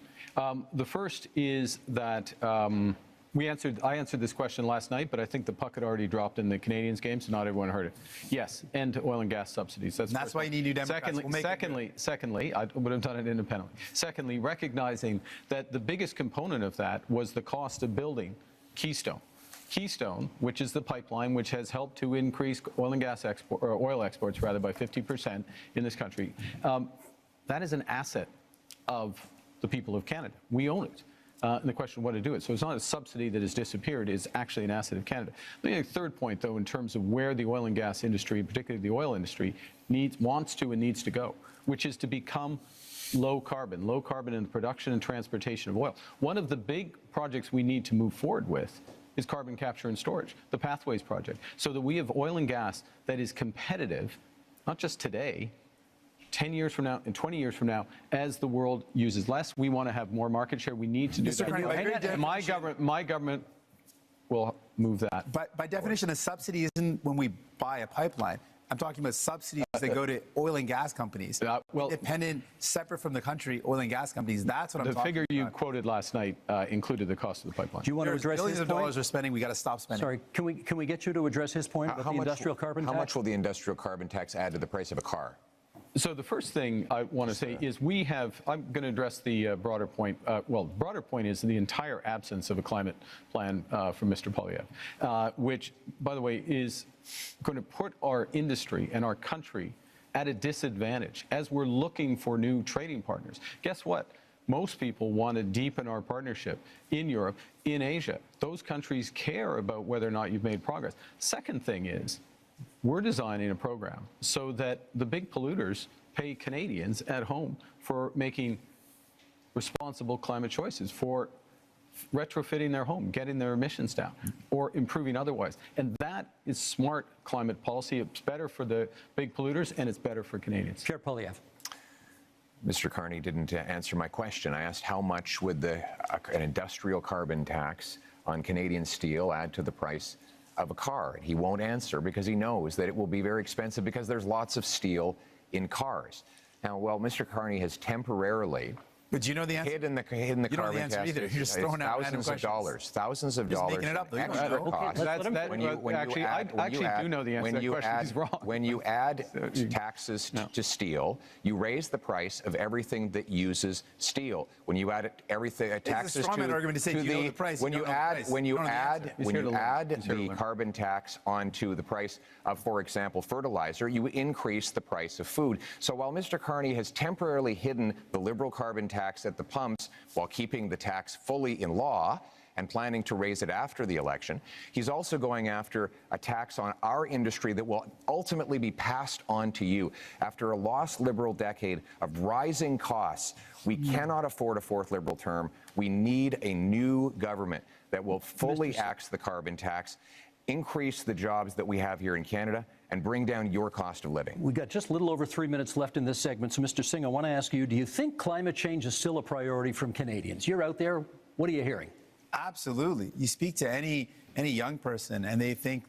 The first is that I answered this question last night, but I think the puck had already dropped in the Canadians game, so not everyone heard it. Yes, end to oil and gas subsidies. That's why you need new Democrats. We'll make it Secondly, I would have done it independently. Secondly, recognizing that the biggest component of that was the cost of building Keystone. Keystone, which is the pipeline which has helped to increase oil and gas oil exports rather by 50% in this country. That is an asset of the people of Canada. We own it. And the question of what to do it. So it's not a subsidy that has disappeared, it's actually an asset of Canada. Let me make a third point, though, in terms of where the oil and gas industry, particularly the oil industry, wants to and needs to go, which is to become low carbon in the production and transportation of oil. One of the big projects we need to move forward with is carbon capture and storage, the Pathways project, so that we have oil and gas that is competitive, not just today, 10 years from now and 20 years from now, as the world uses less. We want to have more market share. We need to do Mr. Carney, by very that. My government will move that. But by definition, a subsidy isn't when we buy a pipeline. I'm talking about subsidies that go to oil and gas companies, independent, separate from the country, oil and gas companies. That's what I'm talking about. The figure you quoted last night included the cost of the pipeline. Do you want to address billions his of point? dollars we're spending. We got to stop spending. Sorry, can we get you to address his point about the industrial carbon tax? How much will the industrial carbon tax add to the price of a car? So the first thing I want to say is I'm going to address the broader point. The broader point is the entire absence of a climate plan from Mr. Poilievre, which, by the way, is going to put our industry and our country at a disadvantage as we're looking for new trading partners. Guess what? Most people want to deepen our partnership in Europe, in Asia. Those countries care about whether or not you've made progress. Second thing is, we're designing a program so that the big polluters pay Canadians at home for making responsible climate choices, for retrofitting their home, getting their emissions down, or improving otherwise. And that is smart climate policy. It's better for the big polluters, and it's better for Canadians. Pierre Poilievre. Mr. Carney didn't answer my question. I asked how much would an industrial carbon tax on Canadian steel add to the price of a car. And he won't answer because he knows that it will be very expensive because there's lots of steel in cars. Now, well, Mr. Carney has temporarily But do you know the answer? hidden the You don't know carbon the answer tax. either. You're just throwing out random questions. Thousands of Just dollars. making it up, though. You don't extra know. costs. I do know the answer to that question. He's wrong. When you add taxes to steel, you raise the price of everything that uses steel. When you add taxes to argument to say you know the price. When you add the carbon tax onto the price of, for example, fertilizer, you increase the price of food. So while Mr. Carney has temporarily hidden the Liberal carbon tax at the pumps while keeping the tax fully in law and planning to raise it after the election, he's also going after a tax on our industry that will ultimately be passed on to you. After a lost Liberal decade of rising costs, we cannot afford a fourth Liberal term. We need a new government that will fully axe the carbon tax, increase the jobs that we have here in Canada, and bring down your cost of living. We've got just a little over 3 minutes left in this segment. So, Mr. Singh, I want to ask you, do you think climate change is still a priority from Canadians? You're out there. What are you hearing? Absolutely. You speak to any young person and they think,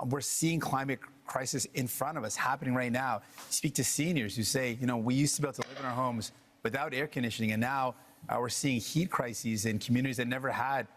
we're seeing climate crisis in front of us happening right now. You speak to seniors who say, we used to be able to live in our homes without air conditioning, and now we're seeing heat crises in communities that never had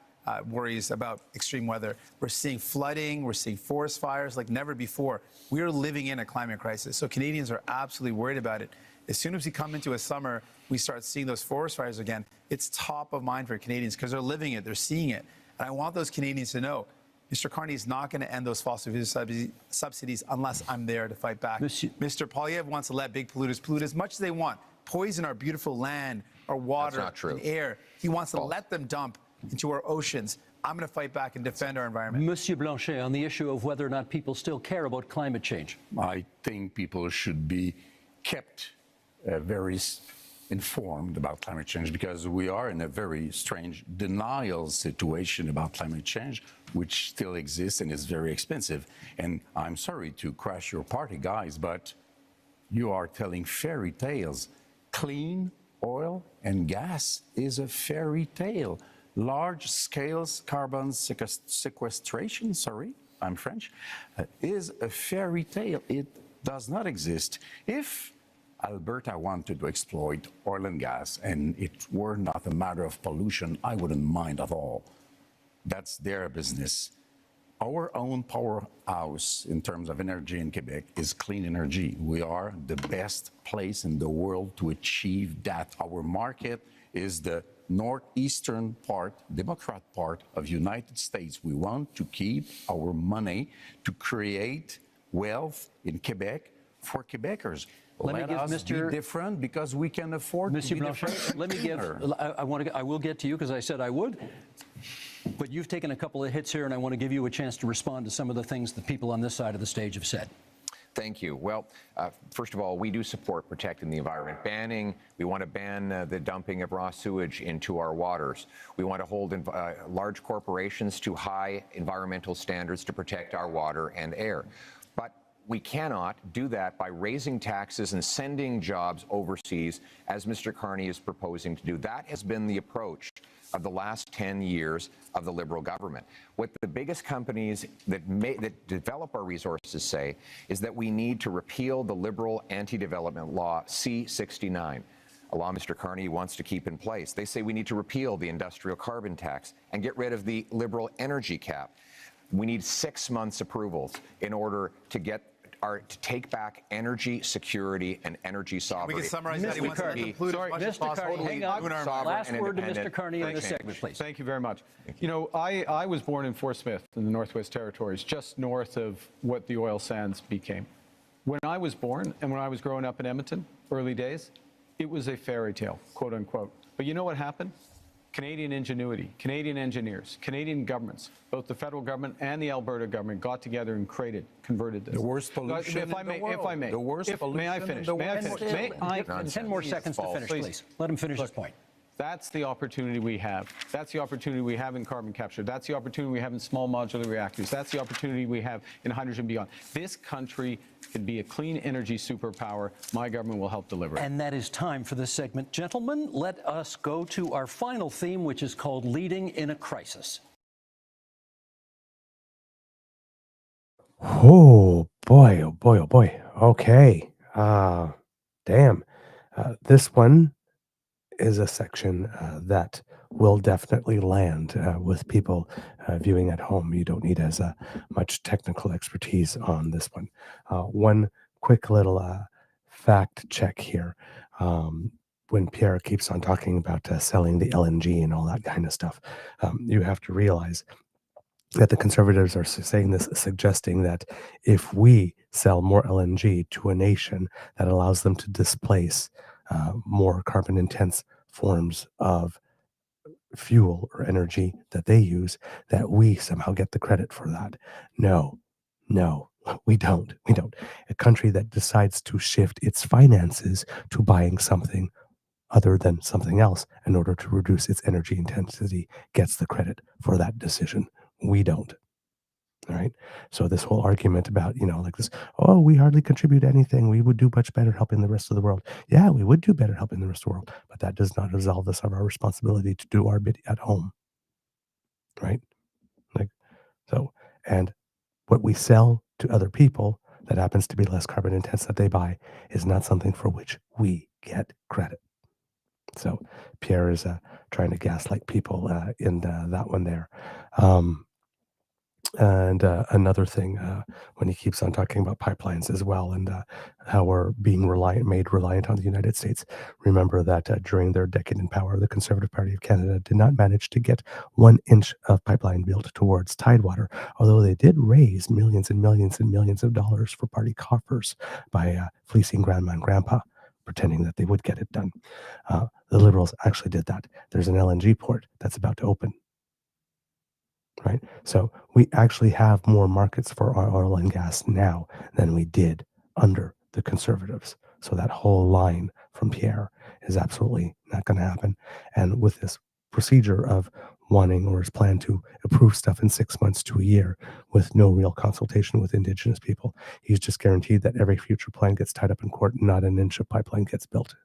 worries about extreme weather. We're seeing flooding, we're seeing forest fires like never before. We are living in a climate crisis. So Canadians are absolutely worried about it. As soon as we come into a summer, we start seeing those forest fires again. It's top of mind for Canadians because they're living it, they're seeing it. And I want those Canadians to know, Mr. Carney is not going to end those fossil fuel subsidies unless I'm there to fight back. Mr. Poilievre wants to let big polluters pollute as much as they want, poison our beautiful land, our water, and air. He wants to let them dump into our oceans. I'm going to fight back and defend our environment. Monsieur Blanchet, on the issue of whether or not people still care about climate change. I think people should be kept very informed about climate change because we are in a very strange denial situation about climate change, which still exists and is very expensive. And I'm sorry to crash your party, guys, but you are telling fairy tales. Clean oil and gas is a fairy tale. Large-scale carbon sequestration, I'm French, is a fairy tale. It does not exist. If Alberta wanted to exploit oil and gas and it were not a matter of pollution, I wouldn't mind at all. That's their business. Our own powerhouse in terms of energy in Quebec is clean energy. We are the best place in the world to achieve that. Our market is the northeastern part, Democrat part of United States. We want to keep our money to create wealth in Quebec for Quebecers. Let us be different because we can afford Monsieur to be Blanchet, different. let me give. I will get to you because I said I would. But you've taken a couple of hits here, and I want to give you a chance to respond to some of the things that people on this side of the stage have said. Thank you. Well, first of all, we do support protecting the environment. We want to ban the dumping of raw sewage into our waters. We want to hold large corporations to high environmental standards to protect our water and air. But we cannot do that by raising taxes and sending jobs overseas, as Mr. Carney is proposing to do. That has been the approach of the last 10 years of the Liberal government. What the biggest companies that develop our resources say is that we need to repeal the Liberal anti-development law C-69, a law Mr. Carney wants to keep in place. They say we need to repeal the industrial carbon tax and get rid of the Liberal energy cap. We need 6 months approvals in order to get are to take back energy security and energy sovereignty. We can summarize that. He wants to conclude as much as Mr. possible. Carney, hang on. Last word to Mr. Carney in this segment, please. Thank you very much. You know, I was born in Fort Smith in the Northwest Territories, just north of what the oil sands became. When I was born and when I was growing up in Edmonton, early days, it was a fairy tale, quote unquote. But you know what happened? Canadian ingenuity, Canadian engineers, Canadian governments, both the federal government and the Alberta government got together and converted this. The worst pollution if I may, in the world. If I may. The worst pollution may I finish? in the May I world. finish? May I? 10 more seconds to finish, please. Let him finish his point. That's the opportunity we have. That's the opportunity we have in carbon capture. That's the opportunity we have in small modular reactors. That's the opportunity we have in hydrogen beyond. This country can be a clean energy superpower. My government will help deliver it. And that is time for this segment. Gentlemen, let us go to our final theme, which is called Leading in a Crisis. Oh boy, oh boy, oh boy. Okay. Damn. This one is a section that will definitely land with people viewing at home. You don't need as much technical expertise on this one. One quick little fact check here. When Pierre keeps on talking about selling the LNG and all that kind of stuff, you have to realize that the conservatives are saying this, suggesting that if we sell more LNG to a nation, that allows them to displace more carbon intense forms of fuel or energy that they use, that we somehow get the credit for that. No, we don't. We don't. A country that decides to shift its finances to buying something other than something else in order to reduce its energy intensity gets the credit for that decision. We don't. All right. So this whole argument about, like this, oh, we hardly contribute anything. We would do much better helping the rest of the world. Yeah, we would do better helping the rest of the world, but that does not absolve us of our responsibility to do our bit at home. Right. And what we sell to other people that happens to be less carbon intense that they buy is not something for which we get credit. So Pierre is trying to gaslight people in that one there. And another thing, when he keeps on talking about pipelines as well, and how we're being made reliant on the United States, remember that during their decade in power, the Conservative Party of Canada did not manage to get 1 inch of pipeline built towards Tidewater, although they did raise millions and millions and millions of dollars for party coffers by fleecing grandma and grandpa, pretending that they would get it done. The Liberals actually did that. There's an LNG port that's about to open. Right. So we actually have more markets for our oil and gas now than we did under the Conservatives. So that whole line from Pierre is absolutely not going to happen. And with this procedure of wanting or his plan to approve stuff in 6 months to a year with no real consultation with Indigenous people, he's just guaranteed that every future plan gets tied up in court and not an inch of pipeline gets built.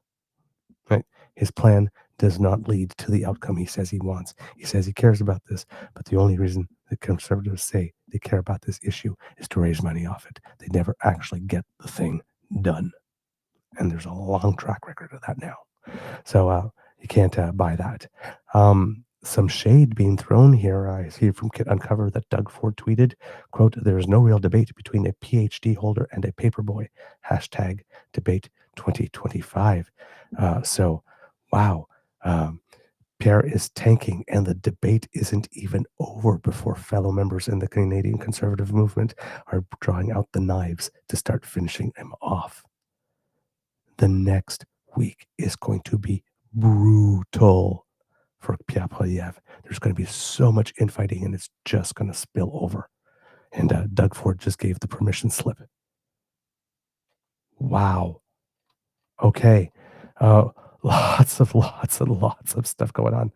Right. His plan does not lead to the outcome he says he wants. He says he cares about this, but the only reason the Conservatives say they care about this issue is to raise money off it. They never actually get the thing done. And there's a long track record of that now. So you can't buy that. Some shade being thrown here. I see from Kit Uncover that Doug Ford tweeted, quote, "There is no real debate between a PhD holder and a paperboy. Hashtag debate 2025. So, wow. Pierre is tanking, and the debate isn't even over before fellow members in the Canadian Conservative movement are drawing out the knives to start finishing him off. The next week is going to be brutal for Pierre Poilievre. There's going to be so much infighting, and it's just going to spill over. And Doug Ford just gave the permission slip. Wow. Okay. Lots of stuff going on.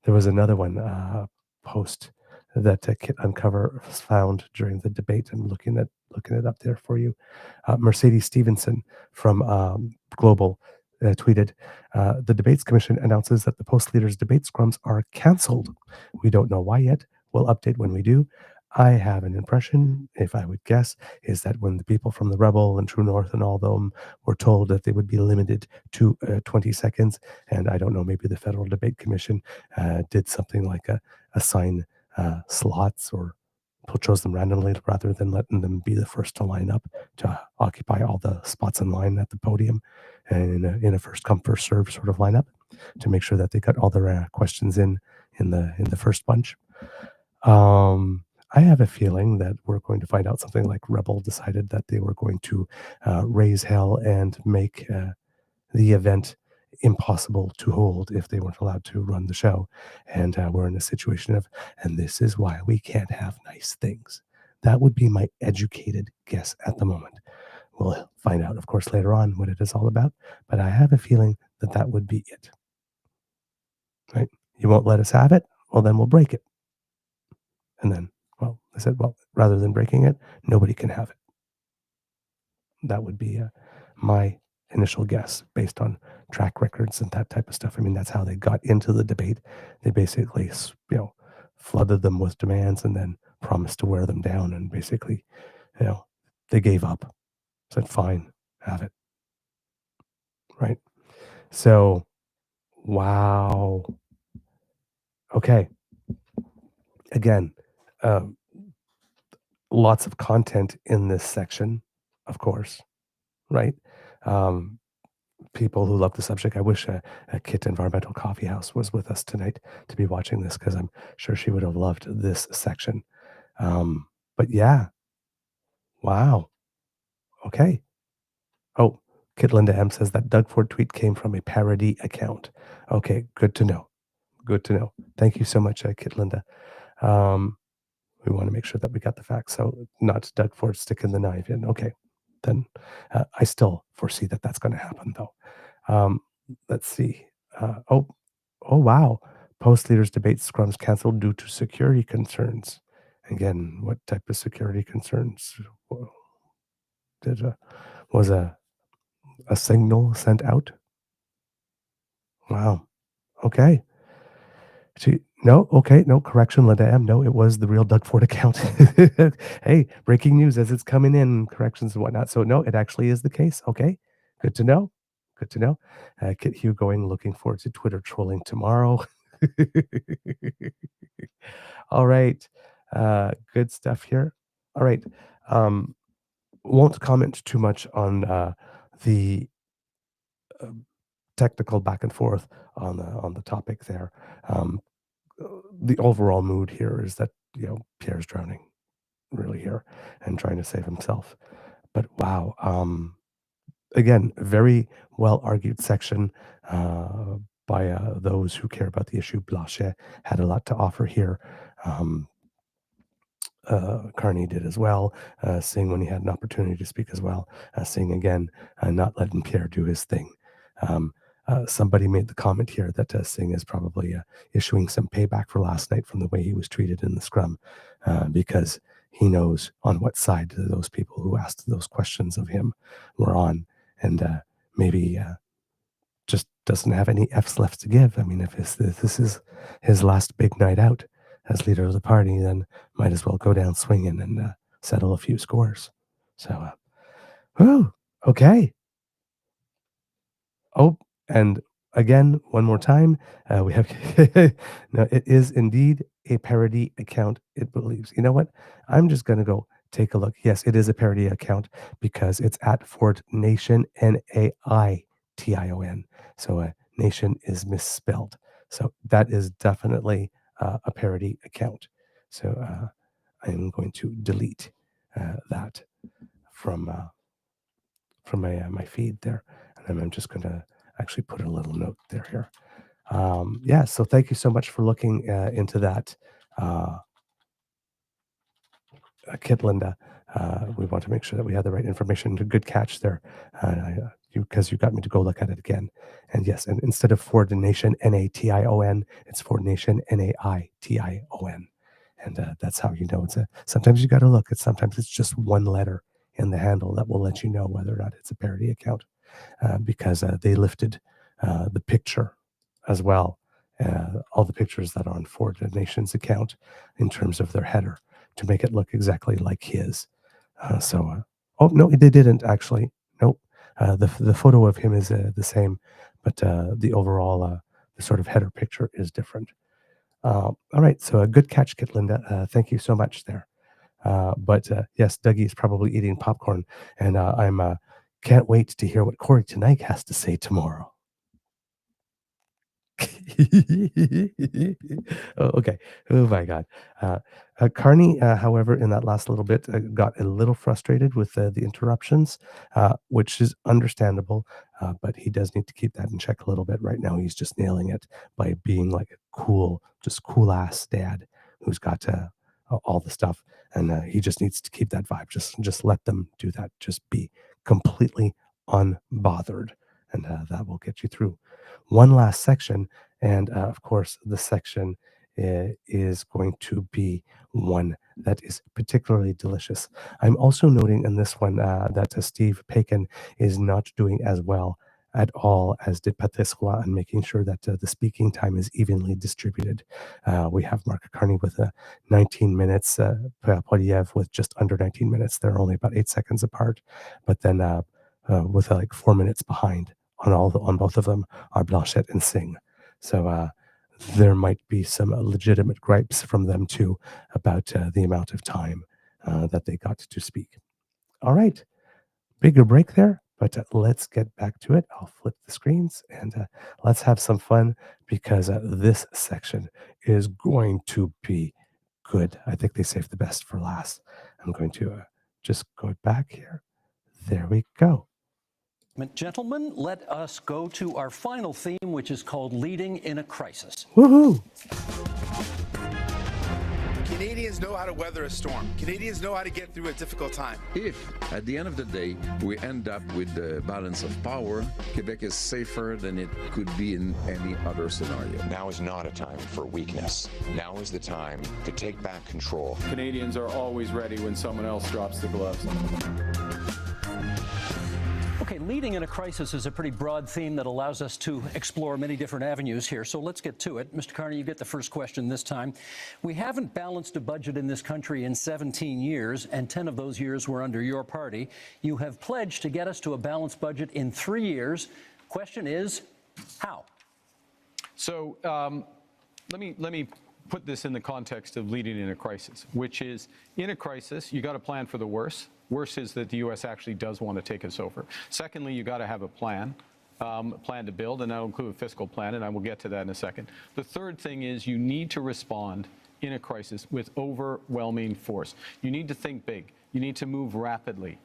There was another one post that Kit Uncover found during the debate. I'm looking it up there for you. Mercedes Stevenson from Global tweeted, "The Debates Commission announces that the Post Leaders debate scrums are cancelled. We don't know why yet. We'll update when we do. I have an impression, if I would guess, is that when the people from the Rebel and True North and all them were told that they would be limited to 20 seconds, and I don't know, maybe the Federal Debate Commission did something like assign slots or chose them randomly rather than letting them be the first to line up to occupy all the spots in line at the podium and in a first come first serve sort of lineup to make sure that they got all their questions in the first bunch. I have a feeling that we're going to find out something like Rebel decided that they were going to raise hell and make the event impossible to hold if they weren't allowed to run the show. And we're in a situation of, and this is why we can't have nice things. That would be my educated guess at the moment. We'll find out, of course, later on what it is all about, but I have a feeling that that would be it. Right? You won't let us have it? Well, then we'll break it. And then, well, I said, well, rather than breaking it, nobody can have it. That would be my initial guess based on track records and that type of stuff. I mean, that's how they got into the debate. They basically, flooded them with demands and then promised to wear them down. And basically, they gave up, said, fine, have it. Right. So, wow. Okay. Again, lots of content in this section, of course. Right. People who love the subject. I wish a Kit Environmental Coffee House was with us tonight to be watching this because I'm sure she would have loved this section. But yeah, wow. Okay. Oh, Kit Linda M says that Doug Ford tweet came from a parody account. Okay, good to know. Good to know. Thank you so much, Kit Linda. We want to make sure that we got the facts. So not Doug Ford sticking the knife in. Okay, then I still foresee that that's going to happen though. Let's see. Oh, wow. Post leaders debate scrums canceled due to security concerns. Again, what type of security concerns? Was a signal sent out? Wow. Okay. No, okay, no, correction, Linda M. No, it was the real Doug Ford account. Hey, breaking news as it's coming in, corrections and whatnot. So, no, it actually is the case. Okay, good to know. Good to know. Kit Hugh going, looking forward to Twitter trolling tomorrow. All right. Good stuff here. All right. Won't comment too much on the technical back and forth on the topic there. The overall mood here is that Pierre's drowning really here and trying to save himself. But wow, again, very well argued section by those who care about the issue. Blanchet had a lot to offer here. Carney did as well, Singh when he had an opportunity to speak as well, Singh again, not letting Pierre do his thing. Somebody made the comment here that Singh is probably issuing some payback for last night from the way he was treated in the scrum, because he knows on what side those people who asked those questions of him were on, and maybe just doesn't have any F's left to give. I mean, if this is his last big night out as leader of the party, then might as well go down swinging and settle a few scores. So, okay. Oh, and again, one more time, we have no, it is indeed a parody account, it believes. You know what? I'm just going to go take a look. Yes, it is a parody account because it's at Ford Nation, Naition. So nation is misspelled. So that is definitely a parody account. So I'm going to delete that from my feed there. And then I'm just going to actually put a little note there here. Yeah, so thank you so much for looking into that, Kit Linda. We want to make sure that we have the right information. Good catch there, because you got me to go look at it again. And yes, and instead of Ford Nation, Nation, it's Ford Nation, Naition. And that's how you know sometimes you got to look. Sometimes it's just one letter in the handle that will let you know whether or not it's a parody account, because they lifted the picture as well, all the pictures that are on Ford Nation's account in terms of their header to make it look exactly like his. Oh no, they didn't actually. Nope. The photo of him is the same, but the overall the sort of header picture is different. All right, so a good catch, Kit Linda. Thank you so much there. But yes, Dougie is probably eating popcorn, and I'm can't wait to hear what Corey tonight has to say tomorrow. Oh, okay. Oh my God. Carney, however, in that last little bit, got a little frustrated with the interruptions, which is understandable. But he does need to keep that in check a little bit. Right now, he's just nailing it by being like a cool, just cool ass dad who's got all the stuff, and he just needs to keep that vibe. Just let them do that. Just be completely unbothered, and that will get you through. One last section, and of course, the section is going to be one that is particularly delicious. I'm also noting in this one that Steve Paikin is not doing as well at all as did Patrice Roy, and making sure that the speaking time is evenly distributed. We have Mark Carney with 19 minutes, Poliev with just under 19 minutes. They're only about 8 seconds apart, but then with like 4 minutes behind on both of them are Blanchette and Singh. So there might be some legitimate gripes from them too about the amount of time that they got to speak. All right, bigger break there, but let's get back to it. I'll flip the screens and let's have some fun because this section is going to be good. I think they saved the best for last. I'm going to just go back here. There we go. Gentlemen, let us go to our final theme, which is called Leading in a Crisis. Woohoo! Canadians know how to weather a storm. Canadians know how to get through a difficult time. If, at the end of the day, we end up with the balance of power, Quebec is safer than it could be in any other scenario. Now is not a time for weakness. Now is the time to take back control. Canadians are always ready when someone else drops the gloves. Okay, leading in a crisis is a pretty broad theme that allows us to explore many different avenues here. So let's get to it. Mr. Carney, you get the first question this time. We haven't balanced a budget in this country in 17 years, and 10 of those years were under your party. You have pledged to get us to a balanced budget in 3 years. Question is, how? So let me put this in the context of leading in a crisis, which is, in a crisis, you got to plan for the worst. Worse is that the U.S. actually does want to take us over. Secondly, you got to have a plan to build, and that'll include a fiscal plan, and I will get to that in a second. The third thing is you need to respond in a crisis with overwhelming force. You need to think big. You need to move rapidly.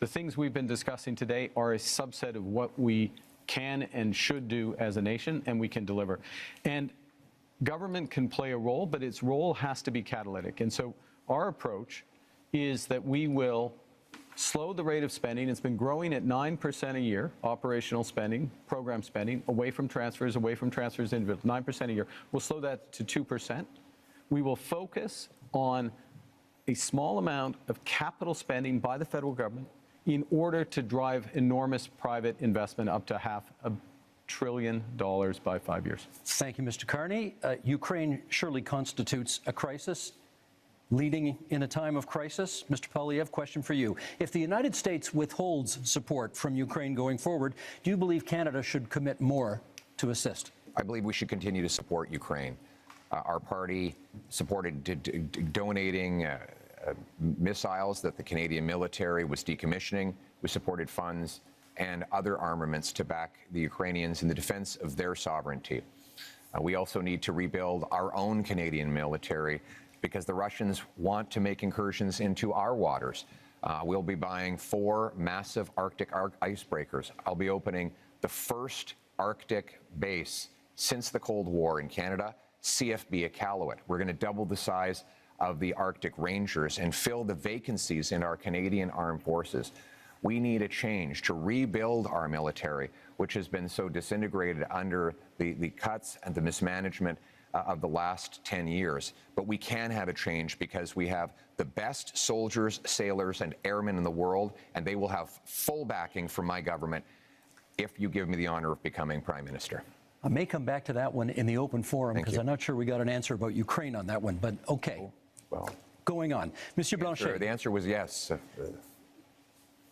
The things we've been discussing today are a subset of what we can and should do as a nation, and we can deliver. And government can play a role, but its role has to be catalytic. And so our approach is that we will slow the rate of spending. It's been growing at 9% a year, operational spending, program spending, away from transfers individual, 9% a year. We'll slow that to 2%. We will focus on a small amount of capital spending by the federal government in order to drive enormous private investment up to $500 billion by 5 years. Thank you, Mr. Carney. Ukraine surely constitutes a crisis. Leading in a time of crisis, Mr. Poliev, question for you. If the United States withholds support from Ukraine going forward, do you believe Canada should commit more to assist? I believe we should continue to support Ukraine. Our party supported donating missiles that the Canadian military was decommissioning. We supported funds and other armaments to back the Ukrainians in the defense of their sovereignty. We also need to rebuild our own Canadian military because the Russians want to make incursions into our waters. We'll be buying 4 massive Arctic icebreakers. I'll be opening the first Arctic base since the Cold War in Canada, CFB Iqaluit. We're going to double the size of the Arctic Rangers and fill the vacancies in our Canadian armed forces. We need a change to rebuild our military, which has been so disintegrated under the cuts and the mismanagement of the last 10 years. But we can have a change because we have the best soldiers, sailors, and airmen in the world, and they will have full backing from my government if you give me the honor of becoming Prime Minister. I may come back to that one in the open forum because I'm not sure we got an answer about Ukraine on that one, but okay. Well, going on. Monsieur Blanchet. The answer was yes.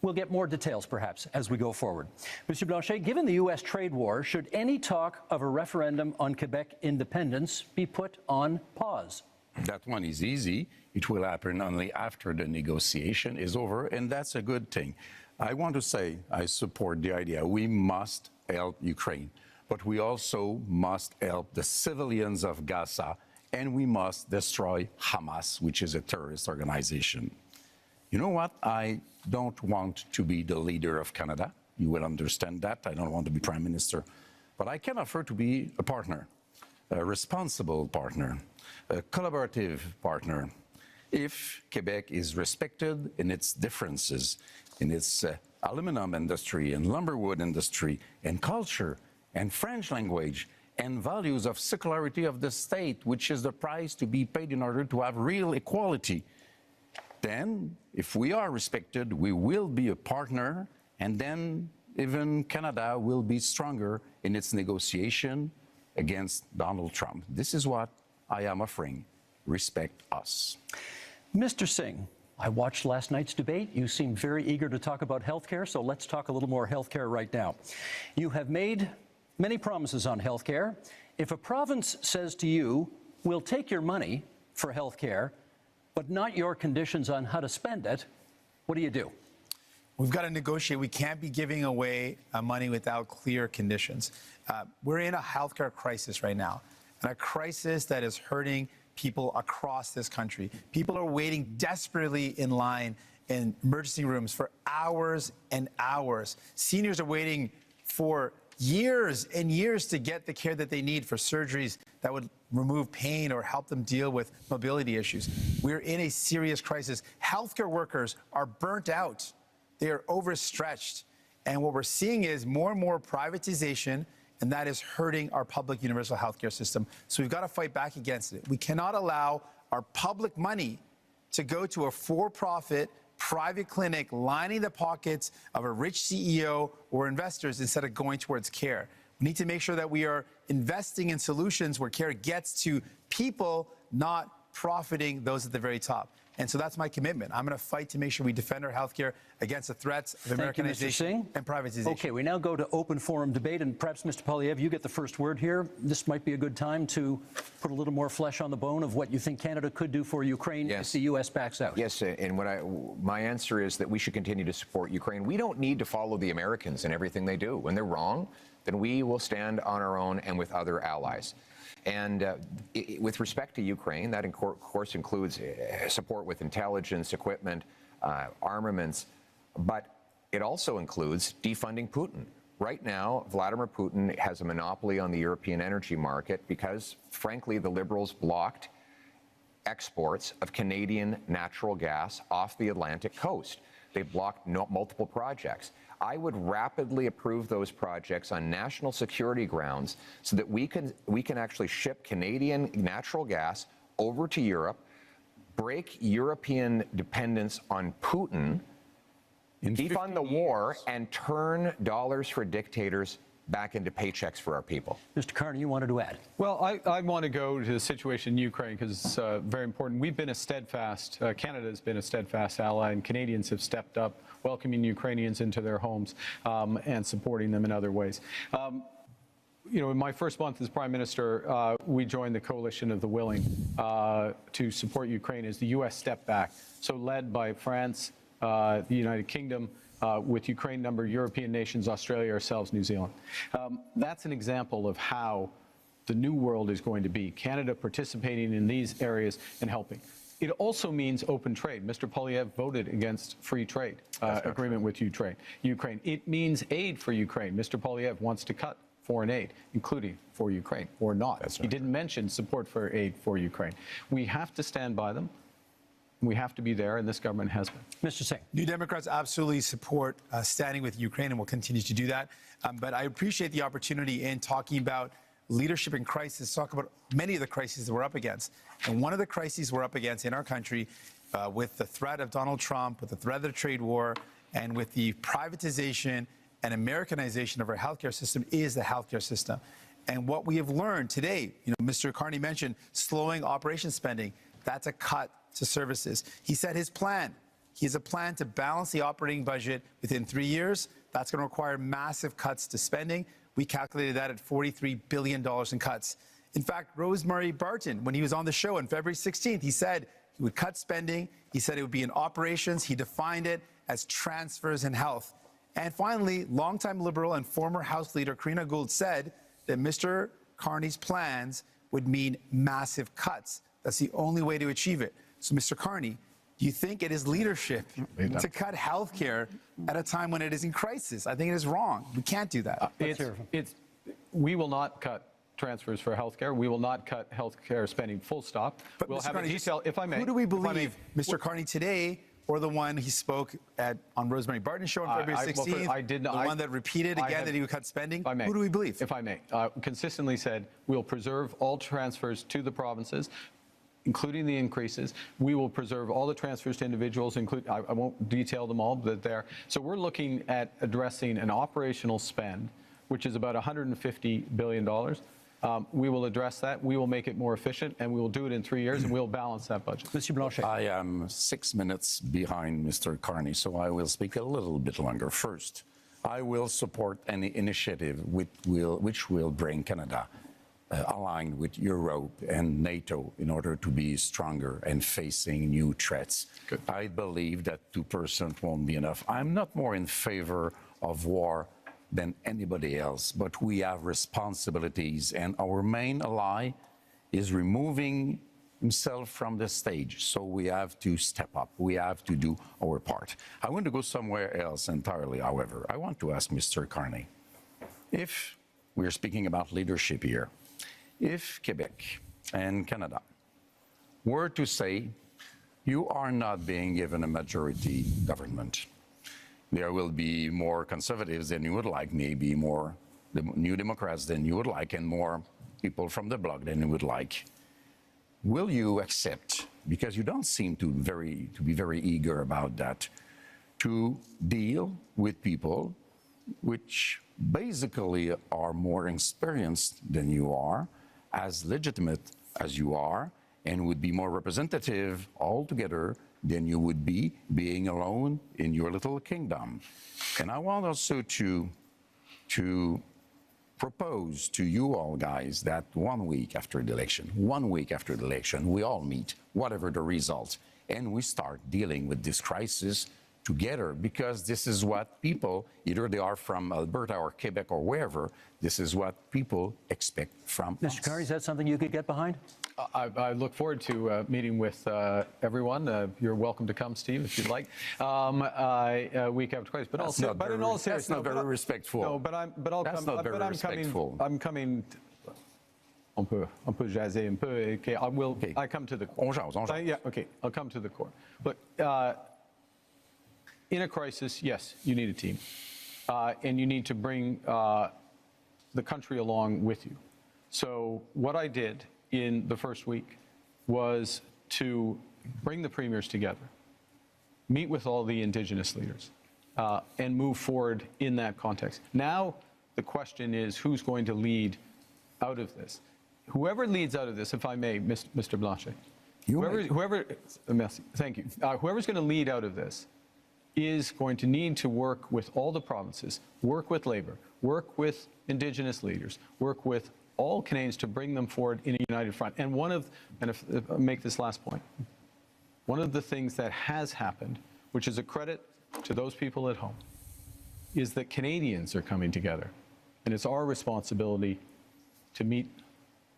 We'll get more details, perhaps, as we go forward. Monsieur Blanchet, given the U.S. trade war, should any talk of a referendum on Quebec independence be put on pause? That one is easy. It will happen only after the negotiation is over, and that's a good thing. I want to say I support the idea. We must help Ukraine, but we also must help the civilians of Gaza, and we must destroy Hamas, which is a terrorist organization. You know what? I don't want to be the leader of Canada. You will understand that. I don't want to be Prime Minister. But I can offer to be a partner, a responsible partner, a collaborative partner. If Quebec is respected in its differences, in its aluminum industry and lumberwood industry and culture and French language and values of secularity of the state, which is the price to be paid in order to have real equality, then if we are respected, we will be a partner, and then even Canada will be stronger in its negotiation against Donald Trump. This is what I am offering. Respect us. Mr. Singh, I watched last night's debate. You seemed very eager to talk about healthcare, so let's talk a little more healthcare right now. You have made many promises on healthcare. If a province says to you, we'll take your money for healthcare, but not your conditions on how to spend it, what do you do? We've got to negotiate. We can't be giving away money without clear conditions. We're in a healthcare crisis right now, and a crisis that is hurting people across this country. People are waiting desperately in line in emergency rooms for hours and hours. Seniors are waiting for years and years to get the care that they need for surgeries that would remove pain or help them deal with mobility issues. We're in a serious crisis. Healthcare workers are burnt out. They are overstretched. And what we're seeing is more and more privatization, and that is hurting our public universal healthcare system. So we've got to fight back against it. We cannot allow our public money to go to a for-profit private clinic lining the pockets of a rich CEO or investors instead of going towards care. We need to make sure that we are investing in solutions where care gets to people, not profiting those at the very top. And so that's my commitment. I'm going to fight to make sure we defend our healthcare against the threats of Americanization and privatization. Okay, we now go to open forum debate, and perhaps, Mr. Poilievre, you get the first word here. This might be a good time to put a little more flesh on the bone of what you think Canada could do for Ukraine if the U.S. backs out. Yes, and my answer is that we should continue to support Ukraine. We don't need to follow the Americans in everything they do. When they're wrong, then we will stand on our own and with other allies. And with respect to Ukraine, that of course includes support with intelligence, equipment, armaments, but it also includes defunding Putin. Right now, Vladimir Putin has a monopoly on the European energy market because, frankly, the Liberals blocked exports of Canadian natural gas off the Atlantic coast. They blocked multiple projects. I would rapidly approve those projects on national security grounds so that we can actually ship Canadian natural gas over to Europe, break European dependence on Putin, defund the war, and turn dollars for dictators back into paychecks for our people. Mr. Carney, you wanted to add? Well, I want to go to the situation in Ukraine because it's very important. We've been a steadfast, Canada has been a steadfast ally, and Canadians have stepped up, welcoming Ukrainians into their homes and supporting them in other ways. You know, in my first month as Prime Minister, we joined the coalition of the willing to support Ukraine as the U.S. stepped back. So led by France, the United Kingdom, with Ukraine number European nations, Australia, ourselves, New Zealand. That's an example of how the new world is going to be. Canada participating in these areas and helping. It also means open trade. Mr. Poilievre voted against free trade agreement with Ukraine. It means aid for Ukraine. Mr. Poilievre wants to cut foreign aid, including for Ukraine, or not. He didn't mention support for aid for Ukraine. We have to stand by them. We have to be there, and this government has been. Mr. Singh. New Democrats absolutely support standing with Ukraine, and will continue to do that. But I appreciate the opportunity in talking about leadership in crisis, talk about many of the crises that we're up against. And one of the crises we're up against in our country, with the threat of Donald Trump, with the threat of the trade war, and with the privatization and Americanization of our healthcare system, is the healthcare system. And what we have learned today, you know, Mr. Carney mentioned slowing operation spending. That's a cut to services. He said his plan. He has a plan to balance the operating budget within 3 years. That's going to require massive cuts to spending. We calculated that at $43 billion in cuts. In fact, Rosemary Barton, when he was on the show on February 16th, he said he would cut spending. He said it would be in operations. He defined it as transfers in health. And finally, longtime Liberal and former House Leader Karina Gould said that Mr. Carney's plans would mean massive cuts. That's the only way to achieve it. So, Mr. Carney, do you think it is leadership to cut health care at a time when it is in crisis? I think it is wrong. We can't do that. We will not cut transfers for healthcare. We will not cut healthcare spending, full stop. But we'll Mr. have Carney, a detail, if I may. Who do we believe, Mr. Carney, today, or the one he spoke on Rosemary Barton's show on February 16th, the one that repeated again that he would cut spending? Who do we believe? If I may, consistently said we'll preserve all transfers to the provinces, including the increases. We will preserve all the transfers to individuals, I won't detail them all, but they're. So we're looking at addressing an operational spend, which is about $150 billion. We will address that. We will make it more efficient, and we will do it in 3 years, and we'll balance that budget. Monsieur Blanchet. I am 6 minutes behind Mr. Carney, so I will speak a little bit longer. First, I will support any initiative which will bring Canada aligned with Europe and NATO in order to be stronger and facing new threats. Good. I believe that 2% won't be enough. I'm not more in favor of war than anybody else, but we have responsibilities, and our main ally is removing himself from the stage. So we have to step up. We have to do our part. I want to go somewhere else entirely, however. I want to ask Mr. Carney, if we're speaking about leadership here, if Quebec and Canada were to say, you are not being given a majority government, there will be more conservatives than you would like, maybe more New Democrats than you would like, and more people from the bloc than you would like. Will you accept, because you don't seem to be very eager about that, to deal with people which basically are more experienced than you are, as legitimate as you are, and would be more representative altogether than you would be being alone in your little kingdom? And I want also to propose to you all guys that 1 week after the election, we all meet, whatever the result, and we start dealing with this crisis together, because this is what people, either they are from Alberta or Quebec or wherever, this is what people expect from us. Mr. Carney, is that something you could get behind? I look forward to meeting with everyone. You're welcome to come, Steve, if you'd like. Week after crisis, but also, but in all seriousness, that's not very respectful. No, but I'll that's come. not very respectful. I'm coming. On peut jaser un peu. Okay, I will. Okay. I come to the core. On jase. Yeah. Okay. I'll come to the core. Look, in a crisis, yes, you need a team, and you need to bring the country along with you. So what I did in the first week was to bring the premiers together, meet with all the Indigenous leaders, and move forward in that context. Now the question is, who's going to lead out of this? Whoever leads out of this, if I may, Mr. Blanchet, thank you. Whoever's going to lead out of this is going to need to work with all the provinces, work with Labour, work with Indigenous leaders, work with all Canadians to bring them forward in a united front. And if I make this last point, one of the things that has happened, which is a credit to those people at home, is that Canadians are coming together. And it's our responsibility to meet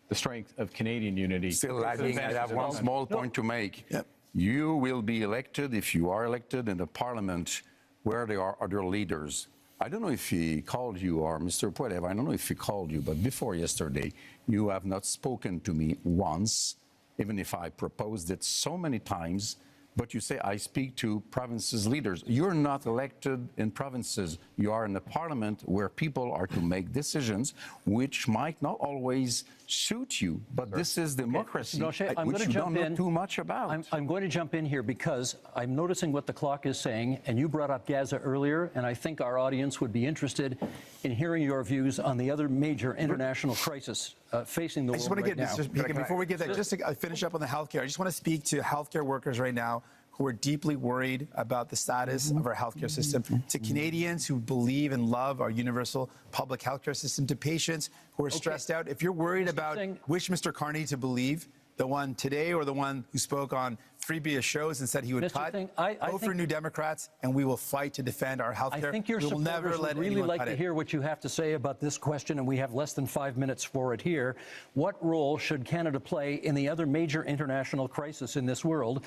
the strength of Canadian unity. Still lagging. I have one small point to make. Yep. You will be elected, if you are elected, in the parliament where there are other leaders. I don't know if he called you, or Mr. Poilievre, I don't know if he called you, but before yesterday, you have not spoken to me once, even if I proposed it so many times. But you say, I speak to provinces' leaders. You're not elected in provinces. You are in the parliament where people are to make decisions which might not always suit you. But this is democracy, Blanchet, which you don't know too much about. I'm going to jump in here because I'm noticing what the clock is saying, and you brought up Gaza earlier, and I think our audience would be interested in hearing your views on the other major international crisis facing the world right now. Before we get that, just to finish up on the healthcare, I just want to speak to healthcare workers right now who are deeply worried about the status of our healthcare system, to Canadians who believe and love our universal public healthcare system, to patients who are stressed out. If you're worried about which Mr. Carney to believe, the one today or the one who spoke on Freebie shows and said he would cut, vote for New Democrats, and we will fight to defend our health care. I think your supporters would really like to hear what you have to say about this question, and we have less than 5 minutes for it here. What role should Canada play in the other major international crisis in this world,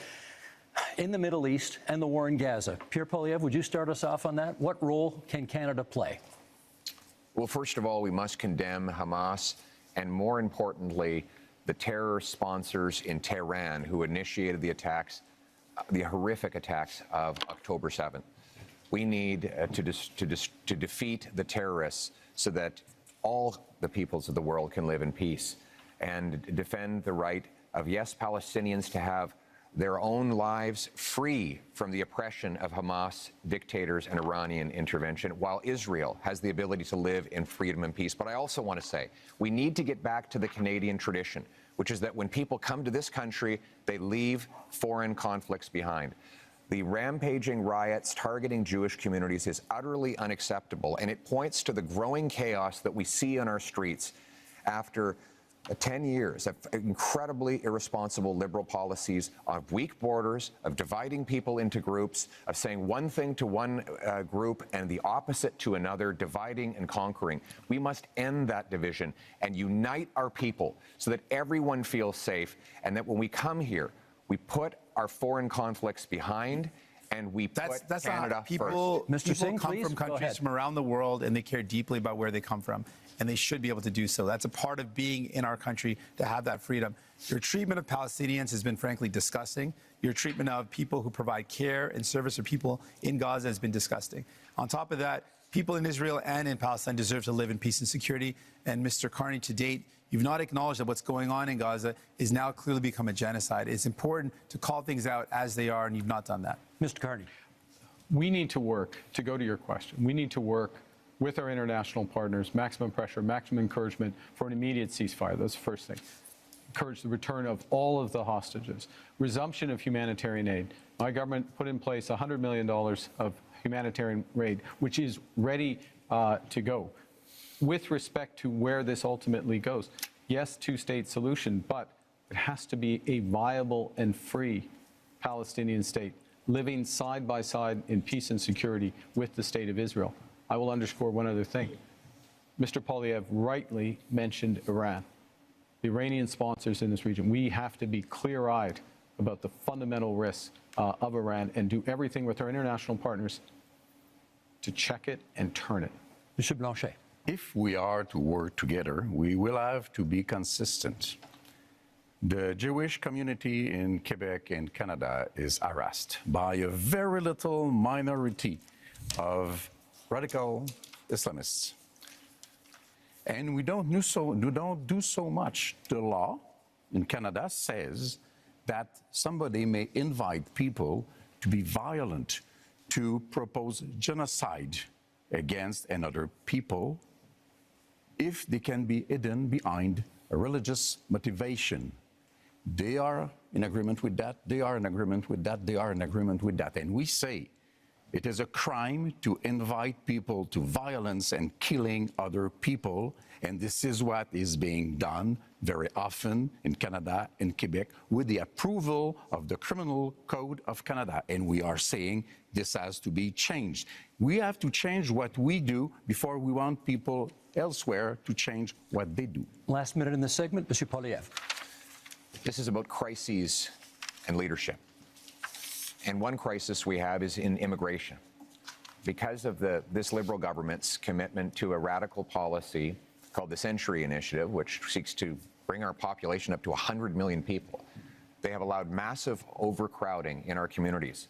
in the Middle East and the war in Gaza? Pierre Poilievre, would you start us off on that? What role can Canada play? Well, first of all, we must condemn Hamas, and more importantly, the terror sponsors in Tehran who initiated the attacks, the horrific attacks of October 7th. We need to defeat the terrorists so that all the peoples of the world can live in peace and defend the right of, yes, Palestinians to have their own lives free from the oppression of Hamas dictators and Iranian intervention, while Israel has the ability to live in freedom and peace. But I also want to say we need to get back to the Canadian tradition, which is that when people come to this country, they leave foreign conflicts behind. The rampaging riots targeting Jewish communities is utterly unacceptable, and it points to the growing chaos that we see on our streets after 10 years of incredibly irresponsible Liberal policies, of weak borders, of dividing people into groups, of saying one thing to one group and the opposite to another, dividing and conquering. We must end that division and unite our people so that everyone feels safe, and that when we come here, we put our foreign conflicts behind and we put Canada people, first. Mr. Singh, come from countries from around the world, and they care deeply about where they come from, and they should be able to do so. That's a part of being in our country, to have that freedom. Your treatment of Palestinians has been frankly disgusting. Your treatment of people who provide care and service for people in Gaza has been disgusting. On top of that, people in Israel and in Palestine deserve to live in peace and security. And Mr. Carney, to date, you've not acknowledged that what's going on in Gaza is now clearly become a genocide. It's important to call things out as they are, and you've not done that. Mr. Carney. We need to work, to go to your question, we need to work with our international partners, maximum pressure, maximum encouragement for an immediate ceasefire. That's the first thing. Encourage the return of all of the hostages. Resumption of humanitarian aid. My government put in place $100 million of humanitarian aid, which is ready to go. With respect to where this ultimately goes, yes, two-state solution, but it has to be a viable and free Palestinian state, living side by side in peace and security with the state of Israel. I will underscore one other thing. Mr. Poilievre rightly mentioned Iran, the Iranian sponsors in this region. We have to be clear-eyed about the fundamental risks of Iran and do everything with our international partners to check it and turn it. Mr. Blanchet. If we are to work together, we will have to be consistent. The Jewish community in Quebec and Canada is harassed by a very little minority of radical Islamists. And we don't do so much. The law in Canada says that somebody may invite people to be violent, to propose genocide against another people if they can be hidden behind a religious motivation. They are in agreement with that, they are in agreement with that, they are in agreement with that. And we say it is a crime to invite people to violence and killing other people. And this is what is being done very often in Canada and Quebec with the approval of the Criminal Code of Canada. And we are saying this has to be changed. We have to change what we do before we want people elsewhere to change what they do. Last minute in this segment, Mr. Poilievre. This is about crises and leadership. And one crisis we have is in immigration. Because of this Liberal government's commitment to a radical policy called the Century Initiative, which seeks to bring our population up to 100 million people, they have allowed massive overcrowding in our communities.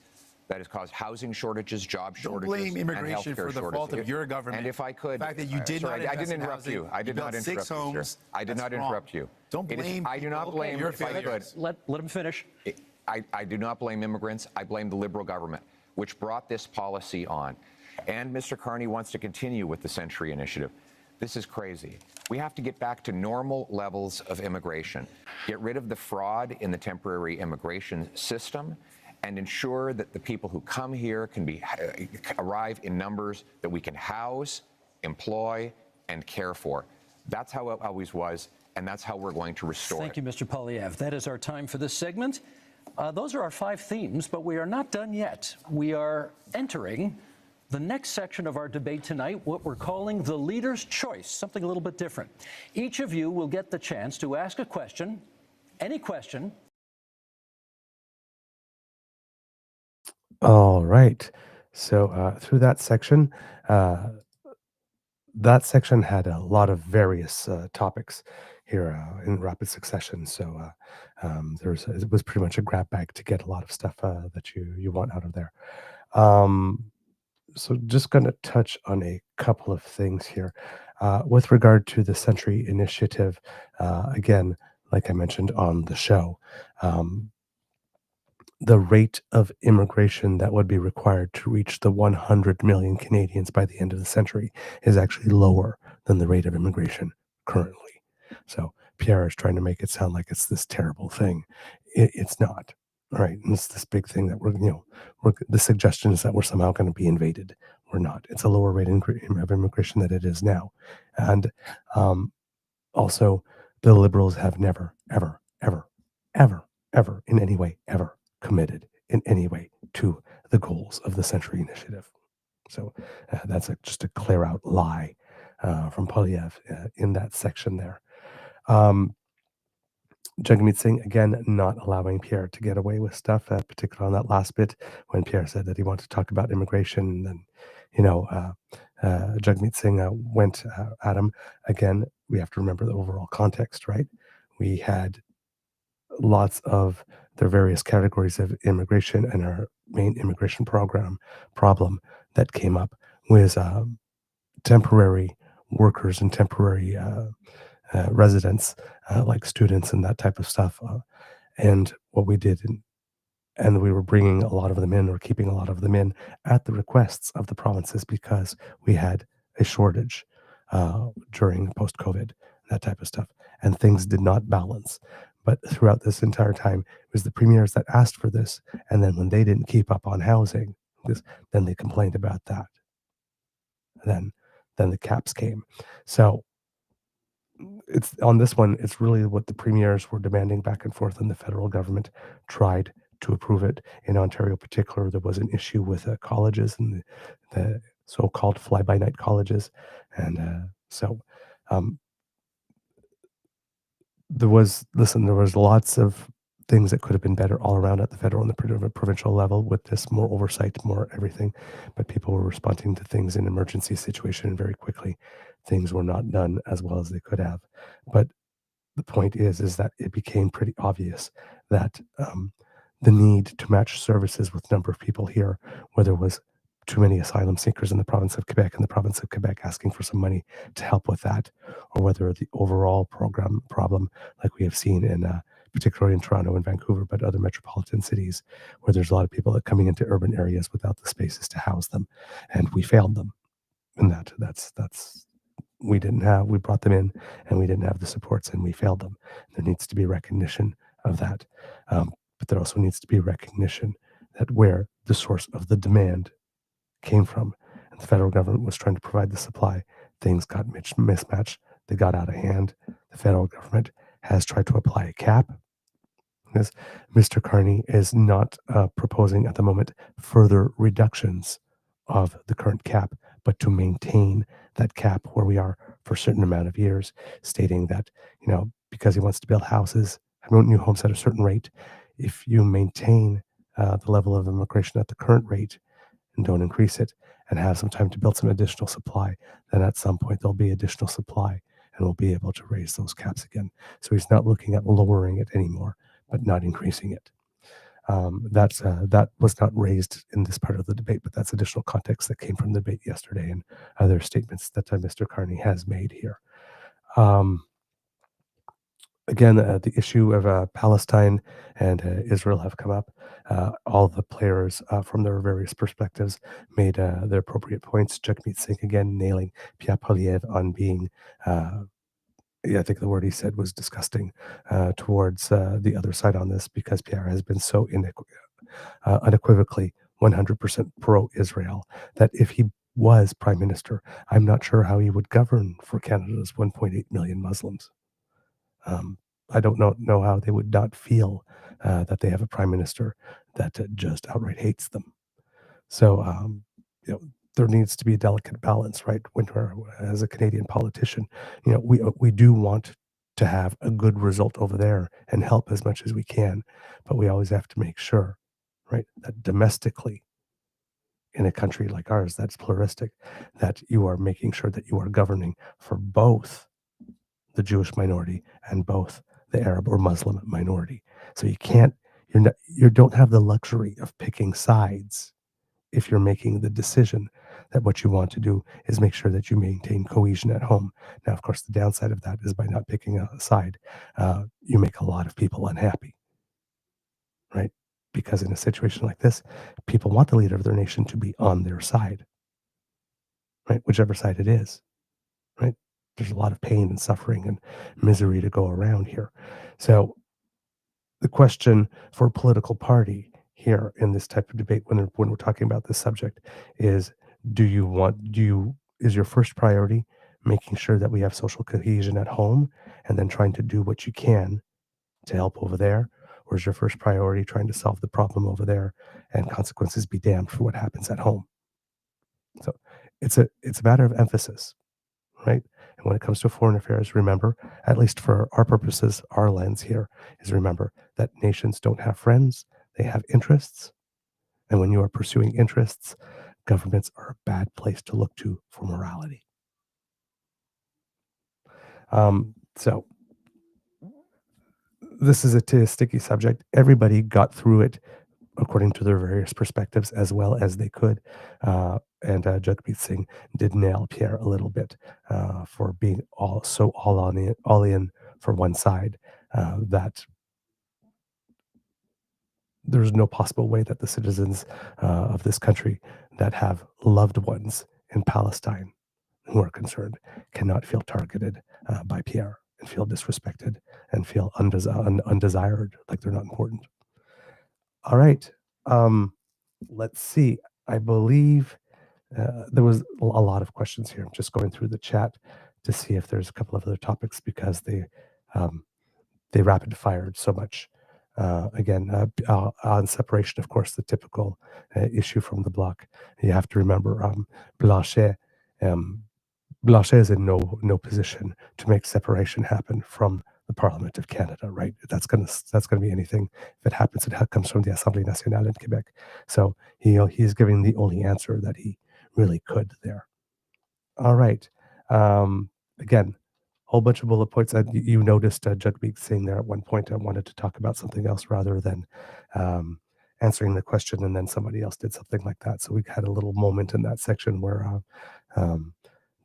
That has caused housing shortages, job shortages, don't blame immigration and for the shortages. fault of your government. And if I could, the fact that you did not I didn't invest in interrupt housing, you. I did not interrupt you, sir. I did not interrupt you. Don't blame. I do not blame. Your If I could, Let him finish. I do not blame immigrants. I blame the Liberal government, which brought this policy on. And Mr. Carney wants to continue with the Century Initiative. This is crazy. We have to get back to normal levels of immigration, get rid of the fraud in the temporary immigration system, and ensure that the people who come here can arrive in numbers that we can house, employ, and care for. That's how it always was, and that's how we're going to restore Thank it. you, Mr. Polyev. That is our time for this segment. Those are our 5 themes, but we are not done yet. We are entering the next section of our debate tonight, what we're calling the leader's choice, something a little bit different. Each of you will get the chance to ask a question, any question. All right. So through that section had a lot of various topics here in rapid succession. So it was pretty much a grab bag to get a lot of stuff that you want out of there. So just going to touch on a couple of things here. With regard to the Century Initiative, again, like I mentioned on the show, the rate of immigration that would be required to reach the 100 million Canadians by the end of the century is actually lower than the rate of immigration currently. So Pierre is trying to make it sound like it's this terrible thing. It's not. All right, and it's this big thing that the suggestion is that we're somehow going to be invaded. We're not. It's a lower rate of immigration than it is now, and also the Liberals have never, ever, ever, ever, ever, in any way, ever committed in any way to the goals of the Century Initiative. So that's just a clear out lie from Polyev in that section there. Jagmeet Singh, again, not allowing Pierre to get away with stuff, particularly on that last bit when Pierre said that he wanted to talk about immigration. And then, Jagmeet Singh went at him. Again, we have to remember the overall context, right? We had lots of their various categories of immigration, and our main immigration problem that came up was temporary workers and temporary residents, like students and that type of stuff. And what we did, and we were bringing a lot of them in, or keeping a lot of them in at the requests of the provinces, because we had a shortage during post-COVID, that type of stuff, and things did not balance. But throughout this entire time, it was the premiers that asked for this, and then when they didn't keep up on housing, then they complained about that. Then the caps came. So it's on this one, it's really what the premiers were demanding back and forth, and the federal government tried to approve it. In Ontario, in particular, there was an issue with colleges and the so-called fly-by-night colleges, and so there was lots of things that could have been better all around at the federal and the provincial level, with this more oversight, more everything. But people were responding to things in emergency situation very quickly. Things were not done as well as they could have. But the point is that it became pretty obvious that the need to match services with number of people here, whether it was too many asylum seekers in the province of Quebec and the province of Quebec asking for some money to help with that, or whether the overall problem, like we have seen in particularly in Toronto and Vancouver, but other metropolitan cities, where there's a lot of people that are coming into urban areas without the spaces to house them, and we failed them. And we brought them in, and we didn't have the supports, and we failed them. There needs to be recognition of that, but there also needs to be recognition that where the source of the demand came from, and the federal government was trying to provide the supply, things got mismatched. They got out of hand. The federal government has tried to apply a cap. Because Mr. Carney is not proposing at the moment further reductions of the current cap, but to maintain that cap where we are for a certain amount of years, stating that, because he wants to build houses, new homes at a certain rate, if you maintain the level of immigration at the current rate and don't increase it, and have some time to build some additional supply, then at some point there'll be additional supply, and we'll be able to raise those caps again. So he's not looking at lowering it anymore, but not increasing it. That was not raised in this part of the debate, but that's additional context that came from the debate yesterday and other statements that Mr. Carney has made here. Again, the issue of Palestine and Israel have come up. All the players from their various perspectives made their appropriate points. Jagmeet Singh again nailing Pierre Poilievre on being, I think the word he said was disgusting towards the other side on this, because Pierre has been so unequivocally 100% pro-Israel, that if he was prime minister, I'm not sure how he would govern for Canada's 1.8 million Muslims. I don't know how they would not feel that they have a prime minister that just outright hates them. So, you know, there needs to be a delicate balance, right? When we're, as a Canadian politician, you know, we do want to have a good result over there and help as much as we can, but we always have to make sure, right, that domestically in a country like ours that's pluralistic, that you are making sure that you are governing for both the Jewish minority and both the Arab or Muslim minority. So you can't, you don't have the luxury of picking sides if you're making the decision that what you want to do is make sure that you maintain cohesion at home. Now, of course, the downside of that is by not picking a side, you make a lot of people unhappy, right? Because in a situation like this, people want the leader of their nation to be on their side, right? Whichever side it is, right? There's a lot of pain and suffering and misery to go around here. So the question for a political party here in this type of debate, when we're talking about this subject, is is your first priority making sure that we have social cohesion at home and then trying to do what you can to help over there? Or is your first priority trying to solve the problem over there and consequences be damned for what happens at home? So it's a matter of emphasis, right? And when it comes to foreign affairs, remember, at least for our purposes, our lens here is remember that nations don't have friends, they have interests. And when you are pursuing interests, governments are a bad place to look to for morality. So this is a sticky subject. Everybody got through it according to their various perspectives as well as they could. And Jagmeet Singh did nail Pierre a little bit for being all in for one side, that there's no possible way that the citizens of this country that have loved ones in Palestine who are concerned cannot feel targeted by Pierre and feel disrespected and feel undesired, like they're not important. All right. Let's see. I believe there was a lot of questions here. I'm just going through the chat to see if there's a couple of other topics because they rapid fired so much. On separation, of course, the typical issue from the bloc. You have to remember Blanchet. Blanchet is in no position to make separation happen from the Parliament of Canada, right? That's gonna be anything. If it happens, it comes from the Assemblée nationale in Quebec. So he's giving the only answer that he really could there. All right. Again, whole bunch of bullet points. You noticed Jagmeet Singh there at one point. I wanted to talk about something else rather than answering the question, and then somebody else did something like that. So we had a little moment in that section where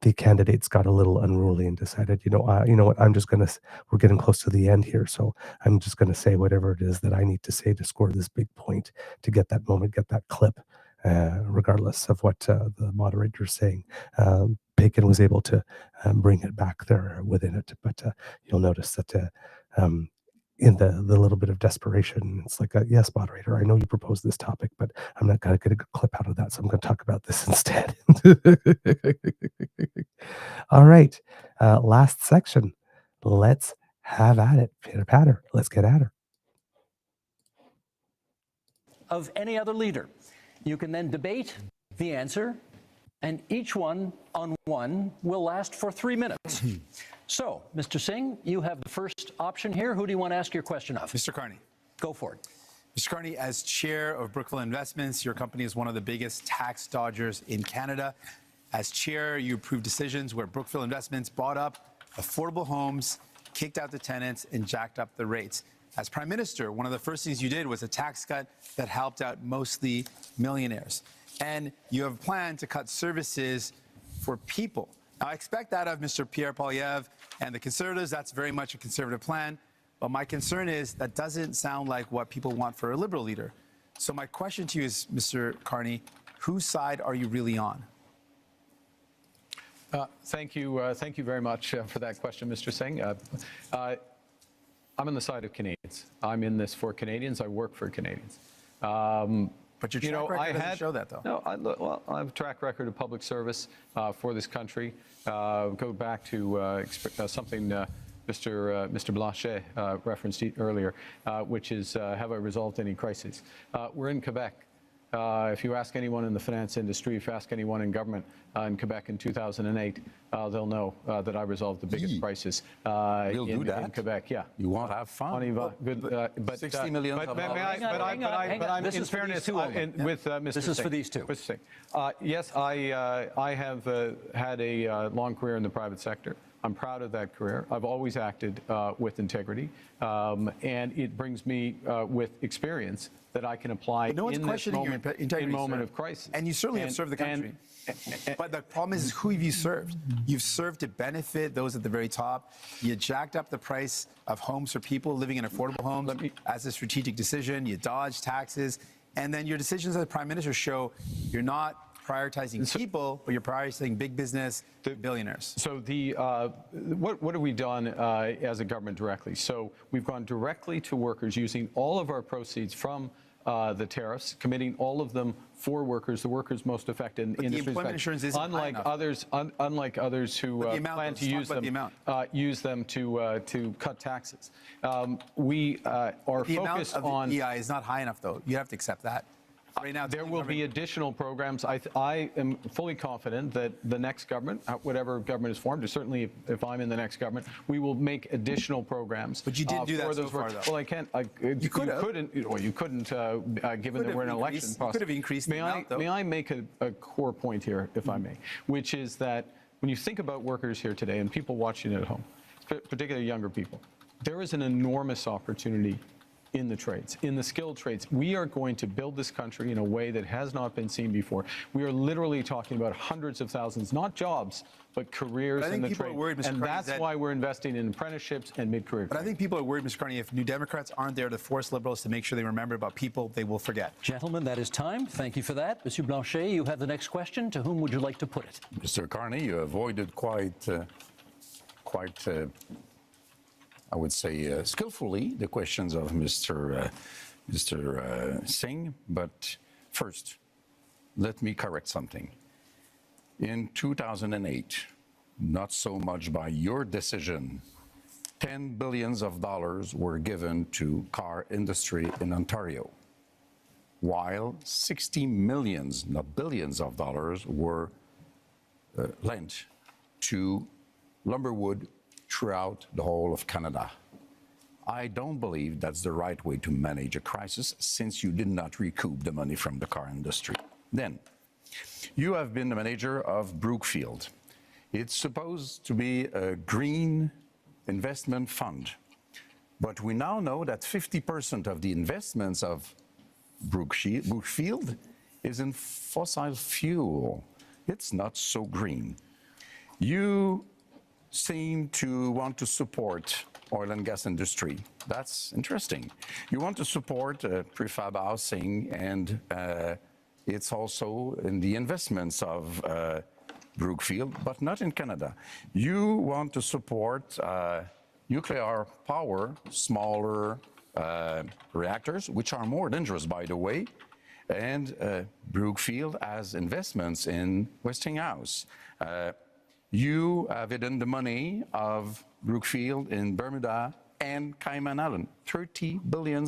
the candidates got a little unruly and decided, you know what, we're getting close to the end here, so I'm just gonna say whatever it is that I need to say to score this big point, to get that moment, get that clip, regardless of what the moderator's saying. Bacon was able to bring it back there within it, but you'll notice that in the little bit of desperation, it's like, yes, moderator, I know you proposed this topic, but I'm not going to get a good clip out of that, so I'm going to talk about this instead. All right, last section. Let's have at it. Pitter patter. Let's get at her. Of any other leader. You can then debate the answer, and each one on one will last for 3 minutes. So, Mr. Singh, you have the first option here. Who do you want to ask your question of? Mr. Carney. Go for it. Mr. Carney, as chair of Brookfield Investments, your company is one of the biggest tax dodgers in Canada. As chair, you approved decisions where Brookfield Investments bought up affordable homes, kicked out the tenants, and jacked up the rates. As Prime Minister, one of the first things you did was a tax cut that helped out mostly millionaires. And you have a plan to cut services for people. Now, I expect that of Mr. Pierre Poilievre and the Conservatives. That's very much a Conservative plan. But my concern is that doesn't sound like what people want for a Liberal leader. So my question to you is, Mr. Carney, whose side are you really on? Thank you very much for that question, Mr. Singh. I'm on the side of Canadians. I'm in this for Canadians. I work for Canadians. But your track record doesn't show that, though. No, I have a track record of public service for this country. Go back to something Mr. Blanchet referenced earlier, which is have I resolved any crises? We're in Quebec. If you ask anyone in the finance industry, if you ask anyone in government in Quebec in 2008, they'll know that I resolved the biggest crisis in Quebec. Yeah, you won't have fun. But 60 million. But I'm in fairness with Mr. This is for these two. Yes, I have had a long career in the private sector. I'm proud of that career. I've always acted with integrity, and it brings me with experience that I can apply in this moment of crisis. And you certainly have served the country. But the problem is who have you served? You've served to benefit those at the very top. You jacked up the price of homes for people living in affordable homes as a strategic decision. You dodged taxes. And then your decisions as Prime Minister show you're not prioritizing people, but you're prioritizing big business, billionaires. So what have we done as a government directly? So we've gone directly to workers using all of our proceeds from the tariffs, committing all of them for workers, the workers most affected in the industries. Employment insurance isn't unlike others, unlike others who plan to use them to cut taxes. We are focused on. The EI is not high enough, though. You have to accept that. Right now, there will be additional programs. I am fully confident that the next government, whatever government is formed, or certainly if I'm in the next government, we will make additional programs. But you didn't do that so far, though. Well, I can't. You couldn't. Well, you couldn't, given that we're in an election process. You could have increased the amount, though. May I make a core point here, if I may, which is that when you think about workers here today and people watching at home, particularly younger people, there is an enormous opportunity in the trades, in the skilled trades. We are going to build this country in a way that has not been seen before. We are literally talking about hundreds of thousands, not jobs, but careers in the trade. And that's why we're investing in apprenticeships and mid-career. But I think people are worried, Mr. Carney, if New Democrats aren't there to force Liberals to make sure they remember about people they will forget. Gentlemen, that is time. Thank you for that. Monsieur Blanchet, you have the next question. To whom would you like to put it? Mr. Carney, you avoided quite I would say, skillfully the questions of Mr. Singh. But first, let me correct something. In 2008, not so much by your decision, $10 billion were given to car industry in Ontario, while 60 millions, not billions of dollars, were lent to lumberwood throughout the whole of Canada. I don't believe that's the right way to manage a crisis, since you did not recoup the money from the car industry. Then, you have been the manager of Brookfield. It's supposed to be a green investment fund, but we now know that 50% of the investments of Brookfield is in fossil fuel. It's not so green. You seem to want to support oil and gas industry. That's interesting. You want to support prefab housing, and it's also in the investments of Brookfield, but not in Canada. You want to support nuclear power, smaller reactors, which are more dangerous, by the way, and Brookfield has investments in Westinghouse. You have hidden the money of Brookfield in Bermuda and Cayman Island, $30 billion.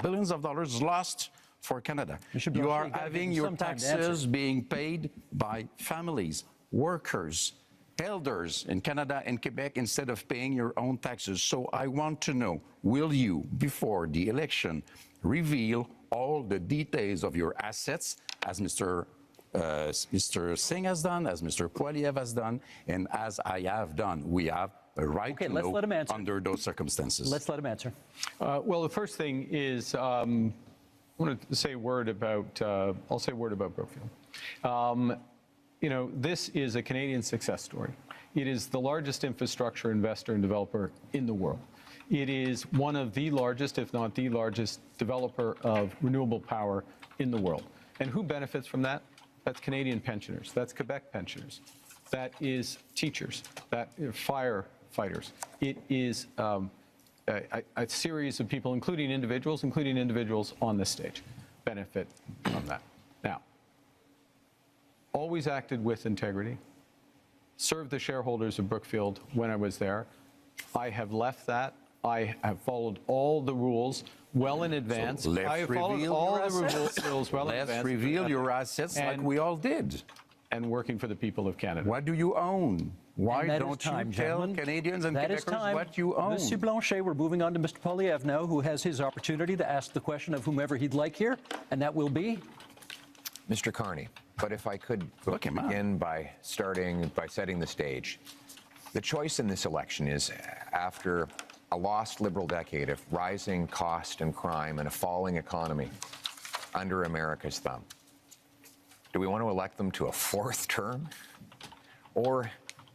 Billions of dollars lost for Canada. You are having your taxes being paid by families, workers, elders in Canada and Quebec instead of paying your own taxes. So I want to know, will you, before the election, reveal all the details of your assets, as Mr. Singh has done, as Mr. Poilievre has done, and as I have done? We have a right to know under those circumstances. Let's let him answer. Well, the first thing is, I want to say a word about, I'll say a word about Brookfield. You know, this is a Canadian success story. It is the largest infrastructure investor and developer in the world. It is one of the largest, if not the largest, developer of renewable power in the world. And who benefits from that? That's Canadian pensioners. That's Quebec pensioners. That is teachers. That is firefighters. It is a series of people, including individuals on this stage. benefit from that. Now, always acted with integrity, served the shareholders of Brookfield when I was there. I have left that. I have followed all the rules well in advance. So let's I have followed reveal all your the assets. rules well in advance. Let's reveal your assets like we all did. And working for the people of Canada. What do you own? Why that don't is time, you tell gentlemen. Canadians and That is Quebecers time. what you own? Monsieur Blanchet, we're moving on to Mr. Poilievre now, who has his opportunity to ask the question of whomever he'd like here, and that will be? Mr. Carney, but if I could Look him up. begin by setting the stage. The choice in this election is, after a lost Liberal decade of rising cost and crime and a falling economy under America's thumb, do we want to elect them to a fourth term? Or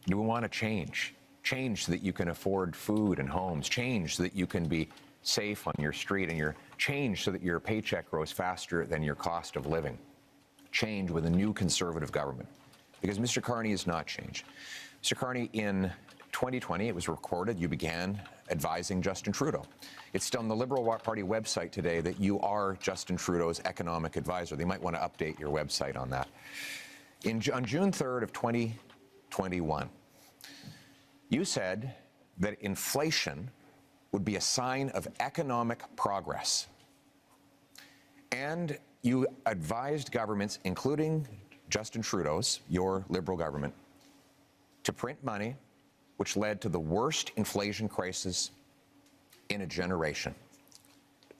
do we want to change? Change so that you can afford food and homes. Change so that you can be safe on your street, and change so that your paycheck grows faster than your cost of living. Change with a new Conservative government. Because Mr. Carney has not changed. Mr. Carney, in 2020, it was recorded, you began advising Justin Trudeau. It's still on the Liberal Party website today that you are Justin Trudeau's economic advisor. They might want to update your website on that. On June 3rd of 2021, you said that inflation would be a sign of economic progress. And you advised governments, including Justin Trudeau's, your Liberal government, to print money, which led to the worst inflation crisis in a generation.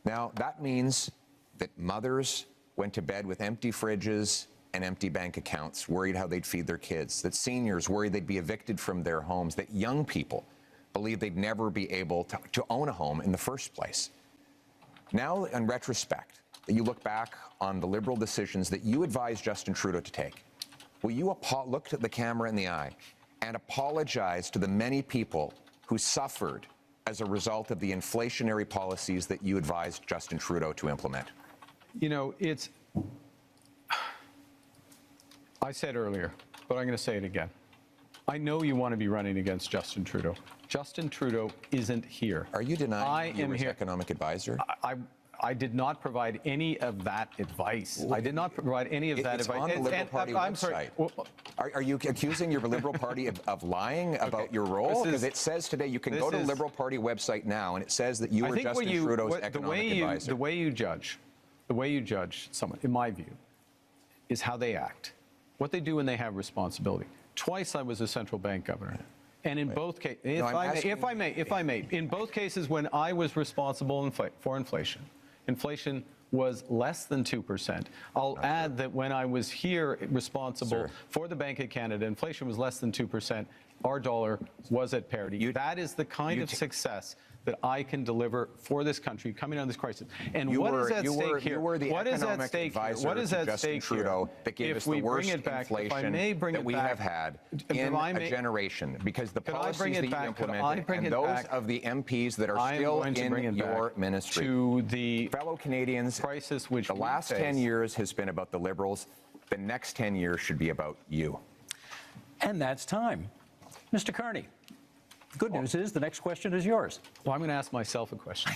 Now, that means that mothers went to bed with empty fridges and empty bank accounts, worried how they'd feed their kids, that seniors worried they'd be evicted from their homes, that young people believed they'd never be able to own a home in the first place. Now, in retrospect, that you look back on the Liberal decisions that you advised Justin Trudeau to take, will you look at the camera in the eye and apologize to the many people who suffered as a result of the inflationary policies that you advised Justin Trudeau to implement? You know, I said earlier, but I'm going to say it again. I know you want to be running against Justin Trudeau. Justin Trudeau isn't here. Are you denying you were his here. economic advisor? I did not provide any of that advice. I did not provide any of that it's advice. on the Liberal Party I'm website. sorry. Well, Are you accusing your Liberal Party of lying about your role? Because it says today, you can go to the Liberal Party website now, and it says that you were Justin Trudeau's economic advisor. The way you judge someone, in my view, is how they act, what they do when they have responsibility. Twice I was a central bank governor. And in both cases, if I may, in both cases when I was responsible for inflation, inflation was less than 2%. I'll add that when I was here responsible for the Bank of Canada, inflation was less than 2%. Our dollar was at parity. That is the kind of success that I can deliver for this country coming out of this crisis. And what is at stake here? You were the economic advisor to Justin Trudeau that gave us the worst inflation that we have had in a generation, because the policies that you implemented and those of the MPs that are still in your ministry. To the fellow Canadians, crisis which the last 10 years has been about the Liberals. The next 10 years should be about you. And that's time. Mr. Carney, good news is the next question is yours. Well, I'm going to ask myself a question.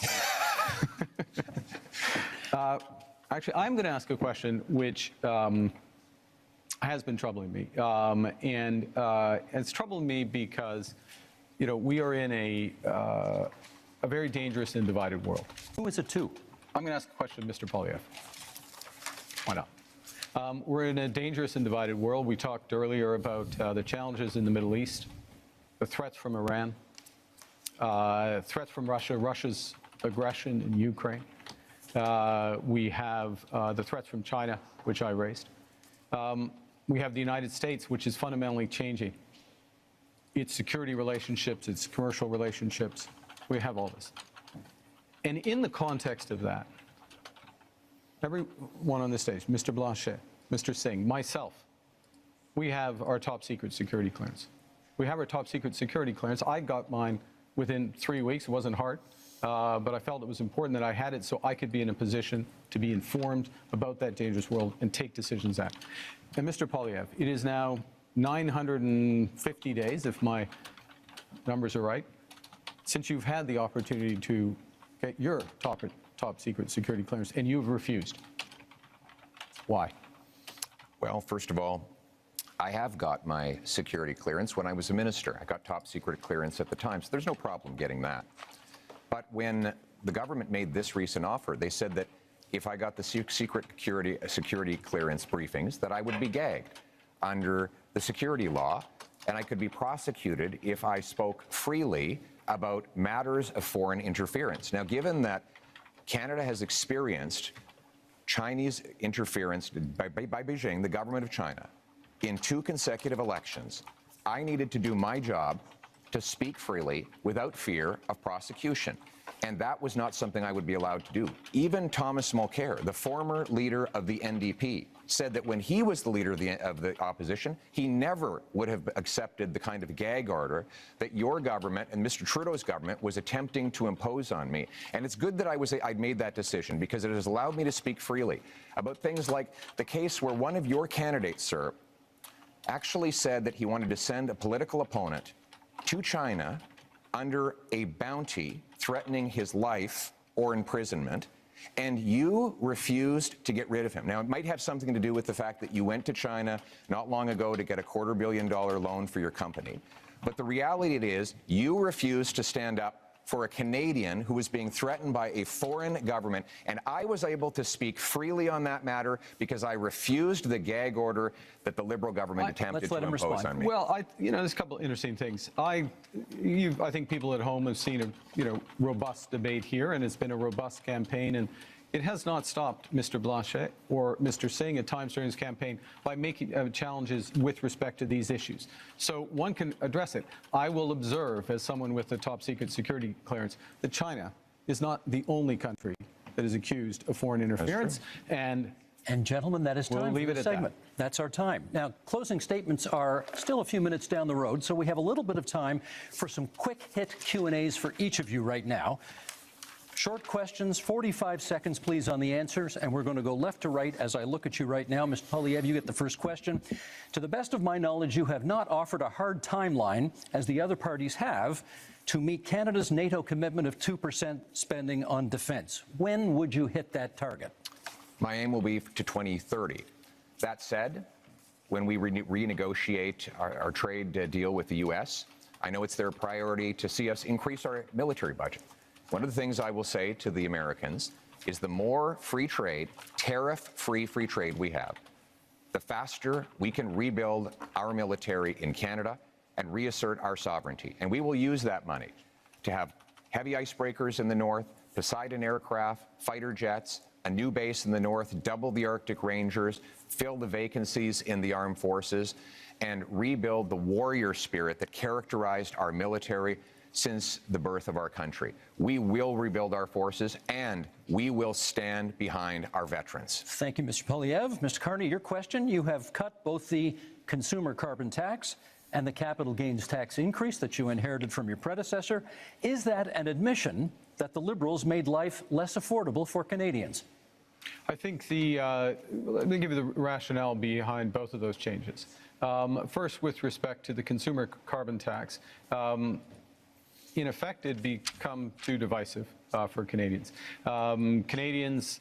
Actually, I'm going to ask a question which has been troubling me. And it's troubling me because, you know, we are in a very dangerous and divided world. Who is it to? I'm going to ask a question of Mr. Poilievre. Why not? We're in a dangerous and divided world. We talked earlier about the challenges in the Middle East, the threats from Iran, threats from Russia, Russia's aggression in Ukraine. We have the threats from China, which I raised. We have the United States, which is fundamentally changing its security relationships, its commercial relationships. We have all this. And in the context of that, everyone on the stage, Mr. Blanchet, Mr. Singh, myself, we have our top secret security clearance. We have our top secret security clearance. I got mine within 3 weeks. It wasn't hard, but I felt it was important that I had it so I could be in a position to be informed about that dangerous world and take decisions out. And Mr. Poilievre, it is now 950 days, if my numbers are right, since you've had the opportunity to get your top secret security clearance, and you've refused. Why? Well, first of all, I have got my security clearance when I was a minister. I got top secret clearance at the time, so there's no problem getting that. But when the government made this recent offer, they said that if I got the secret security clearance briefings, that I would be gagged under the security law, and I could be prosecuted if I spoke freely about matters of foreign interference. Now, given that Canada has experienced Chinese interference by Beijing, the government of China, in 2 consecutive elections, I needed to do my job to speak freely without fear of prosecution. And that was not something I would be allowed to do. Even Thomas Mulcair, the former leader of the NDP, said that when he was the leader of the opposition, he never would have accepted the kind of gag order that your government and Mr. Trudeau's government was attempting to impose on me. And it's good that I'd made that decision, because it has allowed me to speak freely about things like the case where one of your candidates, sir, actually said that he wanted to send a political opponent to China under a bounty threatening his life or imprisonment, and you refused to get rid of him. Now, it might have something to do with the fact that you went to China not long ago to get a $250 million loan for your company. But the reality is, you refused to stand up for a Canadian who was being threatened by a foreign government, and I was able to speak freely on that matter because I refused the gag order that the Liberal government attempted to impose on me. Well, there's a couple interesting things. I think people at home have seen a robust debate here, and it's been a robust campaign, and it has not stopped Mr. Blanchet or Mr. Singh at times during his campaign by making challenges with respect to these issues. So one can address it. I will observe, as someone with the top secret security clearance, that China is not the only country that is accused of foreign interference. And gentlemen, that is time we'll leave for it this at segment. That's our time. Now, closing statements are still a few minutes down the road, so we have a little bit of time for some quick hit Q&As for each of you right now. Short questions, 45 seconds, please, on the answers, and we're going to go left to right as I look at you right now. Mr. Poilievre, you get the first question. To the best of my knowledge, you have not offered a hard timeline, as the other parties have, to meet Canada's NATO commitment of 2% spending on defence. When would you hit that target? My aim will be to 2030. That said, when we renegotiate our trade deal with the U.S., I know it's their priority to see us increase our military budget. One of the things I will say to the Americans is the more free trade, tariff-free free trade we have, the faster we can rebuild our military in Canada and reassert our sovereignty. And we will use that money to have heavy icebreakers in the north, Poseidon aircraft, fighter jets, a new base in the north, double the Arctic Rangers, fill the vacancies in the armed forces, and rebuild the warrior spirit that characterized our military since the birth of our country. We will rebuild our forces, and we will stand behind our veterans. Thank you, Mr. Poilievre. Mr. Carney, your question. You have cut both the consumer carbon tax and the capital gains tax increase that you inherited from your predecessor. Is that an admission that the Liberals made life less affordable for Canadians? I think let me give you the rationale behind both of those changes. First, with respect to the consumer carbon tax, in effect, it become too divisive for Canadians. Canadians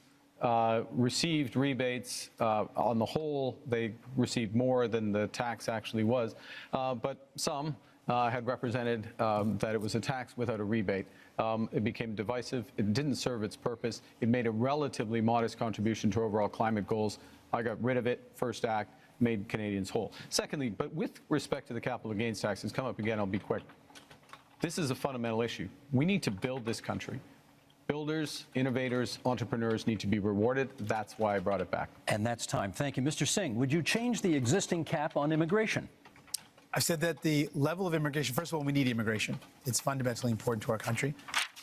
received rebates. On the whole, they received more than the tax actually was. But some had represented that it was a tax without a rebate. It became divisive. It didn't serve its purpose. It made a relatively modest contribution to overall climate goals. I got rid of it, first act, made Canadians whole. Secondly, but with respect to the capital gains tax, it's come up again, I'll be quick. This is a fundamental issue. We need to build this country. Builders, innovators, entrepreneurs need to be rewarded. That's why I brought it back. And that's time. Thank you. Mr. Singh, would you change the existing cap on immigration? I've said that the level of immigration, first of all, we need immigration. It's fundamentally important to our country.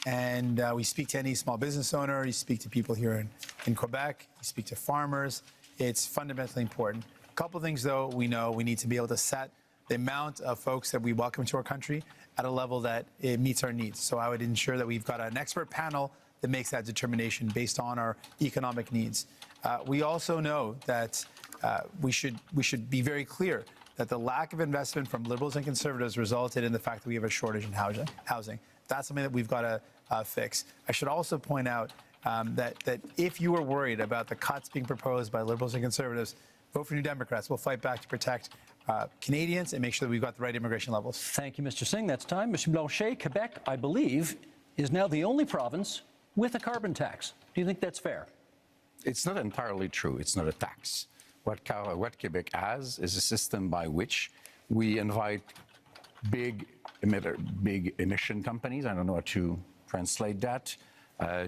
And we speak to any small business owner, you speak to people here in Quebec, you speak to farmers. It's fundamentally important. A couple of things, though, we know we need to be able to set the amount of folks that we welcome to our country at a level that it meets our needs. So I would ensure that we've got an expert panel that makes that determination based on our economic needs. We also know that we should be very clear that the lack of investment from Liberals and Conservatives resulted in the fact that we have a shortage in housing. That's something that we've got to fix. I should also point out that if you are worried about the cuts being proposed by Liberals and Conservatives, vote for New Democrats. We'll fight back to protect Canadians and make sure that we've got the right immigration levels. Thank you, Mr. Singh. That's time. Mr. Blanchet, Quebec, I believe, is now the only province with a carbon tax. Do you think that's fair? It's not entirely true. It's not a tax. What Quebec has is a system by which we invite big emission companies, I don't know how to translate that,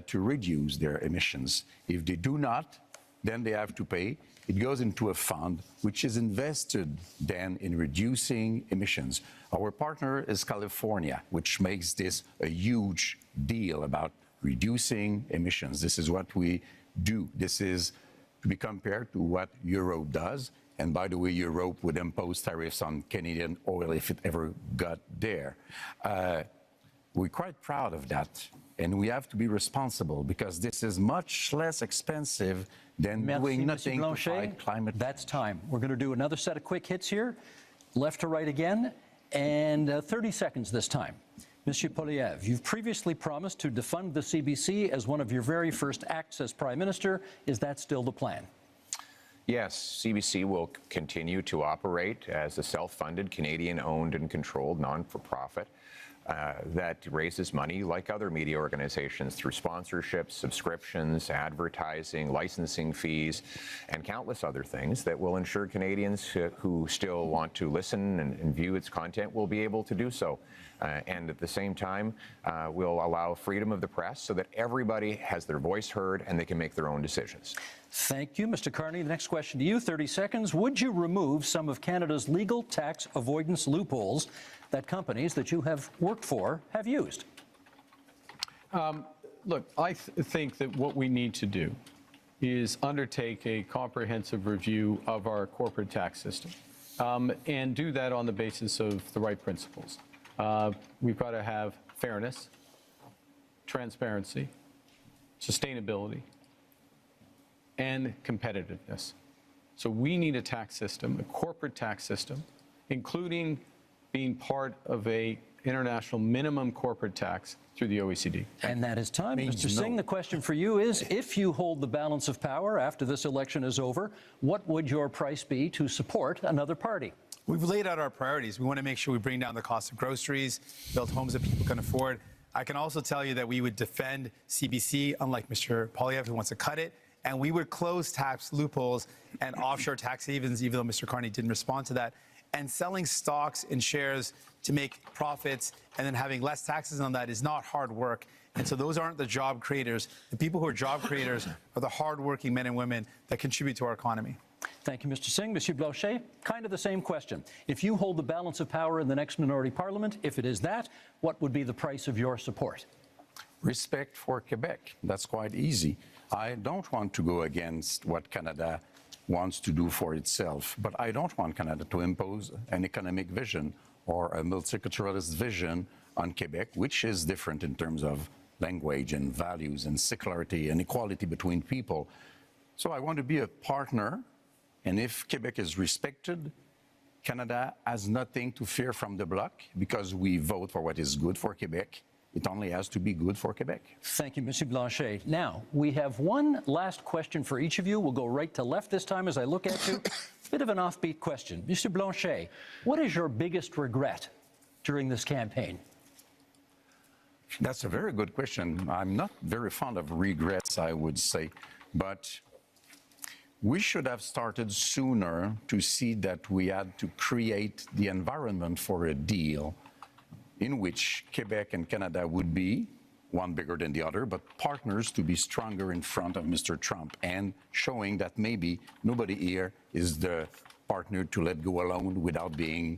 to reduce their emissions. If they do not, then they have to pay. It goes into a fund which is invested then in reducing emissions. Our partner is California, which makes this a huge deal about reducing emissions. This is what we do. This is to be compared to what Europe does. And by the way, Europe would impose tariffs on Canadian oil if it ever got there. We're quite proud of that. And we have to be responsible because this is much less expensive than doing nothing to fight climate change. That's time. We're going to do another set of quick hits here, left to right again, and 30 seconds this time. Monsieur Poilievre, you've previously promised to defund the CBC as one of your very first acts as Prime Minister. Is that still the plan? Yes, CBC will continue to operate as a self-funded, Canadian-owned and controlled non-for-profit that raises money like other media organizations through sponsorships, subscriptions, advertising, licensing fees, and countless other things that will ensure Canadians who still want to listen and view its content will be able to do so. And at the same time, we'll allow freedom of the press so that everybody has their voice heard and they can make their own decisions. Thank you, Mr. Carney. The next question to you, 30 seconds. Would you remove some of Canada's legal tax avoidance loopholes that companies that you have worked for have used? Look, I think that what we need to do is undertake a comprehensive review of our corporate tax system and do that on the basis of the right principles. We've got to have fairness, transparency, sustainability, and competitiveness. So we need a tax system, a corporate tax system, including being part of a international minimum corporate tax through the OECD. And that is time. Mr. Singh, the question for you is, if you hold the balance of power after this election is over, what would your price be to support another party? We've laid out our priorities. We want to make sure we bring down the cost of groceries, build homes that people can afford. I can also tell you that we would defend CBC, unlike Mr. Poilievre, who wants to cut it. And we would close tax loopholes and offshore tax havens, even though Mr. Carney didn't respond to that. And selling stocks and shares to make profits and then having less taxes on that is not hard work. And so those aren't the job creators. The people who are job creators are the hardworking men and women that contribute to our economy. Thank you, Mr. Singh. Monsieur Blanchet, kind of the same question. If you hold the balance of power in the next minority parliament, if it is that, what would be the price of your support? Respect for Quebec. That's quite easy. I don't want to go against what Canada wants to do for itself, but I don't want Canada to impose an economic vision or a multiculturalist vision on Quebec, which is different in terms of language and values and secularity and equality between people. So I want to be a partner, and if Quebec is respected, Canada has nothing to fear from the bloc because we vote for what is good for Quebec. It only has to be good for Quebec. Thank you, Monsieur Blanchet. Now, we have one last question for each of you. We'll go right to left this time as I look at you. Bit of an offbeat question. Monsieur Blanchet, what is your biggest regret during this campaign? That's a very good question. I'm not very fond of regrets, I would say, but we should have started sooner to see that we had to create the environment for a deal in which Quebec and Canada would be, one bigger than the other, but partners to be stronger in front of Mr. Trump and showing that maybe nobody here is the partner to let go alone without being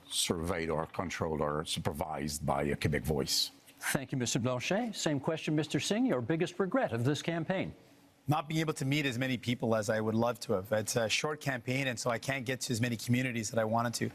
surveyed or controlled or supervised by a Quebec voice. Thank you, Mr. Blanchet. Same question, Mr. Singh. Your biggest regret of this campaign? Not being able to meet as many people as I would love to have. It's a short campaign, and so I can't get to as many communities that I wanted to.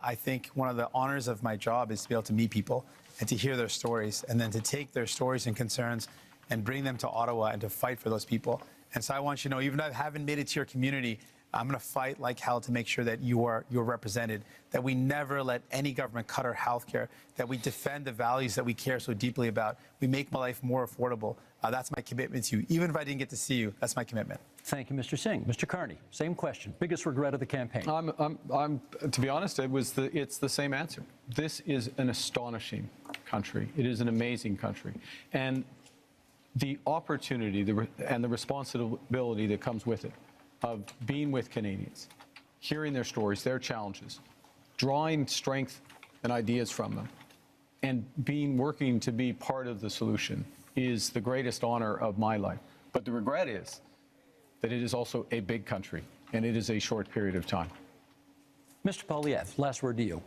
I think one of the honors of my job is to be able to meet people and to hear their stories and then to take their stories and concerns and bring them to Ottawa and to fight for those people. And so I want you to know, even if I haven't made it to your community, I'm going to fight like hell to make sure that you're represented, that we never let any government cut our health care, that we defend the values that we care so deeply about. We make my life more affordable. That's my commitment to you. Even if I didn't get to see you, that's my commitment. Thank you, Mr. Singh. Mr. Carney, same question. Biggest regret of the campaign? To be honest, it's the same answer. This is an astonishing country. It is an amazing country. And the opportunity and the responsibility that comes with it, of being with Canadians, hearing their stories, their challenges, drawing strength and ideas from them, and working to be part of the solution is the greatest honor of my life. But the regret is that it is also a big country, and it is a short period of time. Mr. Poilievre, last word to you.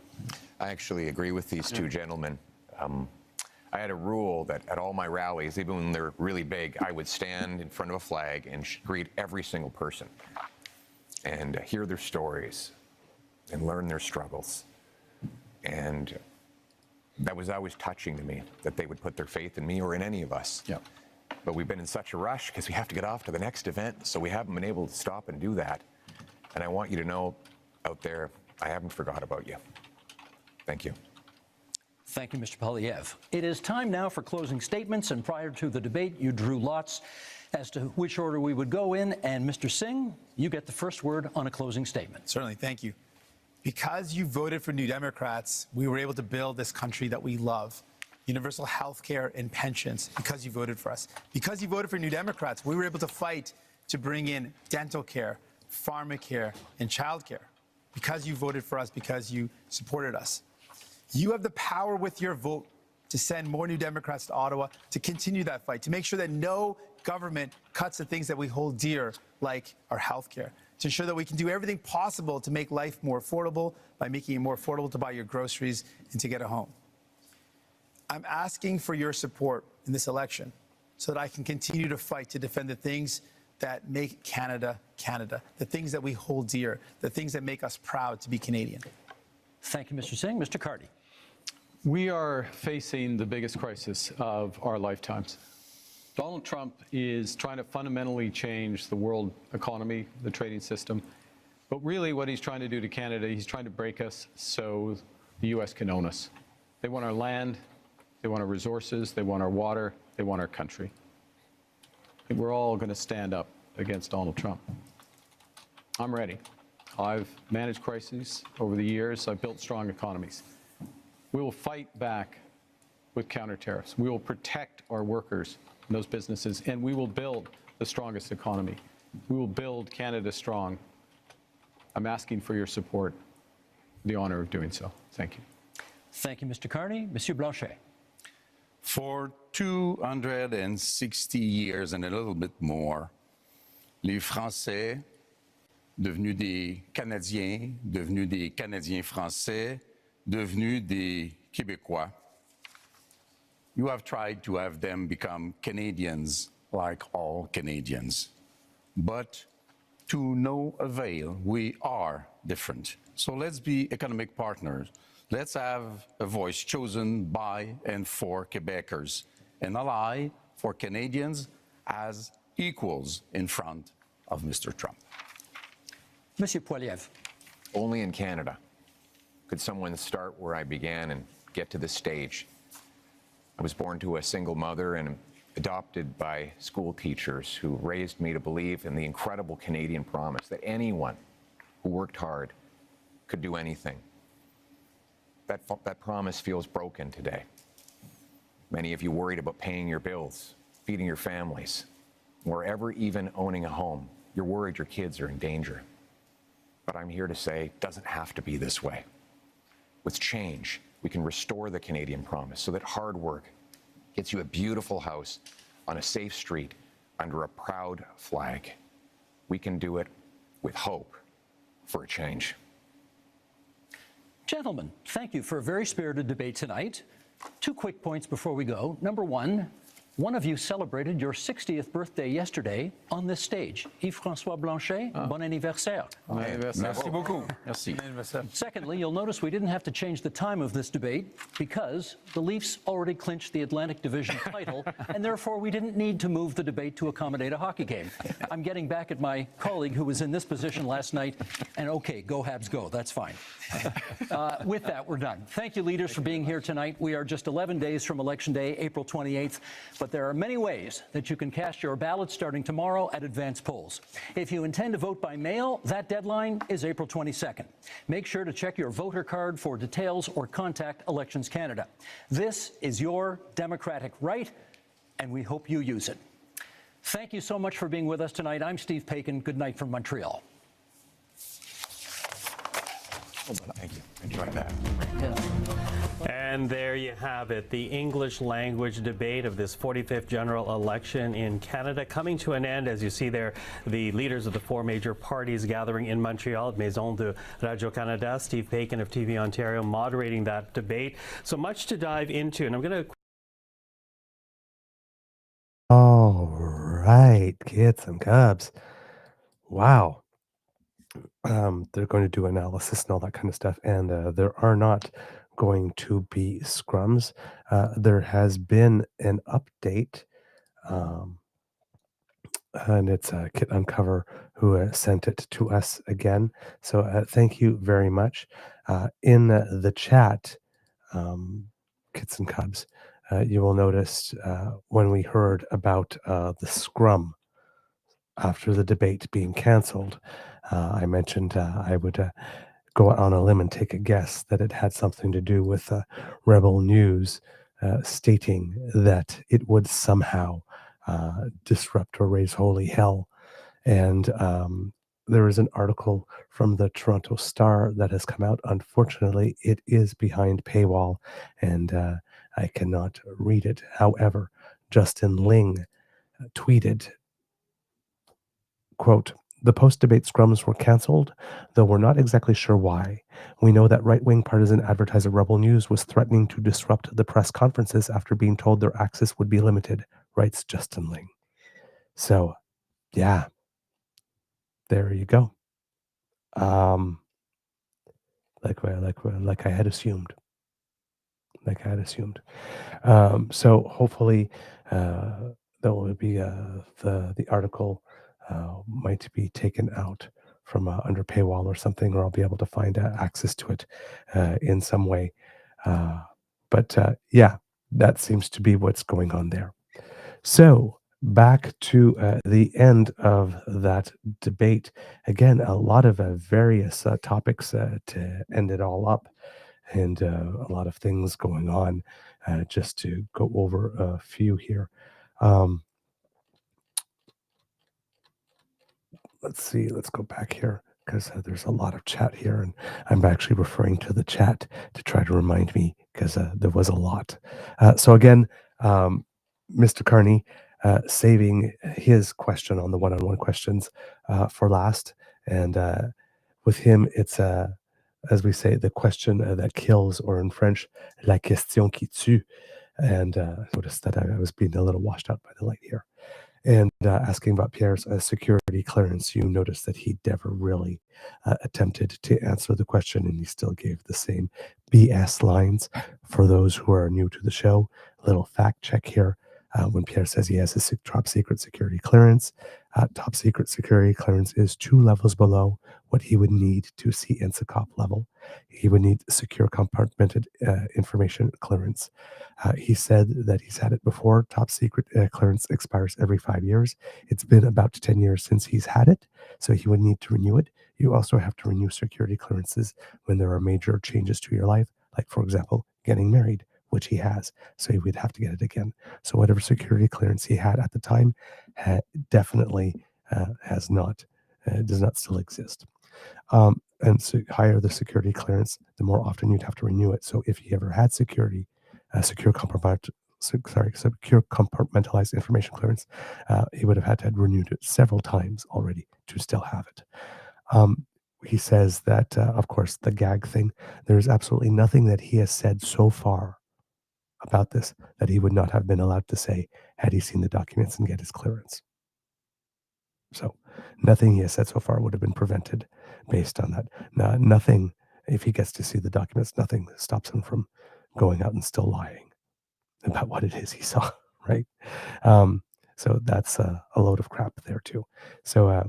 I actually agree with these two gentlemen. I had a rule that at all my rallies, even when they're really big, I would stand in front of a flag and greet every single person and hear their stories and learn their struggles. And that was always touching to me, that they would put their faith in me or in any of us. Yep. But we've been in such a rush because we have to get off to the next event, so we haven't been able to stop and do that. And I want you to know out there, I haven't forgot about you. Thank you. Thank you, Mr. Poilievre. It is time now for closing statements, and prior to the debate, you drew lots as to which order we would go in, and Mr. Singh, you get the first word on a closing statement. Certainly, thank you. Because you voted for New Democrats, we were able to build this country that we love. Universal health care and pensions, because you voted for us. Because you voted for New Democrats, we were able to fight to bring in dental care, pharmacare, and childcare. Because you voted for us, because you supported us. You have the power with your vote to send more New Democrats to Ottawa, to continue that fight, to make sure that no government cuts the things that we hold dear, like our health care, to ensure that we can do everything possible to make life more affordable by making it more affordable to buy your groceries and to get a home. I'm asking for your support in this election so that I can continue to fight to defend the things that make Canada, Canada, the things that we hold dear, the things that make us proud to be Canadian. Thank you, Mr. Singh. Mr. Carney. We are facing the biggest crisis of our lifetimes. Donald Trump is trying to fundamentally change the world economy, the trading system. But really what he's trying to do to Canada, he's trying to break us so the U.S. can own us. They want our land, they want our resources, they want our water, they want our country. And we're all going to stand up against Donald Trump. I'm ready. I've managed crises over the years. I've built strong economies. We will fight back with counter tariffs. We will protect our workers and those businesses, and we will build the strongest economy. We will build Canada strong. I'm asking for your support, the honor of doing so. Thank you. Thank you, Mr. Carney. Monsieur Blanchet. For 260 years and a little bit more, les Français, devenus des Canadiens, devenus des Canadiens français, devenus des Québécois, you have tried to have them become Canadians like all Canadians. But to no avail, we are different. So let's be economic partners. Let's have a voice chosen by and for Quebecers, an ally for Canadians as equals in front of Mr. Trump. Monsieur Poilievre. Only in Canada could someone start where I began and get to this stage. I was born to a single mother and adopted by school teachers who raised me to believe in the incredible Canadian promise that anyone who worked hard could do anything. That promise feels broken today. Many of you worried about paying your bills, feeding your families, or ever even owning a home. You're worried your kids are in danger. But I'm here to say it doesn't have to be this way. With change, we can restore the Canadian promise so that hard work gets you a beautiful house on a safe street under a proud flag. We can do it with hope for a change. Gentlemen, thank you for a very spirited debate tonight. 2 quick points before we go. Number one, One of you celebrated your 60th birthday yesterday on this stage. Yves-François Blanchet, bon anniversaire. Bon anniversaire. Merci beaucoup. Merci. Secondly, you'll notice we didn't have to change the time of this debate because the Leafs already clinched the Atlantic Division title, and therefore we didn't need to move the debate to accommodate a hockey game. I'm getting back at my colleague who was in this position last night, and okay, go Habs go, that's fine. With that, we're done. Thank you, leaders, for being here tonight. We are just 11 days from Election Day, April 28th, but there are many ways that you can cast your ballot starting tomorrow at advance polls. If you intend to vote by mail, that deadline is April 22nd. Make sure to check your voter card for details or contact Elections Canada. This is your democratic right, and we hope you use it. Thank you so much for being with us tonight. I'm Steve Paikin. Good night from Montreal. Thank you. Enjoy that. And there you have it, the English language debate of this 45th general election in Canada coming to an end. As you see there, the leaders of the four major parties gathering in Montreal at Maison de Radio-Canada. Steve Paikin of TV Ontario moderating that debate. So much to dive into, and I'm going to... All right, kids and cubs. Wow. They're going to do analysis and all that kind of stuff, and there are not going to be scrums. There has been an update, and it's Kit Uncover who sent it to us again. So thank you very much. In the chat, Kits and Cubs, you will notice when we heard about the scrum after the debate being canceled, I mentioned I would go out on a limb and take a guess that it had something to do with Rebel News stating that it would somehow disrupt or raise holy hell. And there is an article from the Toronto Star that has come out. Unfortunately, it is behind paywall, and I cannot read it. However, Justin Ling tweeted, quote, "The post-debate scrums were cancelled, though we're not exactly sure why. We know that right-wing partisan advertiser Rebel News was threatening to disrupt the press conferences after being told their access would be limited," writes Justin Ling. So, yeah, there you go. Like I had assumed. So hopefully there will be the article might be taken out from under paywall or something, or I'll be able to find access to it in some way. But yeah, that seems to be what's going on there. So back to the end of that debate. Again, a lot of various topics to end it all up, and a lot of things going on. Just to go over a few here. Let's see, let's go back here because there's a lot of chat here, and I'm actually referring to the chat to try to remind me because there was a lot. So again, Mr. Carney saving his question on the one-on-one questions for last, and with him, it's as we say, the question that kills, or in French, la question qui tue. And notice that I was being a little washed out by the light here. And asking about Pierre's security clearance, you notice that he never really attempted to answer the question, and he still gave the same BS lines. For those who are new to the show, a little fact check here. When Pierre says he has a top secret security clearance, top secret security clearance is 2 levels below what he would need to see INSACOP level. He would need secure compartmented information clearance. He said that he's had it before. Top secret clearance expires every 5 years. It's been about 10 years since he's had it, so he would need to renew it. You also have to renew security clearances when there are major changes to your life, like, for example, getting married, which he has. So he would have to get it again. So whatever security clearance he had at the time definitely does not still exist. And so higher the security clearance, the more often you'd have to renew it. So if he ever had secure compartmentalized information clearance, he would have had to have renewed it several times already to still have it. He says that, of course, the gag thing, there's absolutely nothing that he has said so far about this that he would not have been allowed to say had he seen the documents and get his clearance. So nothing he has said so far would have been prevented based on that. Nothing, if he gets to see the documents, nothing stops him from going out and still lying about what it is he saw, right? Um, so that's a load of crap there too. So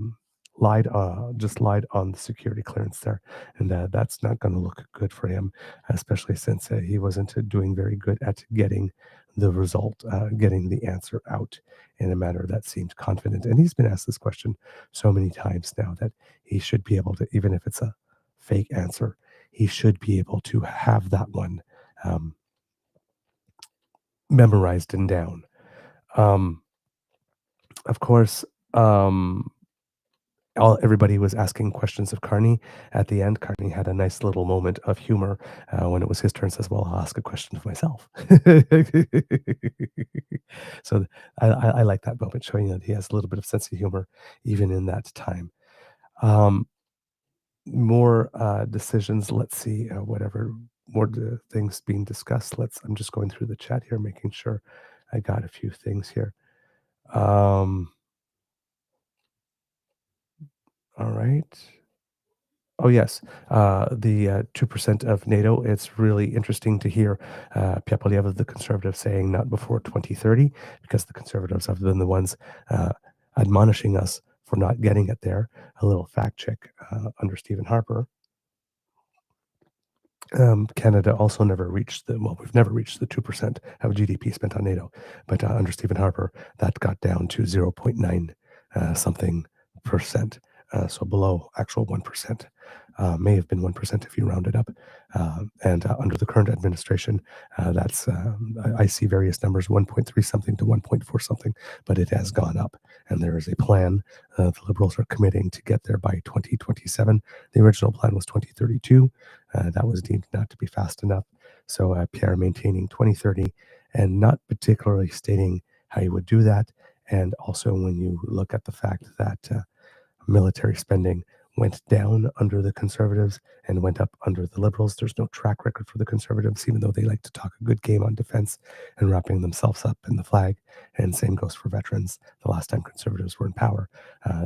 just lied on the security clearance there, and that's not going to look good for him, especially since he wasn't doing very good at getting the result, getting the answer out in a manner that seemed confident. And he's been asked this question so many times now that he should be able to, even if it's a fake answer, he should be able to have that one um, memorized and down. Um, of course, everybody was asking questions of Carney. At the end, Carney had a nice little moment of humor when it was his turn. Says, "Well, I'll ask a question of myself." So I like that moment, showing that he has a little bit of sense of humor even in that time. Um, more decisions. Let's see, whatever more things being discussed. I'm just going through the chat here, making sure I got a few things here. All right. Oh, yes. The 2% of NATO. It's really interesting to hear Pierre Poilievre of the Conservatives saying not before 2030, because the Conservatives have been the ones admonishing us for not getting it there. A little fact check under Stephen Harper. Canada also never reached we've never reached the 2% of GDP spent on NATO, but under Stephen Harper, that got down to 0.9 something percent, so below actual 1%. May have been 1% if you round it up. And under the current administration, I see various numbers, 1.3 something to 1.4 something, but it has gone up. And there is a plan. The Liberals are committing to get there by 2027. The original plan was 2032. That was deemed not to be fast enough. So Pierre maintaining 2030 and not particularly stating how he would do that. And also when you look at the fact that military spending went down under the Conservatives and went up under the Liberals. There's no track record for the Conservatives, even though they like to talk a good game on defense and wrapping themselves up in the flag. And same goes for veterans. The last time Conservatives were in power,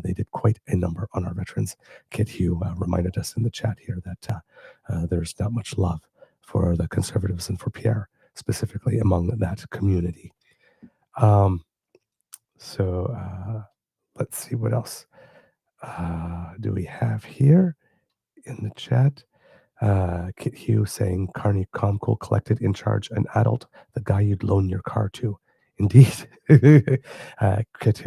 they did quite a number on our veterans. Kit Hugh reminded us in the chat here that there's not much love for the Conservatives and for Pierre, specifically among that community. So let's see what else do we have here in the chat. Kit Hugh saying Carney Comco collected in charge an adult, the guy you'd loan your car to. Indeed.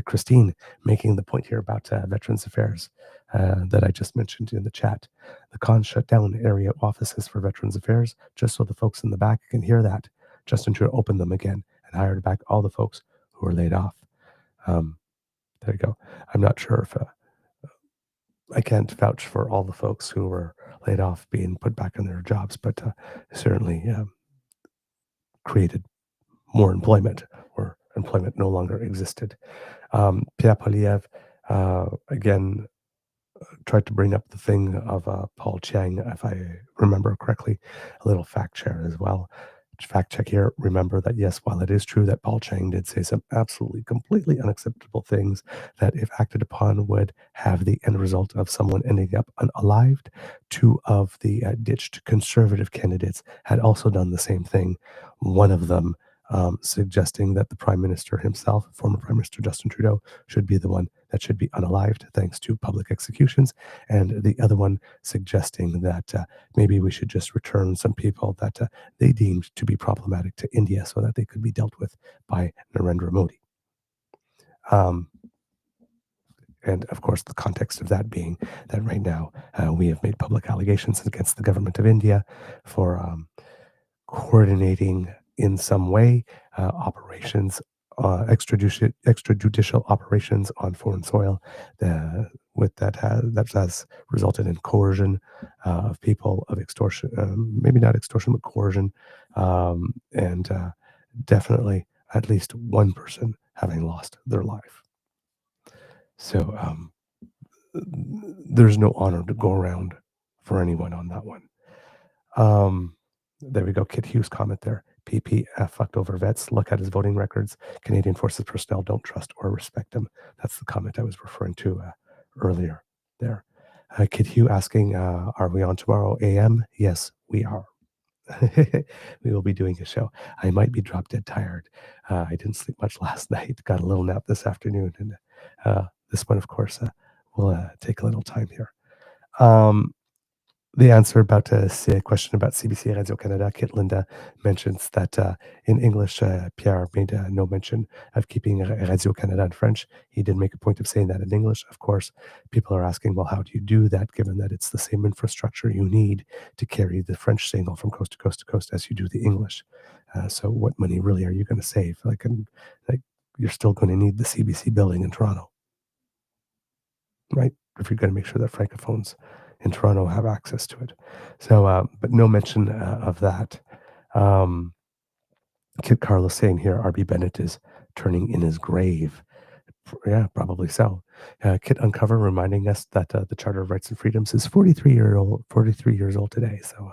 Christine making the point here about Veterans Affairs that I just mentioned in the chat. The con shut down area offices for Veterans Affairs just so the folks in the back can hear that. Justin Trudeau opened them again and hired back all the folks who were laid off. There you go. I'm not sure if I can't vouch for all the folks who were laid off being put back in their jobs, but certainly created more employment, or employment no longer existed. Pierre Poilievre, again, tried to bring up the thing of Paul Chang, if I remember correctly, a little fact check as well. Fact check here. Remember that, yes, while it is true that Paul Chang did say some absolutely, completely unacceptable things that, if acted upon, would have the end result of someone ending up unalived, two of the ditched Conservative candidates had also done the same thing. One of them suggesting that the Prime Minister himself, former Prime Minister Justin Trudeau, should be the one that should be unalived thanks to public executions, and the other one suggesting that maybe we should just return some people that they deemed to be problematic to India so that they could be dealt with by Narendra Modi. And of course, the context of that being that right now we have made public allegations against the government of India for coordinating in some way operations, extrajudicial operations on foreign soil. That has resulted in coercion of people, of extortion, maybe not extortion, but coercion, and definitely at least one person having lost their life. So there's no honor to go around for anyone on that one. There we go. Kit Hughes' comment there. NPP fucked over vets. Look at his voting records. Canadian Forces personnel don't trust or respect him. That's the comment I was referring to earlier there. Kid Hugh asking, are we on tomorrow AM? Yes, we are. We will be doing a show. I might be drop dead tired. I didn't sleep much last night. Got a little nap this afternoon. And this one, of course, will take a little time here. The answer about a question about CBC Radio-Canada, Kit Linda mentions that in English, Pierre made no mention of keeping Radio-Canada in French. He did make a point of saying that in English. Of course, people are asking, well, how do you do that, given that it's the same infrastructure you need to carry the French signal from coast to coast to coast as you do the English? So what money really are you going to save? Like you're still going to need the CBC building in Toronto, right? If you're going to make sure that francophones in Toronto have access to it. So, but no mention of that. Kit Carlos saying here, R.B. Bennett is turning in his grave. Yeah, probably so. Kit Uncover reminding us that the Charter of Rights and Freedoms is 43 years old today. So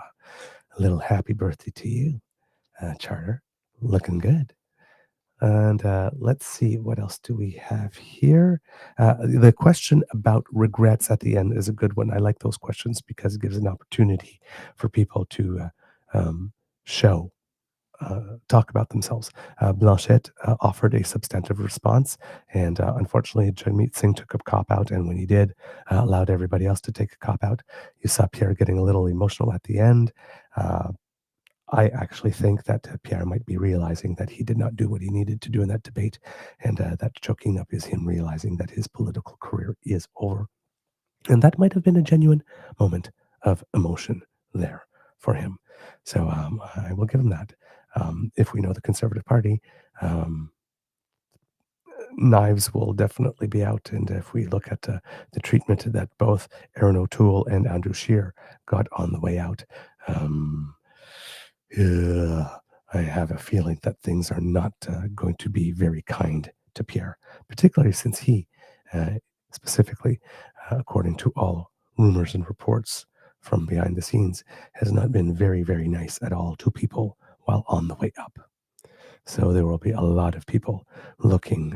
a little happy birthday to you, Charter. Looking good. And let's see, what else do we have here? The question about regrets at the end is a good one. I like those questions because it gives an opportunity for people to talk about themselves. Blanchette offered a substantive response, and unfortunately, Jagmeet Singh took a cop-out, and when he did, allowed everybody else to take a cop-out. You saw Pierre getting a little emotional at the end. I actually think that Pierre might be realizing that he did not do what he needed to do in that debate, and that choking up is him realizing that his political career is over. And that might have been a genuine moment of emotion there for him. So I will give him that. If we know the Conservative Party, knives will definitely be out. And if we look at the treatment that both Aaron O'Toole and Andrew Scheer got on the way out, I have a feeling that things are not going to be very kind to Pierre, particularly since he, specifically, according to all rumors and reports from behind the scenes, has not been very, very nice at all to people while on the way up. So there will be a lot of people looking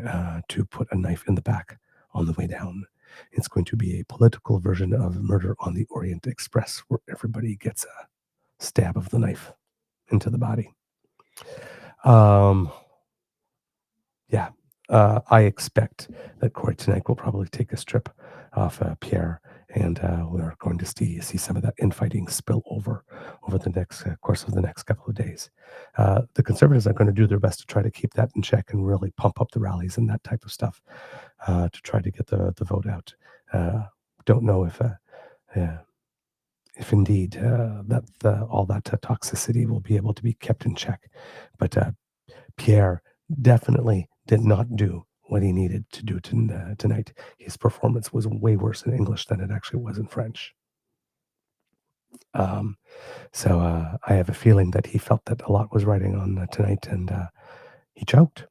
to put a knife in the back on the way down. It's going to be a political version of Murder on the Orient Express, where everybody gets a stab of the knife into the body. I expect that Corey tonight will probably take a strip off Pierre, and we're going to see some of that infighting spill over the next course of the next couple of days. The Conservatives are going to do their best to try to keep that in check and really pump up the rallies and that type of stuff to try to get the vote out. Don't know if indeed that all that toxicity will be able to be kept in check. But Pierre definitely did not do what he needed to do tonight. His performance was way worse in English than it actually was in French. So I have a feeling that he felt that a lot was riding on tonight, and he choked.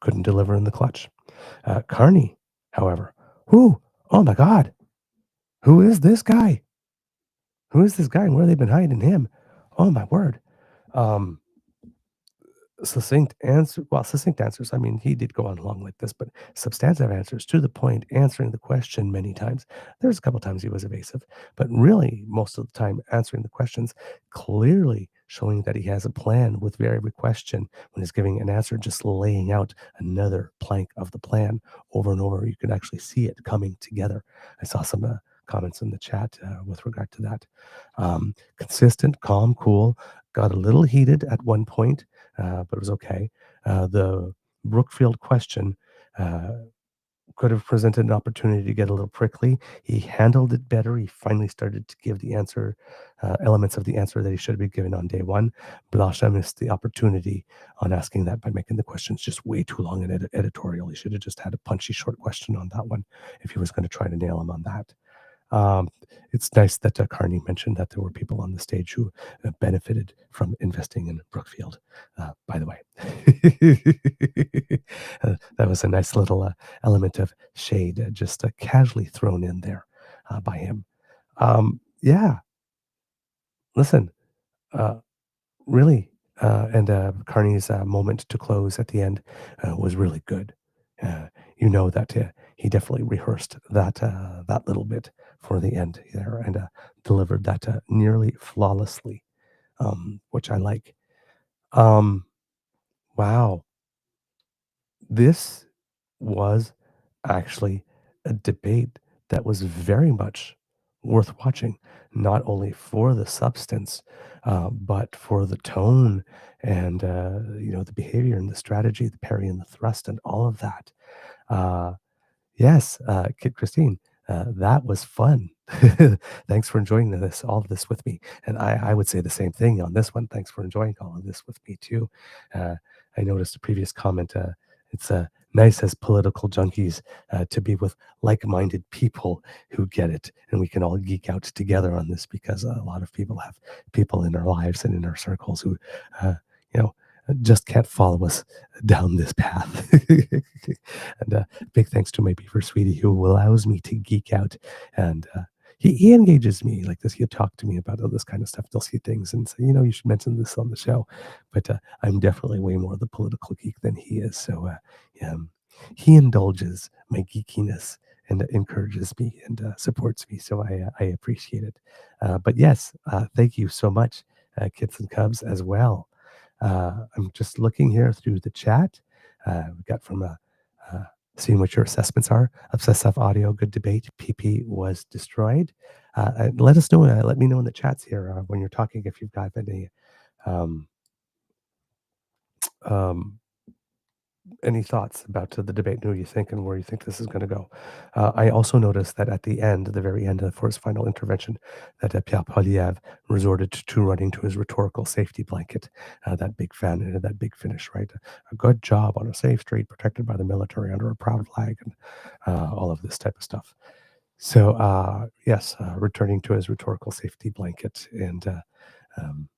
Couldn't deliver in the clutch. Carney, however, oh my God, who is this guy? Who is this guy, and where have they been hiding him? Oh my word. Succinct answers. I mean, he did go on along with this, but substantive answers to the point, answering the question many times. There's a couple times he was evasive, but really most of the time answering the questions, clearly showing that he has a plan with every question. When he's giving an answer, just laying out another plank of the plan over and over. You can actually see it coming together. I saw some comments in the chat with regard to that. Consistent, calm, cool. Got a little heated at one point, but it was okay. The Brookfield question could have presented an opportunity to get a little prickly. He handled it better. He finally started to give the answer, elements of the answer that he should have been given on day one. Blanchette missed the opportunity on asking that by making the questions just way too long and editorial. He should have just had a punchy short question on that one if he was going to try to nail him on that. It's nice that Carney mentioned that there were people on the stage who benefited from investing in Brookfield, by the way. That was a nice little element of shade just casually thrown in there by him. Yeah. Listen, really, and Carney's moment to close at the end was really good. You know that he definitely rehearsed that little bit for the end there and delivered that nearly flawlessly, which I like. Um, wow, this was actually a debate that was very much worth watching, not only for the substance, but for the tone and the behavior and the strategy, the parry and the thrust, and all of that. Uh, Yes, Kid Christine, that was fun. Thanks for enjoying all of this with me. And I would say the same thing on this one. Thanks for enjoying all of this with me too. Uh, I noticed a previous comment. It's nice as political junkies to be with like-minded people who get it, and we can all geek out together on this because a lot of people have people in our lives and in our circles who, you know, just can't follow us down this path. And big thanks to my Beaver sweetie who allows me to geek out. And he engages me like this. He'll talk to me about all this kind of stuff. They'll see things and say, you should mention this on the show. But I'm definitely way more the political geek than he is. So he indulges my geekiness and encourages me and supports me. So I appreciate it. But yes, thank you so much, Kids and Cubs, as well. I'm just looking here through the chat. We got from seeing what your assessments are. Obsessive audio, good debate. PP was destroyed. Let us know. Let me know in the chats here when you're talking if you've got um, um, any thoughts about the debate and who you think and where you think this is going to go. I also noticed that at the end, the very end for his final intervention, that Pierre Poilievre resorted to running to his rhetorical safety blanket, that big that big finish, right? A good job on a safe street protected by the military under a proud flag and all of this type of stuff. So, yes, returning to his rhetorical safety blanket and um,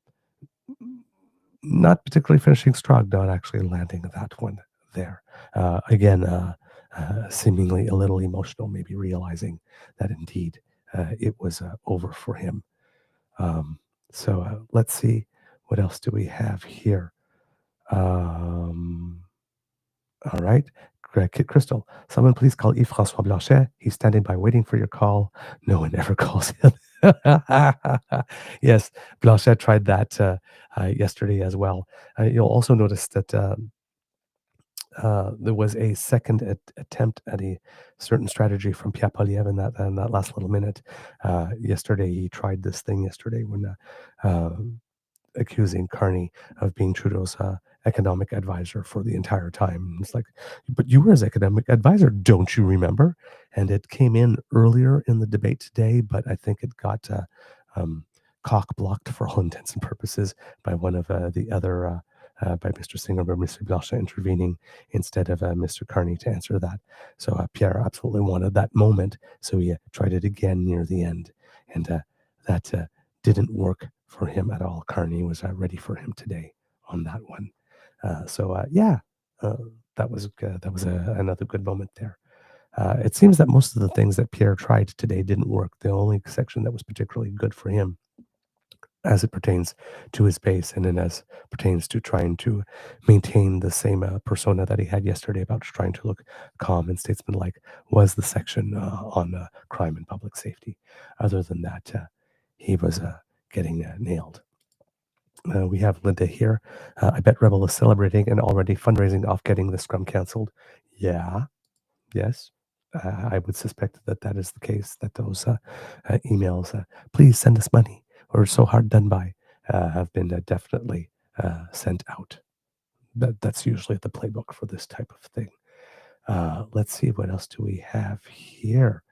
not particularly finishing strong, not actually landing that one there. Again, seemingly a little emotional, maybe realizing that indeed it was over for him. So let's see, what else do we have here? All right. Kit Crystal, someone please call Yves-François Blanchet. He's standing by waiting for your call. No one ever calls him. Yes, Blanchet tried that yesterday as well. You'll also notice that there was a second attempt at a certain strategy from Pierre Poilievre in that last little minute. Yesterday, he tried this thing yesterday when accusing Carney of being Trudeau's economic advisor for the entire time. It's like, but you were his economic advisor, don't you remember? And it came in earlier in the debate today, but I think it got cock blocked for all intents and purposes by one of the other. By Mr. Singer, or Mr. Blanchet intervening instead of Mr. Carney to answer that. So Pierre absolutely wanted that moment, so he tried it again near the end, and that didn't work for him at all. Carney was ready for him today on that one. That was another good moment there. It seems that most of the things that Pierre tried today didn't work. The only section that was particularly good for him as it pertains to his base and then as pertains to trying to maintain the same persona that he had yesterday about trying to look calm and statesmanlike was the section on crime and public safety. Other than that, he was getting nailed. We have Linda here. I bet Rebel is celebrating and already fundraising off getting the scrum canceled. Yeah, yes. I would suspect that that is the case, that those emails, please send us money, or so hard done by, have been definitely sent out. That's usually the playbook for this type of thing. Let's see, what else do we have here?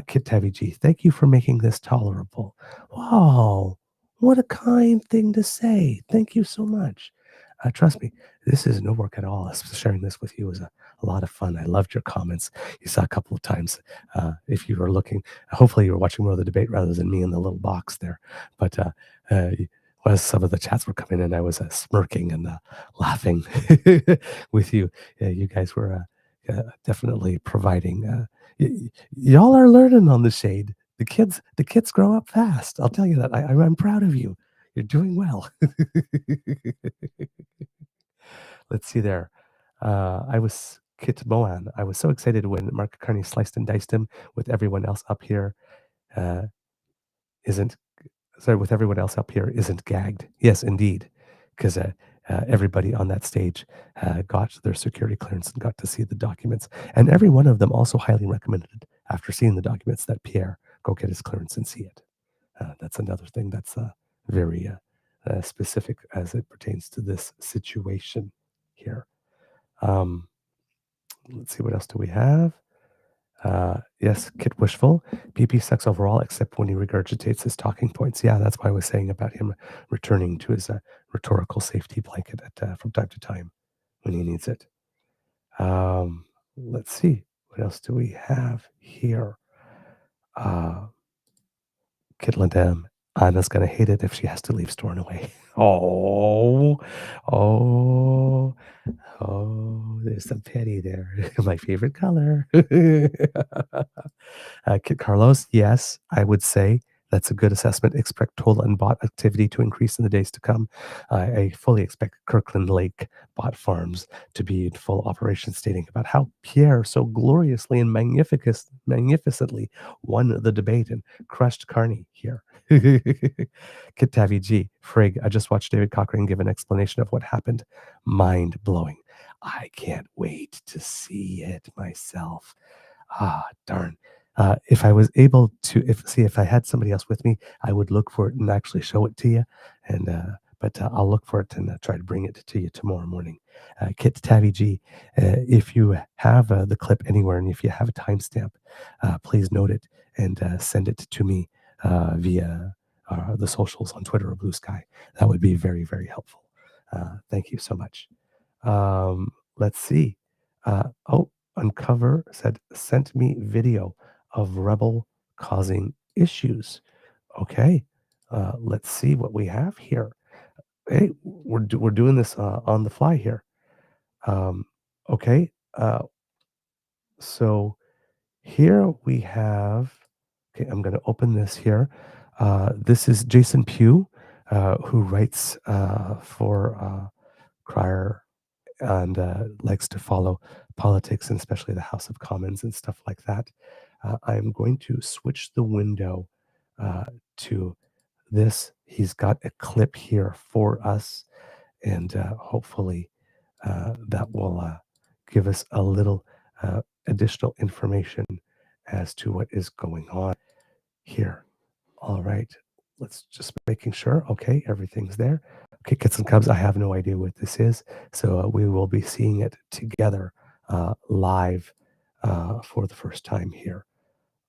Kit Tavi G, thank you for making this tolerable. Wow, what a kind thing to say. Thank you so much. Trust me, this is no work at all. Sharing this with you was a lot of fun. I loved your comments. You saw a couple of times. If you were looking, hopefully you were watching more of the debate rather than me in the little box there. But as some of the chats were coming in, I was smirking and laughing with you. You guys were definitely providing. Y'all are learning on the shade. The kids grow up fast. I'll tell you that. I'm proud of you. You're doing well. Let's see there. I was Kit Moan. I was so excited when Mark Carney sliced and diced him with everyone else up here. Uh, isn't sorry, with everyone else up here isn't gagged. Yes, indeed, because everybody on that stage got their security clearance and got to see the documents, and every one of them also highly recommended after seeing the documents that Pierre go get his clearance and see it. That's another thing that's very specific as it pertains to this situation here. Um, let's see, what else do we have? Yes, Kit Wishful. BP sucks overall, except when he regurgitates his talking points. Yeah, that's why I was saying about him returning to his rhetorical safety blanket from time to time when he needs it. Let's see, what else do we have here? Kit Lindem. Anna's gonna hate it if she has to leave Stornoway. Oh, oh, oh, there's some pity there. My favorite color. Kit Carlos, yes, I would say that's a good assessment. Expect total and bot activity to increase in the days to come. I fully expect Kirkland Lake bot farms to be in full operation, stating about how Pierre so gloriously and magnificently won the debate and crushed Carney here. Kit Tavi G. Frig, I just watched David Cochrane give an explanation of what happened. Mind blowing. I can't wait to see it myself. Ah, darn. If I was able to, if I had somebody else with me, I would look for it and actually show it to you. And but I'll look for it and try to bring it to you tomorrow morning. Kit Tabby G, if you have the clip anywhere and if you have a timestamp, please note it and send it to me via the socials on Twitter or Blue Sky. That would be very, very helpful. Thank you so much. Let's see. Uncover said, sent me video of rebel causing issues. Okay, let's see what we have here. Hey, we're doing this on the fly here. Okay, so here we have. Okay, I'm going to open this here. This is Jason Pugh, who writes for Crier and likes to follow politics and especially the House of Commons and stuff like that. I'm going to switch the window to this. He's got a clip here for us, and hopefully that will give us a little additional information as to what is going on here. All right, let's just making sure. Okay, everything's there. Okay, Kits and Cubs, I have no idea what this is, so we will be seeing it together live for the first time here.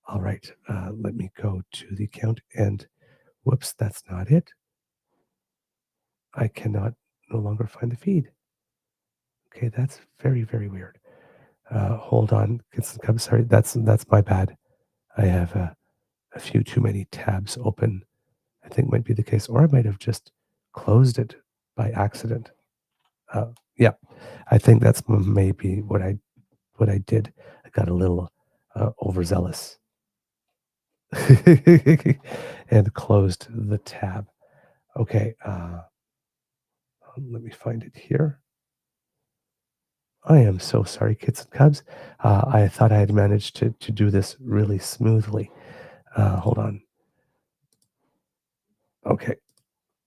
All right, let me go to the account and whoops, that's not it. I cannot no longer find the feed. Okay, that's very, very weird. Hold on, Kits and Cubs, sorry, that's my bad. I have a few too many tabs open. I think might be the case, or I might have just closed it by accident. Yeah, I think that's maybe what I did. I got a little overzealous and closed the tab. Okay, let me find it here. I am so sorry, Kits and Cubs. I thought I had managed to do this really smoothly. Hold on. Okay,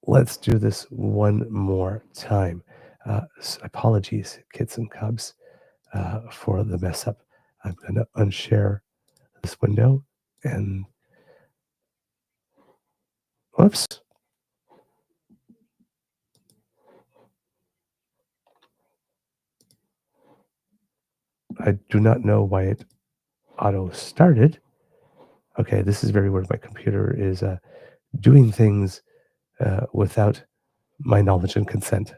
let's do this one more time. Apologies, Kits and Cubs, for the mess up. I'm going to unshare this window and whoops. I do not know why it auto started. Okay, this is very weird. My computer is doing things without my knowledge and consent.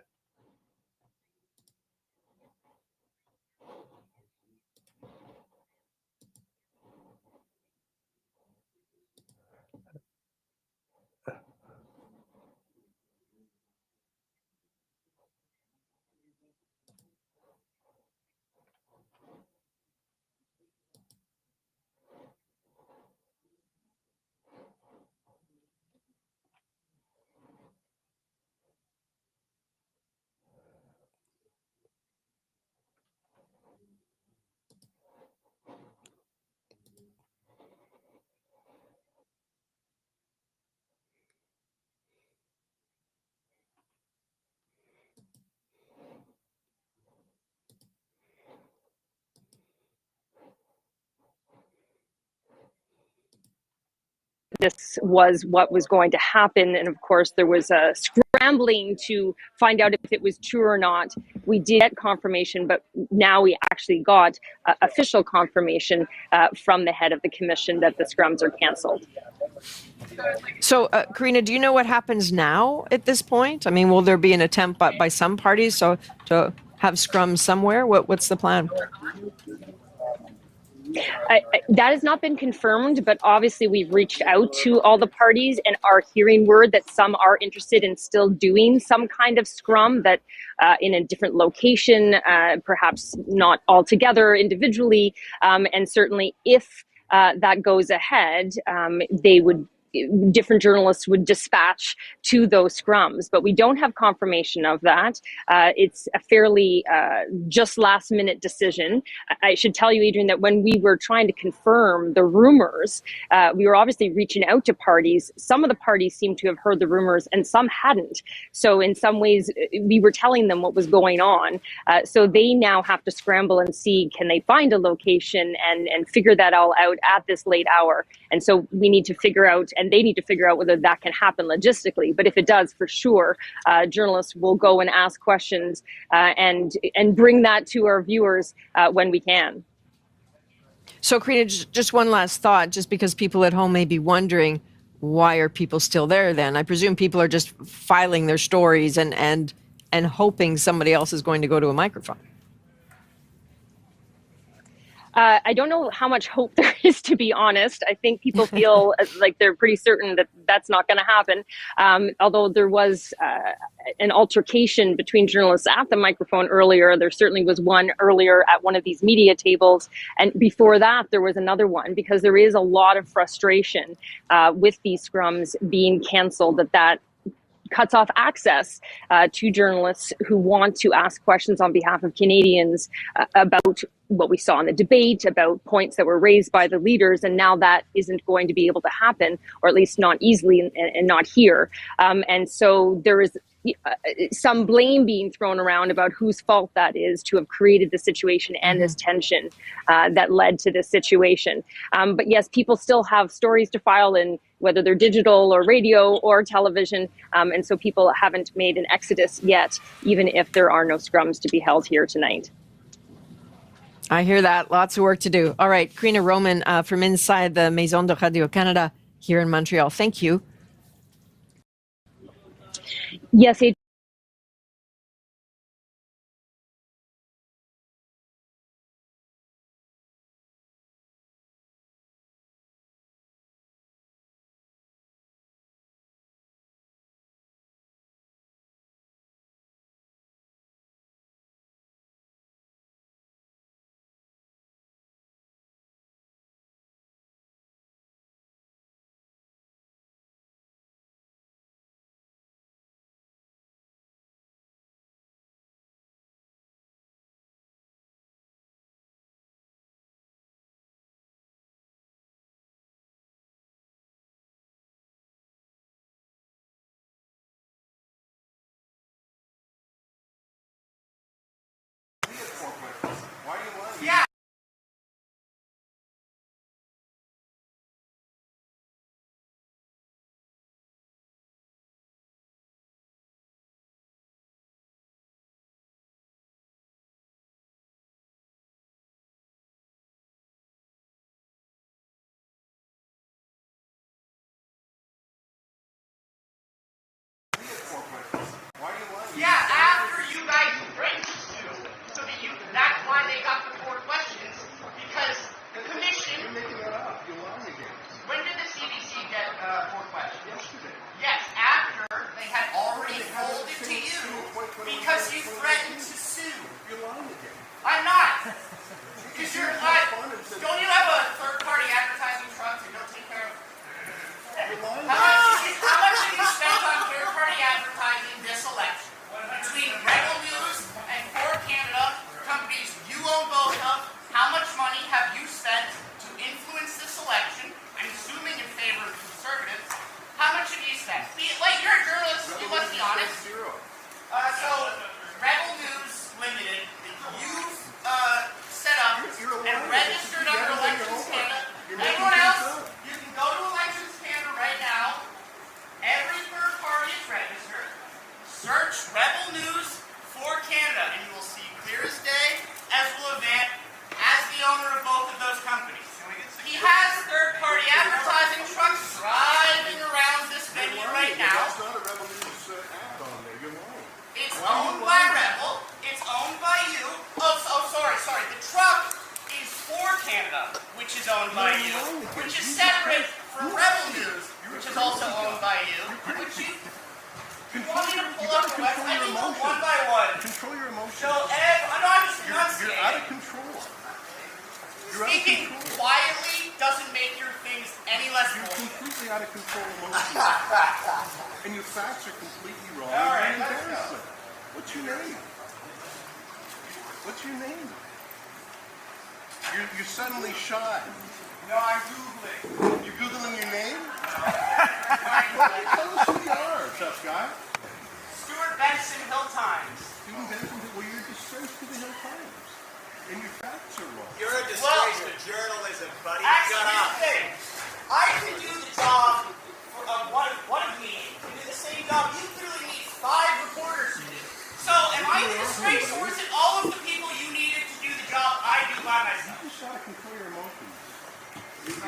this was what was going to happen. And of course, there was a scrambling to find out if it was true or not. We did get confirmation, but now we actually got official confirmation from the head of the commission that the scrums are canceled. So, Karina, do you know what happens now at this point? I mean, will there be an attempt by some parties to have scrums somewhere? What's the plan? That has not been confirmed, but obviously we've reached out to all the parties and are hearing word that some are interested in still doing some kind of scrum that in a different location, perhaps not all together individually. And certainly if that goes ahead, different journalists would dispatch to those scrums, but we don't have confirmation of that. It's a fairly just last minute decision. I should tell you, Adrian, that when we were trying to confirm the rumors, we were obviously reaching out to parties. Some of the parties seemed to have heard the rumors and some hadn't. So in some ways, we were telling them what was going on. So they now have to scramble and see, can they find a location and figure that all out at this late hour. And so we need to figure out, and they need to figure out whether that can happen logistically. But if it does, for sure, journalists will go and ask questions and bring that to our viewers when we can. So, Karina, just one last thought, just because people at home may be wondering, why are people still there then? I presume people are just filing their stories and hoping somebody else is going to go to a microphone. I don't know how much hope there is, to be honest. I think people feel like they're pretty certain that that's not going to happen. Although there was an altercation between journalists at the microphone earlier. There certainly was one earlier at one of these media tables. And before that, there was another one, because there is a lot of frustration with these scrums being canceled, that cuts off access to journalists who want to ask questions on behalf of Canadians about what we saw in the debate, about points that were raised by the leaders, and now that isn't going to be able to happen, or at least not easily and not here. And so there is some blame being thrown around about whose fault that is to have created the situation and this tension that led to this situation. But yes, people still have stories to file in, whether they're digital or radio or television. And so people haven't made an exodus yet, even if there are no scrums to be held here tonight. I hear that. Lots of work to do. All right, Karina Roman from inside the Maison de Radio-Canada here in Montreal. Thank you. Yes, Search Rebel News for Canada, and you will see clear as day Ezra Levant as the owner of both of those companies. He has third-party advertising trucks driving around this venue right now. That's not a Rebel News ad on there. You're lying. It's owned by Rebel. It's owned by you. Sorry. The truck is for Canada, which is owned by you, which is separate from Rebel News, which is also owned by you. Which you want me to pull up the website? I can go one by one. Control your emotions. So, Ed, I'm just enunciating. You're out of control. Speaking quietly doesn't make your things any less You're bullshit. completely out of control emotionally. And your facts are completely wrong. All right, and let's go. embarrassing. What's your name? What's your name? You're suddenly shy. No, I'm Googling. You're Googling your name? Tell us who you are, tough guy. Stuart Benson, Hill Times. Student Benson, well, you're a disgrace to the Hill Times. And your facts are wrong. You're a disgrace to journalism, buddy. Shut up. I can do the job of one of me can do the same job you clearly need 5 reporters to do. So, am I the disgrace, or is it all of the people you needed to do the job I do by myself? You just gotta control your emotions. You're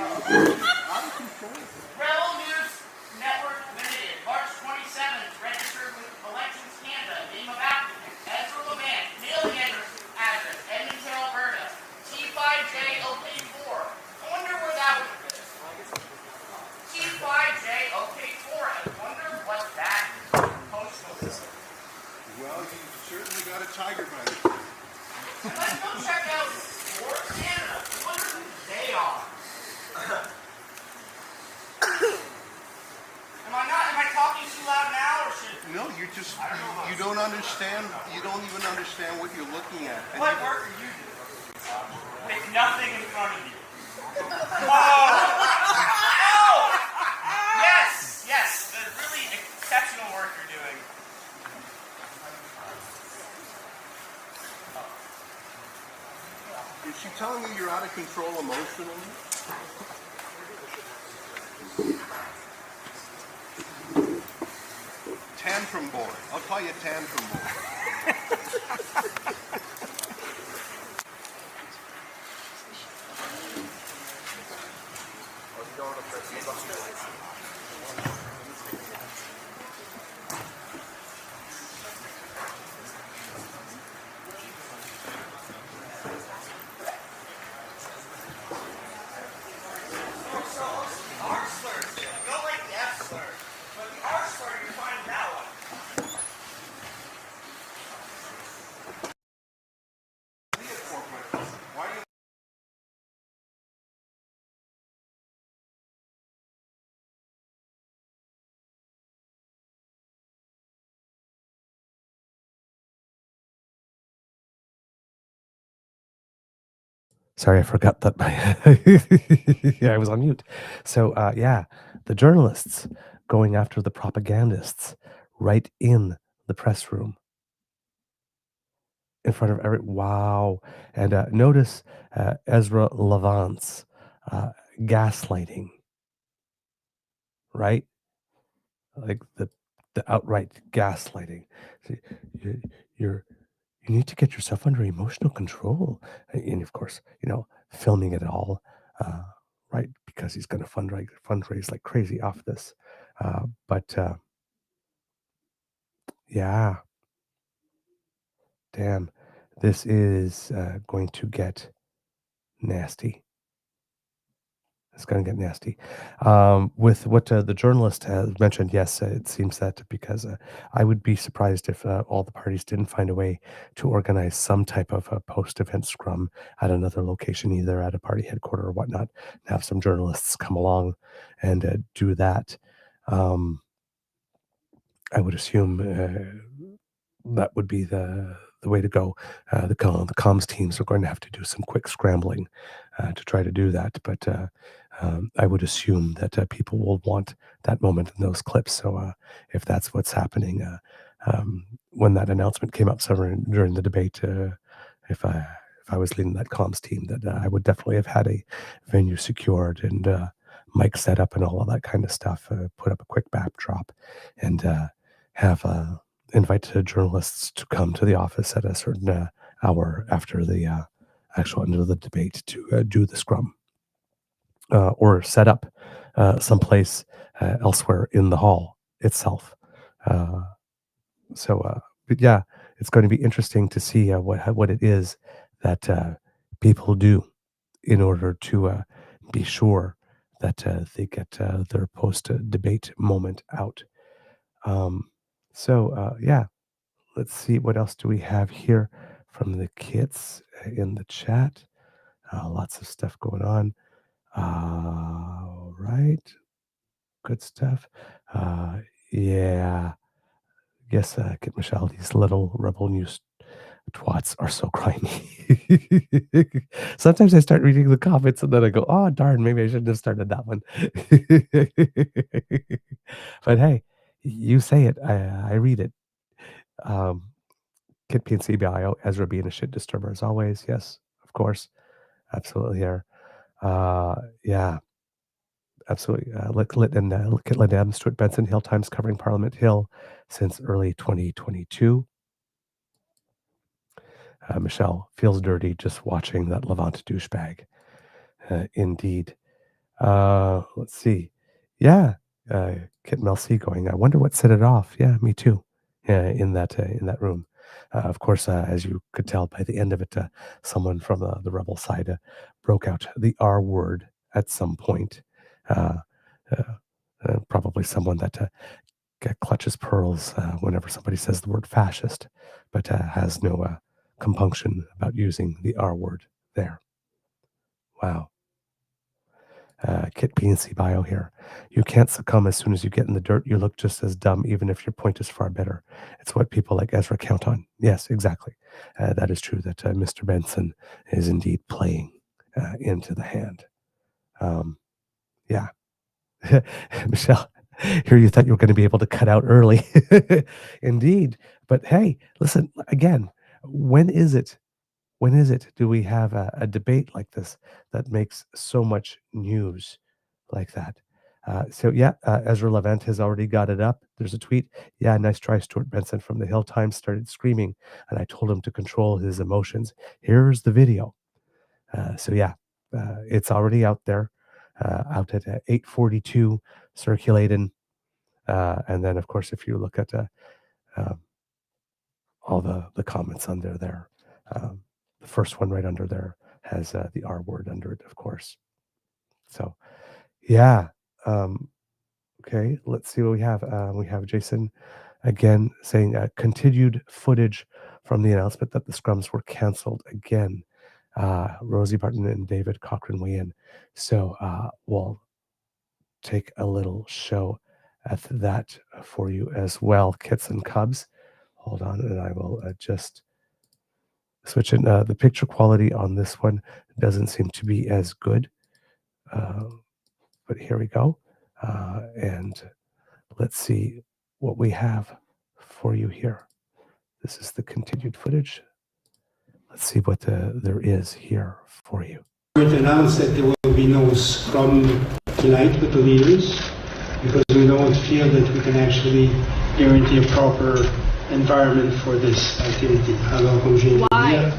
out of control. Rebel News Network Limited, March 27th, registered with Elections Canada. Name of applicant, Ezra Levant. Mailing address, Edmonton, Alberta. T5J OK4. I wonder where that would fit. T5J OK4. I wonder what that postal is. Well, you certainly got a tiger by the And let's go check out Sports Canada. I wonder who they are. Am I talking too loud now, or should? No, you don't understand. You don't even understand what you're looking at. And What work are you doing? With nothing in front of you. Oh! Yes, the really exceptional work you're doing. Is she telling you you're out of control emotionally? Tantrum boy. I'll call you tantrum boy. Sorry, I forgot that yeah, I was on mute. So, yeah, the journalists going after the propagandists right in the press room in front of wow. And notice Ezra Levant's gaslighting, right? Like the outright gaslighting. See, you're you need to get yourself under emotional control, and of course, filming it all, right? Because he's going to fundraise like crazy off this. But yeah, damn, this is going to get nasty. It's going to get nasty. With what the journalist has mentioned, yes, it seems that because I would be surprised if all the parties didn't find a way to organize some type of a post-event scrum at another location, either at a party headquarters or whatnot, and have some journalists come along and do that. I would assume that would be the way to go. The comms teams are going to have to do some quick scrambling to try to do that, but I would assume that people will want that moment in those clips. So if that's what's happening, when that announcement came up during the debate, if I was leading that comms team, that I would definitely have had a venue secured and mic set up and all of that kind of stuff. Put up a quick backdrop and have invite journalists to come to the office at a certain hour after the actual end of the debate to do the scrum, or set up someplace elsewhere in the hall itself. But yeah, it's going to be interesting to see what it is that people do in order to be sure that they get their post-debate moment out. Yeah, let's see, what else do we have here from the kids in the chat? Lots of stuff going on. All right, good stuff. Yeah, yes, Kit Michelle, these little rebel news twats are so grimy. Sometimes I start reading the comments and then I go, oh, darn, maybe I shouldn't have started that one. But hey, you say it, I read it. Kit PNC bio, Ezra being a shit disturber as always. Yes, of course. Absolutely here. Yeah, absolutely. Look at Linda, Stuart Benson, Hill Times covering Parliament Hill since early 2022. Michelle feels dirty just watching that Levant douchebag. Indeed. Let's see. Yeah, Kit Mel C going, I wonder what set it off. Yeah, me too. In that room. Of course, as you could tell by the end of it, someone from the rebel side broke out the R word at some point. Probably someone that clutches pearls whenever somebody says the word fascist, but has no compunction about using the R word there. Wow. Kit PNC bio here. You can't succumb as soon as you get in the dirt. You look just as dumb, even if your point is far better. It's what people like Ezra count on. Yes, exactly. That is true that Mr. Benson is indeed playing into the hand. Yeah. Michelle, here you thought you were going to be able to cut out early. Indeed. But hey, listen, again, when is it do we have a debate like this that makes so much news like that? Ezra Levant has already got it up. There's a tweet. Yeah, nice try. Stuart Benson from the Hill Times started screaming, and I told him to control his emotions. Here's the video. It's already out there, out at 8:42, circulating. And then, of course, if you look at all the comments under there, the first one right under there has the R word under it, of course. So, yeah. Okay, let's see what we have. We have Jason again saying continued footage from the announcement that the scrums were canceled again. Rosie Barton and David Cochran weigh in. So we'll take a little show at that for you as well, Kits and Cubs. Hold on, and I will just switch in. The picture quality on this one doesn't seem to be as good, but here we go. And let's see what we have for you here. This is the continued footage. Let's see what there is here for you. It announced that there will be no scrum tonight with the leaders because we don't feel that we can actually guarantee a proper environment for this activity. Why?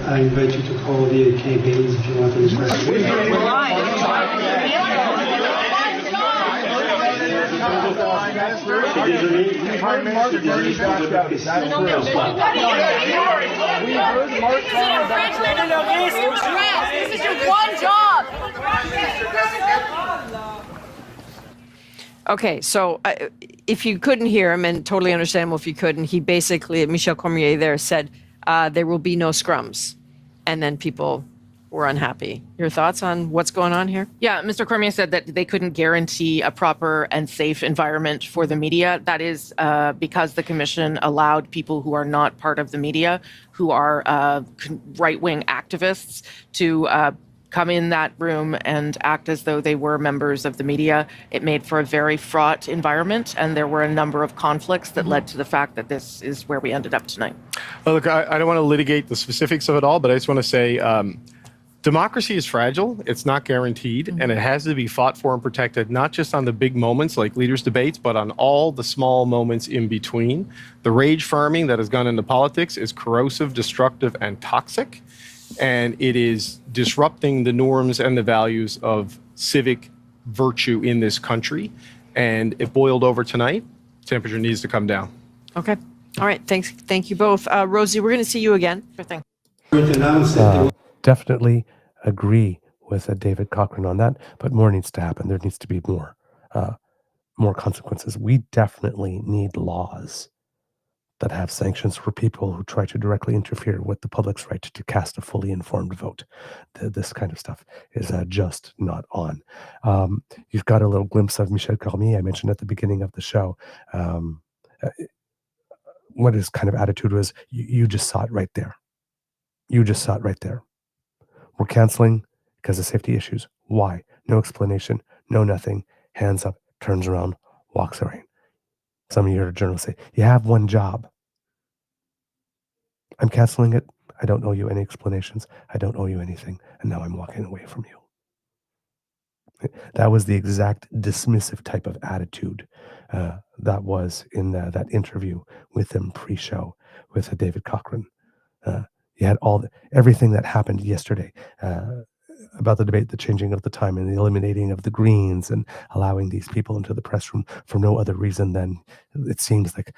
I invite you to call the campaigns if you want to discuss This is your one job. Okay, so if you couldn't hear him, and totally understandable if you couldn't, he basically, Michel Cormier there said, there will be no scrums. And then people were unhappy. Your thoughts on what's going on here? Yeah, Mr. Cormier said that they couldn't guarantee a proper and safe environment for the media. That is because the commission allowed people who are not part of the media, who are right-wing activists, to come in that room and act as though they were members of the media. It made for a very fraught environment, and there were a number of conflicts that led to the fact that this is where we ended up tonight. Well, look, I don't want to litigate the specifics of it all, but I just want to say Democracy is fragile, it's not guaranteed, and it has to be fought for and protected, not just on the big moments like leaders' debates, but on all the small moments in between. The rage farming that has gone into politics is corrosive, destructive, and toxic, and it is disrupting the norms and the values of civic virtue in this country. And if boiled over tonight, temperature needs to come down. Okay. All right. Thanks. Thank you both. Rosie, we're going to see you again. Sure thing. Definitely agree with David Cochrane on that, but more needs to happen. There needs to be more consequences. We definitely need laws that have sanctions for people who try to directly interfere with the public's right to cast a fully informed vote. This kind of stuff is just not on. You've got a little glimpse of Michel Cormier, I mentioned at the beginning of the show. What his kind of attitude was, you just saw it right there. You just saw it right there. We're canceling because of safety issues. Why? No explanation, no nothing. Hands up, turns around, walks away. Some of your journalists say, you have one job. I'm canceling it. I don't owe you any explanations. I don't owe you anything. And now I'm walking away from you. That was the exact dismissive type of attitude that was in that interview with him pre-show with David Cochrane. You had everything that happened yesterday about the debate, the changing of the time and the eliminating of the Greens and allowing these people into the press room for no other reason than it seems like,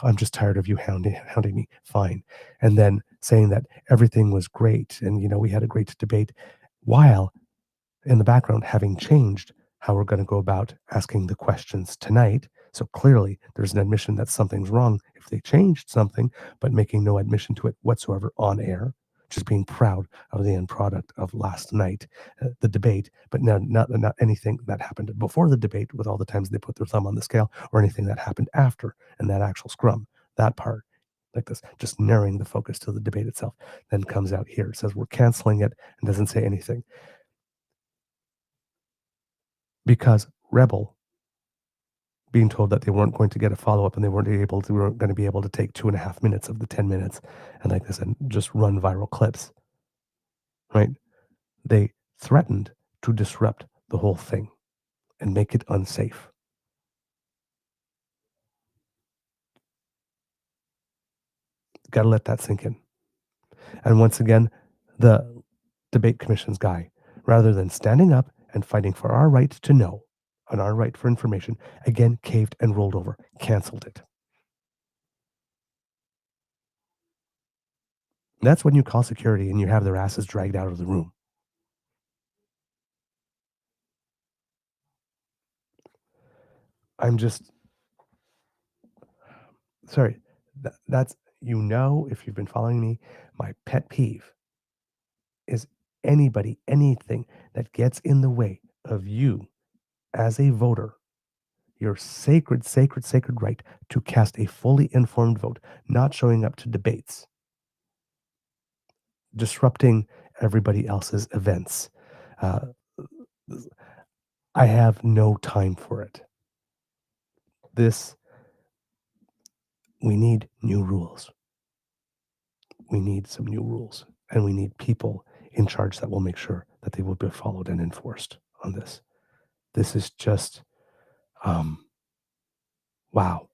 I'm just tired of you hounding me. Fine. And then saying that everything was great and, we had a great debate, while in the background having changed how we're going to go about asking the questions tonight. So clearly there's an admission that something's wrong if they changed something, but making no admission to it whatsoever on air, just being proud of the end product of last night, the debate, but not anything that happened before the debate with all the times they put their thumb on the scale or anything that happened after and that actual scrum, that part. Like this, just narrowing the focus to the debate itself, then comes out here. It says we're canceling it and doesn't say anything. Because Rebel being told that they weren't going to get a follow-up and they weren't going to be able to take 2.5 minutes of the 10 minutes and like this and just run viral clips, right? They threatened to disrupt the whole thing and make it unsafe. Got to let that sink in. And once again, the debate commission's guy, rather than standing up and fighting for our right to know and our right for information, again caved and rolled over, canceled it. That's when you call security and you have their asses dragged out of the room. I'm just sorry. That's, if you've been following me, my pet peeve is anything that gets in the way of you as a voter, your sacred right to cast a fully informed vote, not showing up to debates, disrupting everybody else's events. I have no time for it. We need new rules. We need some new rules, and we need people in charge that will make sure that they will be followed and enforced on this. This is just, wow.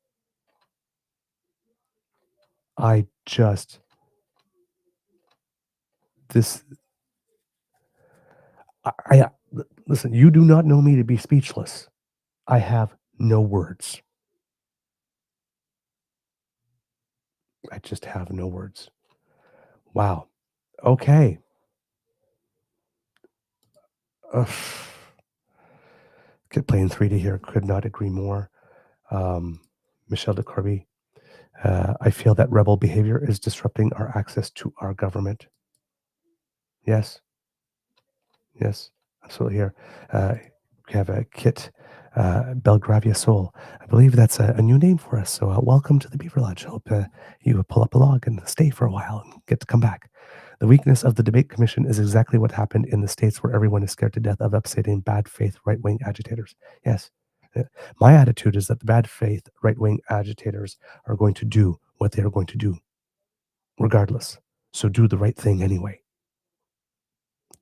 Listen, you do not know me to be speechless. I have no words. I just have no words. Wow. Okay. Playing 3D here. Could not agree more. Michel de Corby. I feel that rebel behavior is disrupting our access to our government. Yes. Yes, absolutely here. We have a Kit Belgravia Soul. I believe that's a new name for us. So welcome to the Beaver Lodge. Hope you pull up a log and stay for a while and get to come back. The weakness of the debate commission is exactly what happened in the states where everyone is scared to death of upsetting bad faith right-wing agitators. Yes. My attitude is that the bad faith right-wing agitators are going to do what they are going to do, regardless. So do the right thing anyway.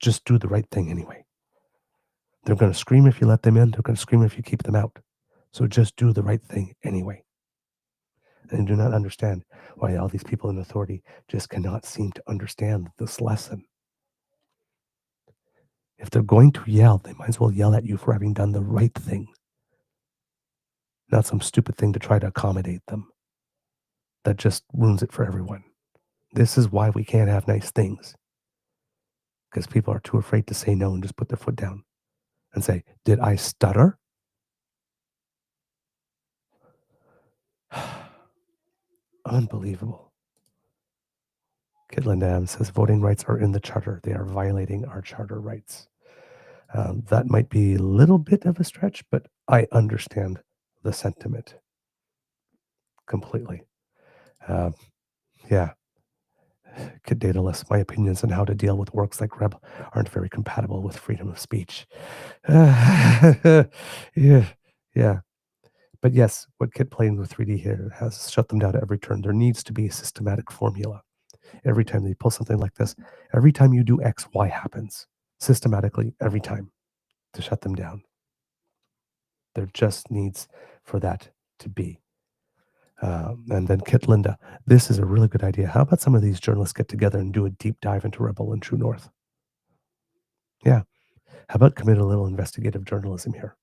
Just do the right thing anyway. They're going to scream if you let them in. They're going to scream if you keep them out. So just do the right thing anyway. And I do not understand why all these people in authority just cannot seem to understand this lesson. If they're going to yell, they might as well yell at you for having done the right thing, not some stupid thing to try to accommodate them. That just ruins it for everyone. This is why we can't have nice things, because people are too afraid to say no and just put their foot down and say, did I stutter? Unbelievable. Kidland Dam says voting rights are in the charter. They are violating our charter rights. That might be a little bit of a stretch, but I understand the sentiment completely. Yeah. Kid Daedalus, my opinions on how to deal with works like Rebel aren't very compatible with freedom of speech. Yeah. But yes, what Kid playing with 3D here has shut them down at every turn. There needs to be a systematic formula. Every time they pull something like this, every time you do X, Y happens. Systematically, every time, to shut them down. There just needs for that to be. And then Kit Linda, this is a really good idea. How about some of these journalists get together and do a deep dive into Rebel and True North? Yeah. How about commit a little investigative journalism here?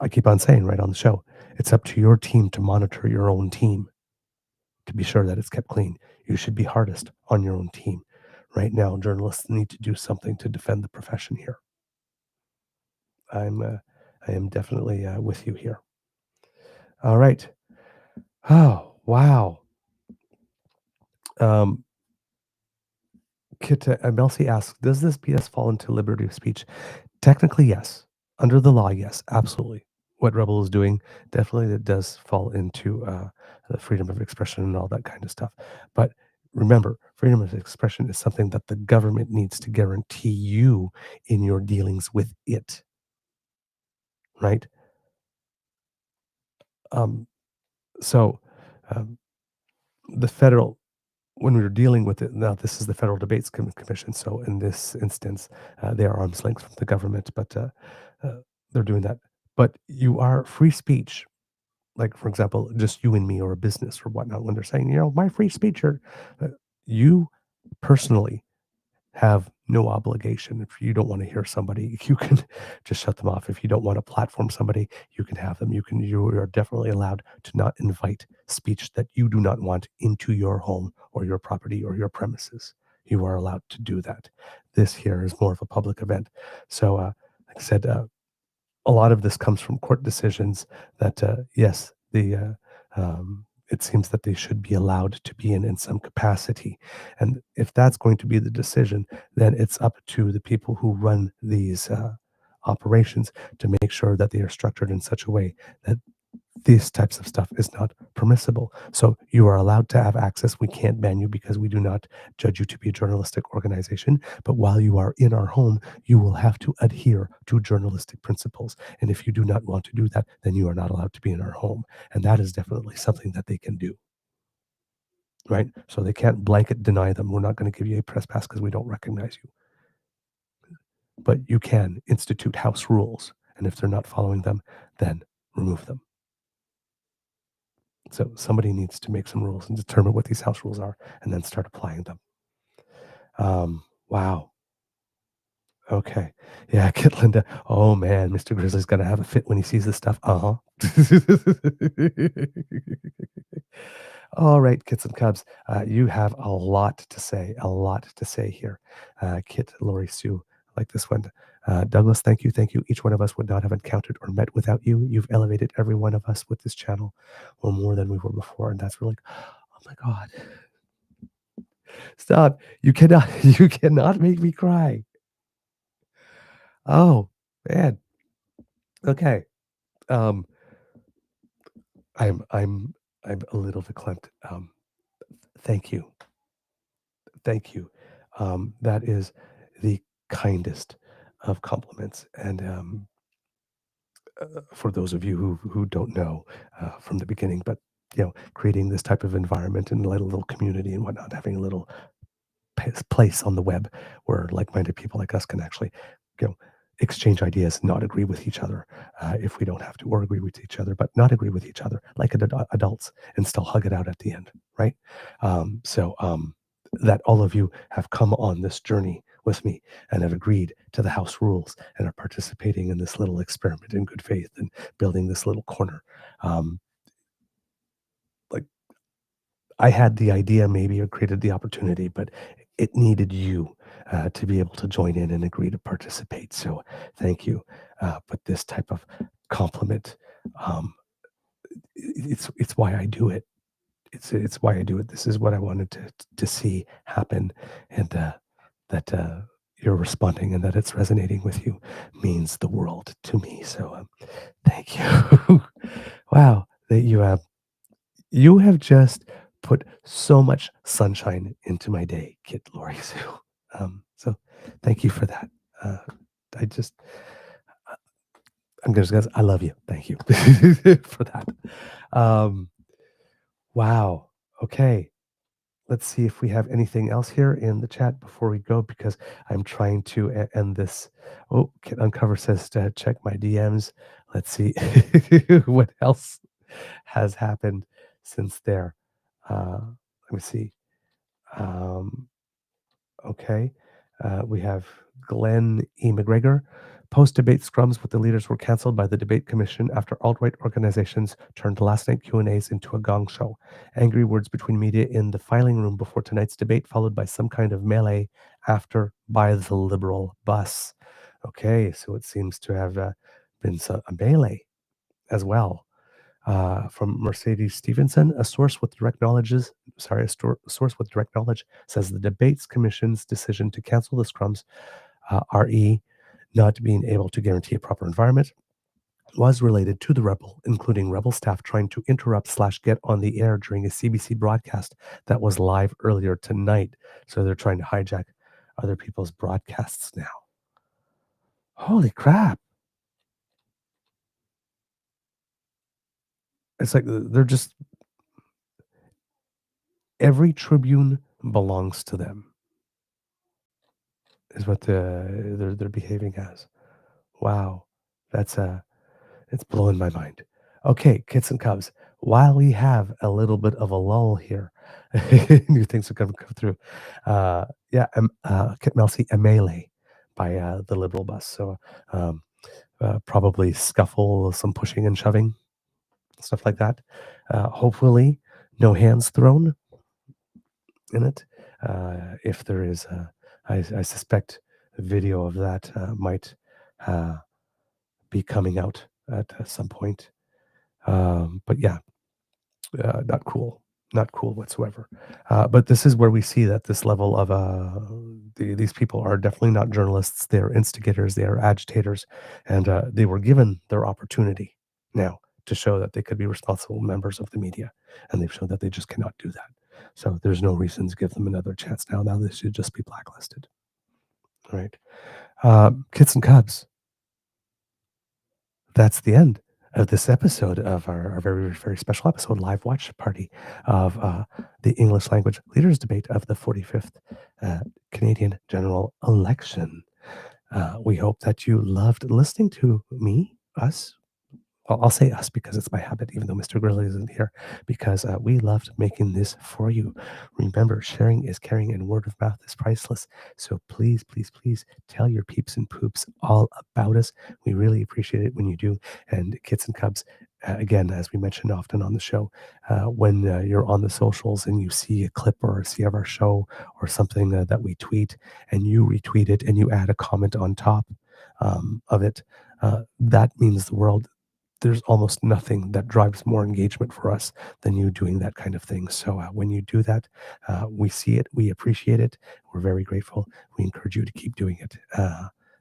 I keep on saying right on the show, it's up to your team to monitor your own team to be sure that it's kept clean. You should be hardest on your own team. Right now, journalists need to do something to defend the profession here. I am definitely with you here. All right. Oh, wow. Kit Melcy asks, does this BS fall into liberty of speech? Technically, yes. Under the law, yes, absolutely. What Rebel is doing, definitely it does fall into the freedom of expression and all that kind of stuff. But remember, freedom of expression is something that the government needs to guarantee you in your dealings with it. Right? So the federal, when we were dealing with it, now this is the Federal Debates Commission. So in this instance, they are arm's length from the government, but they're doing that. But you are free speech. Like, for example, just you and me or a business or whatnot, when they're saying, my free speech, you personally have no obligation. If you don't want to hear somebody, you can just shut them off. If you don't want to platform somebody, you can have them. You are definitely allowed to not invite speech that you do not want into your home or your property or your premises. You are allowed to do that. This here is more of a public event. So, like I said, a lot of this comes from court decisions that, yes, it seems that they should be allowed to be in some capacity. And if that's going to be the decision, then it's up to the people who run these operations to make sure that they are structured in such a way that these types of stuff is not permissible. So you are allowed to have access. We can't ban you because we do not judge you to be a journalistic organization. But while you are in our home, you will have to adhere to journalistic principles. And if you do not want to do that, then you are not allowed to be in our home. And that is definitely something that they can do. Right? So they can't blanket deny them. We're not going to give you a press pass because we don't recognize you. But you can institute house rules. And if they're not following them, then remove them. So somebody needs to make some rules and determine what these house rules are and then start applying them. Wow. Okay. Yeah, Kit Linda. Oh man, Mr. Grizzly's gonna have a fit when he sees this stuff. All right, Kits and Cubs. You have a lot to say here. Kit, Lori, Sue, I like this one. Douglas, thank you. Each one of us would not have encountered or met without you. You've elevated every one of us with this channel, or more than we were before, and that's really, oh my God. Stop. You cannot make me cry. Oh, man. Okay. I'm a little verklempt. Thank you. That is the kindest of compliments. And for those of you who don't know from the beginning, but creating this type of environment and a little community and whatnot, having a little place on the web where like-minded people like us can actually, exchange ideas, not agree with each other if we don't have to, or agree with each other, but not agree with each other like adults and still hug it out at the end, right? That all of you have come on this journey with me and have agreed to the house rules and are participating in this little experiment in good faith and building this little corner. Like I had the idea maybe or created the opportunity, but it needed you to be able to join in and agree to participate. So thank you. But this type of compliment, it's why I do it. It's why I do it. This is what I wanted to see happen, and that you're responding and that it's resonating with you means the world to me. So thank you. Wow, that you have just put so much sunshine into my day, Kit Lori Sue. So thank you for that. I just, I'm just gonna, I love you. Thank you for that. Wow. Okay. Let's see if we have anything else here in the chat before we go, because I'm trying to end this. Oh, Kit Uncover says to check my DMs. Let's see what else has happened since there. Let me see. Okay. We have Glenn E. McGregor. Post-debate scrums with the leaders were cancelled by the debate commission after alt-right organizations turned last night Q&As into a gong show. Angry words between media in the filing room before tonight's debate, followed by some kind of melee after by the Liberal bus. Okay, so it seems to have been a melee as well. From Mercedes Stevenson, a source with direct knowledge says the Debates Commission's decision to cancel the scrums, RE, not being able to guarantee a proper environment, was related to the Rebel, including Rebel staff trying to interrupt / get on the air during a CBC broadcast that was live earlier tonight. So they're trying to hijack other people's broadcasts now. Holy crap. It's like they're just, every tribune belongs to them, is what they're behaving as. Wow, that's it's blowing my mind. Okay, Kits and Cubs, while we have a little bit of a lull here, new things are going to come through. Kit Melcy, a melee by the Liberal bus. So probably scuffle, some pushing and shoving, stuff like that. Hopefully, no hands thrown in it. If there is, I suspect a video of that might be coming out at some point. But yeah, not cool whatsoever. But this is where we see that this level of these people are definitely not journalists. They are instigators. They are agitators, and they were given their opportunity now to show that they could be responsible members of the media, and they've shown that they just cannot do that. So there's no reason to give them another chance now. Now they should just be blacklisted. All right, Kits and Cubs. That's the end of this episode of our very, very special episode, live watch party of the English language leaders debate of the 45th Canadian general election. We hope that you loved listening to me, us. Well, I'll say us because it's my habit, even though Mr. Grizzly isn't here, because we loved making this for you. Remember, sharing is caring and word of mouth is priceless. So please, please, please tell your peeps and poops all about us. We really appreciate it when you do. And Kits and Cubs, again, as we mentioned often on the show, when you're on the socials and you see a clip or see of our show or something that we tweet and you retweet it and you add a comment on top of it, that means the world. There's almost nothing that drives more engagement for us than you doing that kind of thing. So when you do that, we see it, we appreciate it, we're very grateful. We encourage you to keep doing it.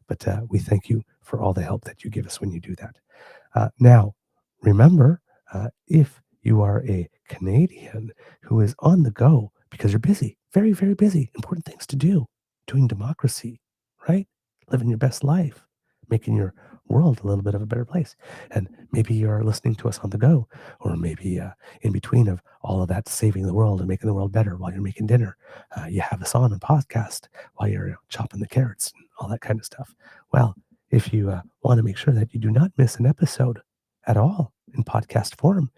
But we thank you for all the help that you give us when you do that. Now, remember, if you are a Canadian who is on the go because you're busy, very, very busy, important things to do, doing democracy, right? Living your best life, making your world a little bit of a better place. And maybe you're listening to us on the go, or maybe in between of all of that saving the world and making the world better while you're making dinner. You have us on a podcast while you're chopping the carrots and all that kind of stuff. Well, if you want to make sure that you do not miss an episode at all in podcast form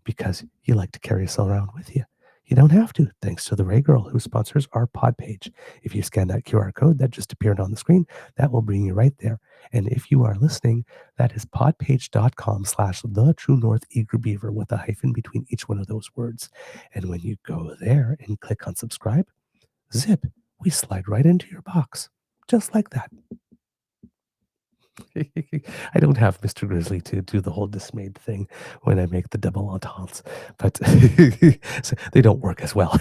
because you like to carry us around with you, you don't have to, thanks to the Ray Girl who sponsors our pod page. If you scan that QR code that just appeared on the screen, that will bring you right there. And if you are listening, that is podpage.com/the True North Eager Beaver with a hyphen between each one of those words. And when you go there and click on subscribe, zip, we slide right into your box, just like that. I don't have Mr. Grizzly to do the whole dismayed thing when I make the double ententes, but so they don't work as well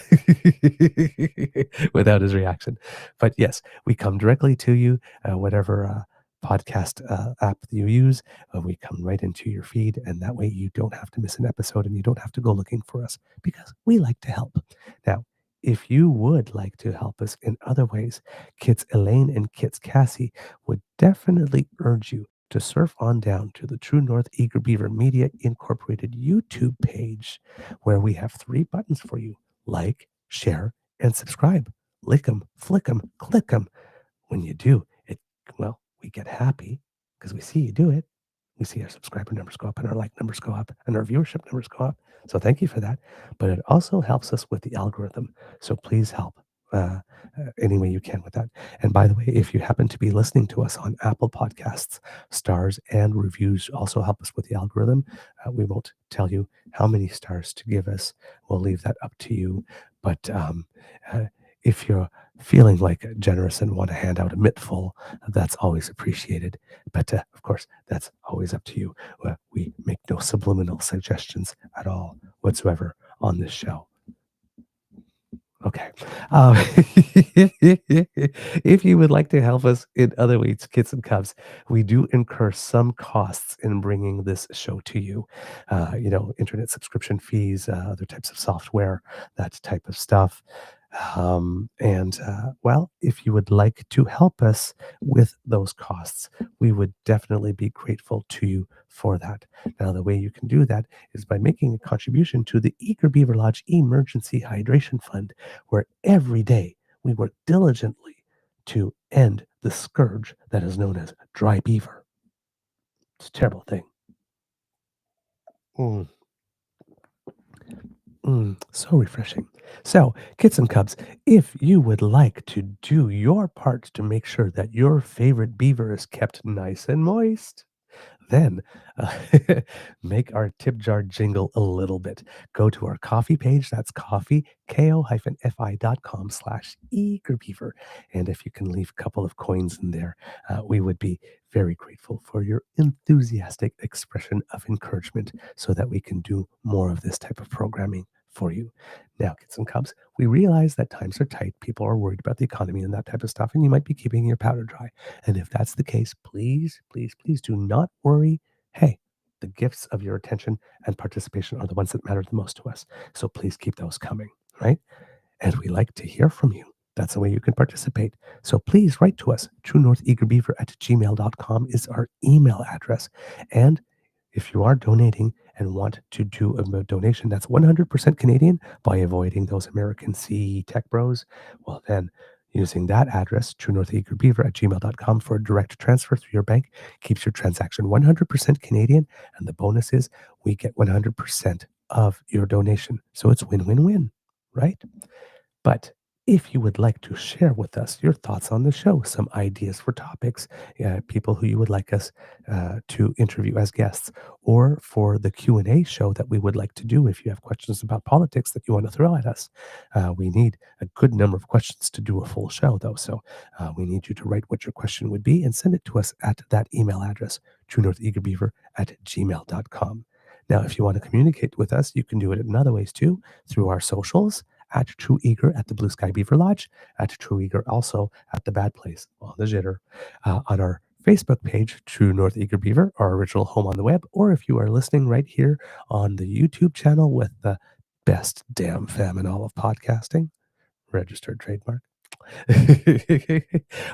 without his reaction. But yes, we come directly to you, whatever podcast app you use. We come right into your feed, and that way you don't have to miss an episode and you don't have to go looking for us because we like to help. Now, if you would like to help us in other ways, Kits Elaine and Kits Cassie would definitely urge you to surf on down to the True North Eager Beaver Media Incorporated YouTube page, where we have 3 buttons for you: like, share, and subscribe. Lick them, flick them, click them. When you do, we get happy because we see you do it. We see our subscriber numbers go up and our like numbers go up and our viewership numbers go up. So thank you for that. But it also helps us with the algorithm. So please help any way you can with that. And by the way, if you happen to be listening to us on Apple Podcasts, stars and reviews also help us with the algorithm. We won't tell you how many stars to give us. We'll leave that up to you. But if you're feeling like generous and want to hand out a mittful, that's always appreciated. But of course, that's always up to you. We make no subliminal suggestions at all whatsoever on this show. Okay. If you would like to help us in other ways, Kits and Cubs, we do incur some costs in bringing this show to you. Internet subscription fees, other types of software, that type of stuff. If you would like to help us with those costs, we would definitely be grateful to you for that. Now, the way you can do that is by making a contribution to the Eager Beaver Lodge Emergency Hydration Fund, where every day we work diligently to end the scourge that is known as dry beaver. It's a terrible thing. So refreshing. So, Kits and Cubs, if you would like to do your part to make sure that your favorite beaver is kept nice and moist, then make our tip jar jingle a little bit. Go to our coffee page. That's coffee, ko-fi.com/eagerbeaver. And if you can leave a couple of coins in there, we would be very grateful for your enthusiastic expression of encouragement so that we can do more of this type of programming for you. Now, Kits and Cubs, we realize that times are tight. People are worried about the economy and that type of stuff, and you might be keeping your powder dry. And if that's the case, please, please, please do not worry. Hey, the gifts of your attention and participation are the ones that matter the most to us. So please keep those coming, right? And we like to hear from you. That's the way you can participate. So please write to us. TrueNorthEagerBeaver@gmail.com is our email address. And if you are donating and want to do a donation that's 100% Canadian by avoiding those American CE tech bros, well then, using that address, TrueNorthEagerBeaver@gmail.com for a direct transfer through your bank keeps your transaction 100% Canadian, and the bonus is we get 100% of your donation. So it's win-win-win, right? But if you would like to share with us your thoughts on the show, some ideas for topics, people who you would like us to interview as guests, or for the Q&A show that we would like to do if you have questions about politics that you want to throw at us. We need a good number of questions to do a full show, though, so we need you to write what your question would be and send it to us at that email address, TrueNorthEagerBeaver@gmail.com. Now, if you want to communicate with us, you can do it in other ways too, through our socials, at True Eager at the Blue Sky Beaver Lodge, at True Eager also at the Bad Place on the Jitter, on our Facebook page, True North Eager Beaver, our original home on the web, or if you are listening right here on the YouTube channel with the best damn fam in all of podcasting, registered trademark,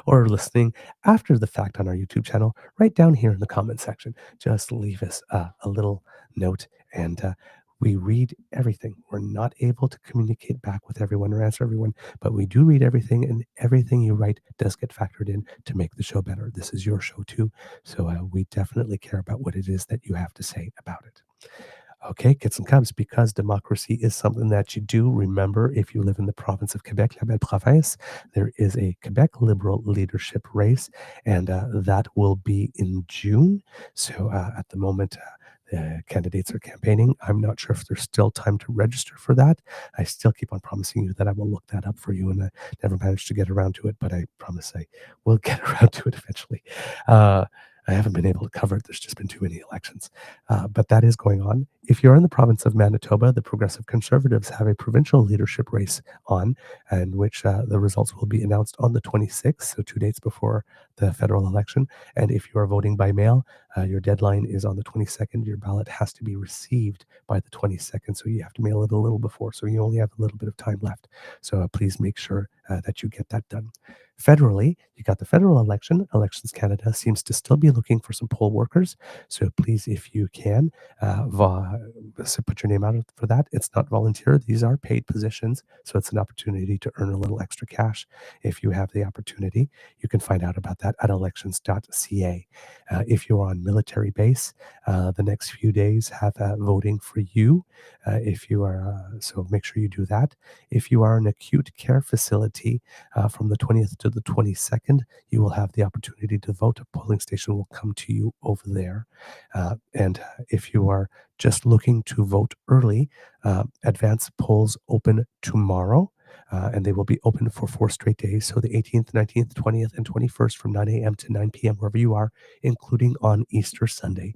or listening after the fact on our YouTube channel, right down here in the comment section. Just leave us a little note, and we read everything. We're not able to communicate back with everyone or answer everyone, but we do read everything, and everything you write does get factored in to make the show better. This is your show too, so we definitely care about what it is that you have to say about it. Okay, kids and cubs, because democracy is something that you do remember if you live in the province of Quebec, la belle province, there is a Quebec Liberal leadership race, and that will be in June. So at the moment, the candidates are campaigning. I'm not sure if there's still time to register for that. I still keep on promising you that I will look that up for you, and I never managed to get around to it, but I promise I will get around to it eventually. I haven't been able to cover it. There's just been too many elections. But that is going on. If you're in the province of Manitoba, the Progressive Conservatives have a provincial leadership race on, in which the results will be announced on the 26th, so 2 days before the federal election. And if you are voting by mail, your deadline is on the 22nd. Your ballot has to be received by the 22nd, so you have to mail it a little before. So you only have a little bit of time left. So please make sure that you get that done. Federally, you got the federal election. Elections Canada seems to still be looking for some poll workers. So please, if you can, put your name out for that. It's not volunteer. These are paid positions. So it's an opportunity to earn a little extra cash. If you have the opportunity, you can find out about that at elections.ca. If you're on military base, the next few days have voting for you. If you are, so make sure you do that. If you are in acute care facility, from the 20th to the 22nd, you will have the opportunity to vote. A polling station will come to you over there. And if you are just looking to vote early, advance polls open tomorrow. And they will be open for 4 straight days. So the 18th, 19th, 20th, and 21st from 9 a.m. to 9 p.m., wherever you are, including on Easter Sunday.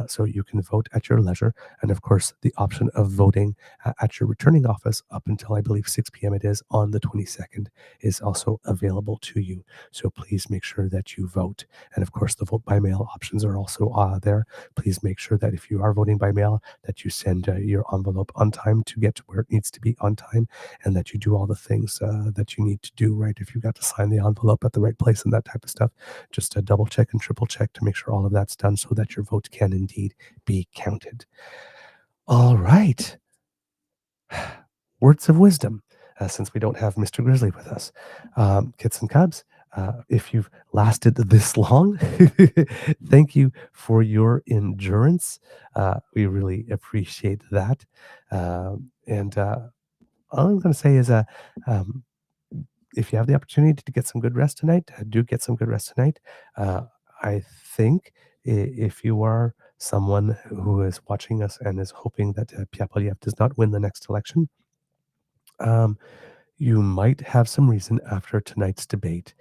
So you can vote at your leisure. And of course, the option of voting at your returning office up until I believe 6 p.m. it is on the 22nd is also available to you. So please make sure that you vote. And of course, the vote by mail options are also there. Please make sure that if you are voting by mail, that you send your envelope on time to get to where it needs to be on time, and that you do all the things that you need to do, right? If you got to sign the envelope at the right place and that type of stuff, just double check and triple check to make sure all of that's done so that your vote can indeed be counted. All right. Words of wisdom, since we don't have Mr. Grizzly with us. Kits and Cubs, if you've lasted this long, thank you for your endurance. We really appreciate that. And all I'm going to say is if you have the opportunity to get some good rest tonight, do get some good rest tonight. I think if you are someone who is watching us and is hoping that Pierre Poilievre does not win the next election, you might have some reason after tonight's debate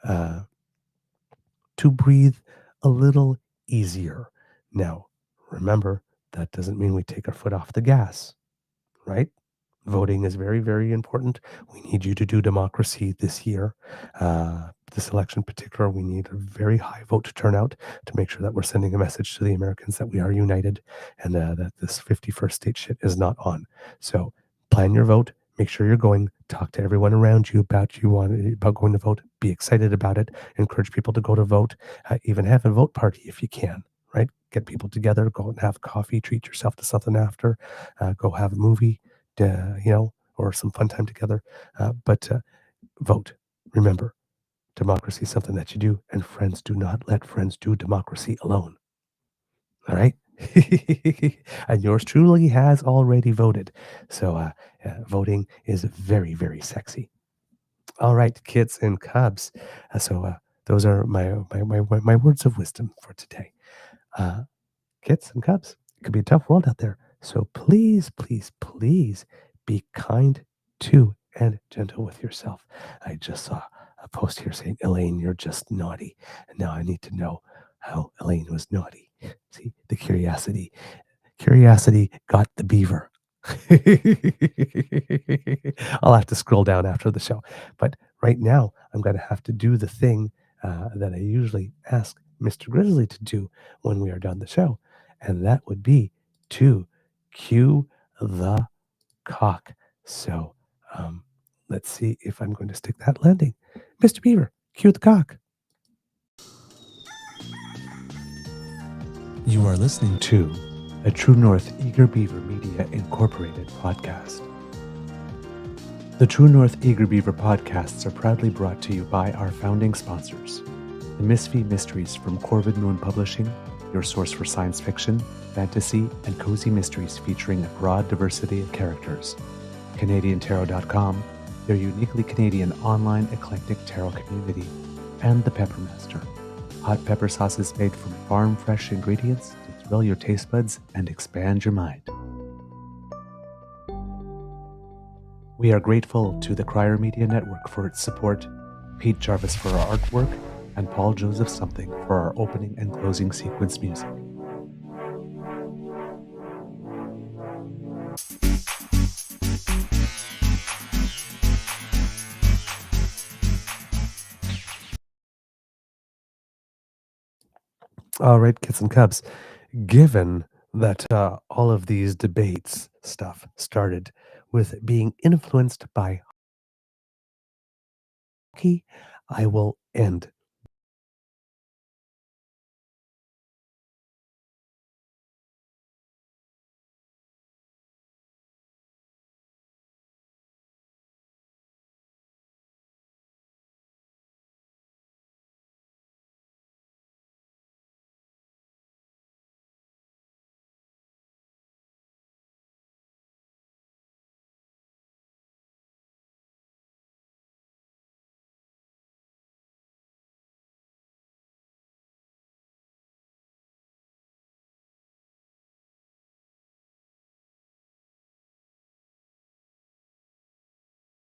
to breathe a little easier. Now, remember, that doesn't mean we take our foot off the gas, right? Voting is very, very important. We need you to do democracy this year. This election in particular, we need a very high vote turnout to make sure that we're sending a message to the Americans that we are united and that this 51st state shit is not on. So plan your vote. Make sure you're going. Talk to everyone around you about going to vote. Be excited about it. Encourage people to go to vote. Even have a vote party if you can. Right? Get people together. Go and have coffee. Treat yourself to something after. Go have a movie. Or some fun time together. But vote. Remember, democracy is something that you do, and friends do not let friends do democracy alone. All right? And yours truly has already voted. So voting is very, very sexy. All right, kids and cubs. Those are my words of wisdom for today. Kids and cubs, it could be a tough world out there. So please, please, please be kind to and gentle with yourself. I just saw a post here saying, Elaine, you're just naughty. And now I need to know how Elaine was naughty. See, the curiosity. Curiosity got the beaver. I'll have to scroll down after the show. But right now, I'm going to have to do the thing that I usually ask Mr. Grizzly to do when we are done the show. And that would be to cue the cock. So let's see if I'm going to stick that landing. Mr. Beaver, cue the cock. You are listening to a True North Eager Beaver Media Incorporated podcast. The True North Eager Beaver podcasts are proudly brought to you by our founding sponsors, the Misfit Mysteries from Corvid Moon Publishing, your source for science fiction, fantasy, and cozy mysteries featuring a broad diversity of characters. CanadianTarot.com, their uniquely Canadian online eclectic tarot community, and the Peppermaster, hot pepper sauces made from farm fresh ingredients to thrill your taste buds and expand your mind. We are grateful to the Crier Media Network for its support, Pete Jarvis for our artwork, and Paul Joseph Something for our opening and closing sequence music. All right, kids and cubs, given that all of these debates stuff started with being influenced by hockey, I will end.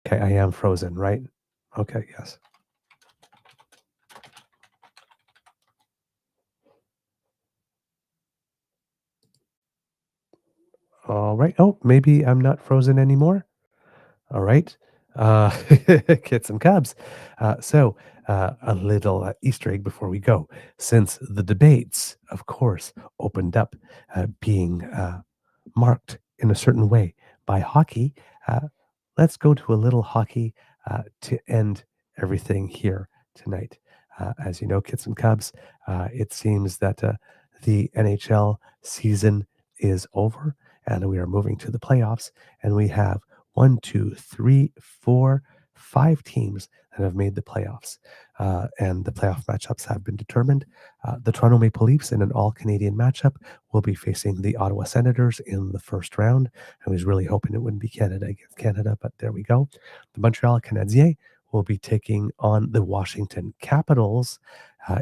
Okay, I am frozen, right? Okay, yes. All right. Oh, maybe I'm not frozen anymore. All right. Uh, Kits and cubs. A little Easter egg before we go. Since the debates, of course, opened up being marked in a certain way by hockey, uh, let's go to a little hockey to end everything here tonight. As you know, Kits and Cubs, it seems that the NHL season is over and we are moving to the playoffs. And we have 5 teams that have made the playoffs. And the playoff matchups have been determined. The Toronto Maple Leafs, in an all-Canadian matchup, will be facing the Ottawa Senators in the first round. I was really hoping it wouldn't be Canada against Canada, but there we go. The Montreal Canadiens will be taking on the Washington Capitals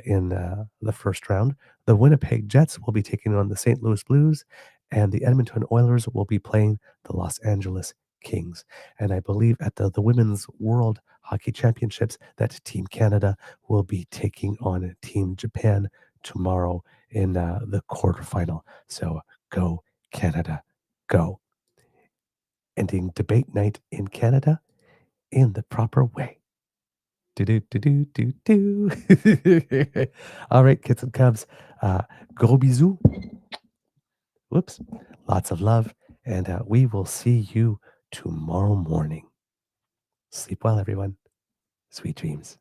in the first round. The Winnipeg Jets will be taking on the St. Louis Blues, and the Edmonton Oilers will be playing the Los Angeles Kings. And I believe at the Women's World Hockey Championships that Team Canada will be taking on Team Japan tomorrow in the quarterfinal. So go Canada, go. Ending debate night in Canada in the proper way. Do do do do do do. All right, kids and cubs. Gros bisous. Whoops. Lots of love. And we will see you tomorrow morning. Sleep well, everyone. Sweet dreams.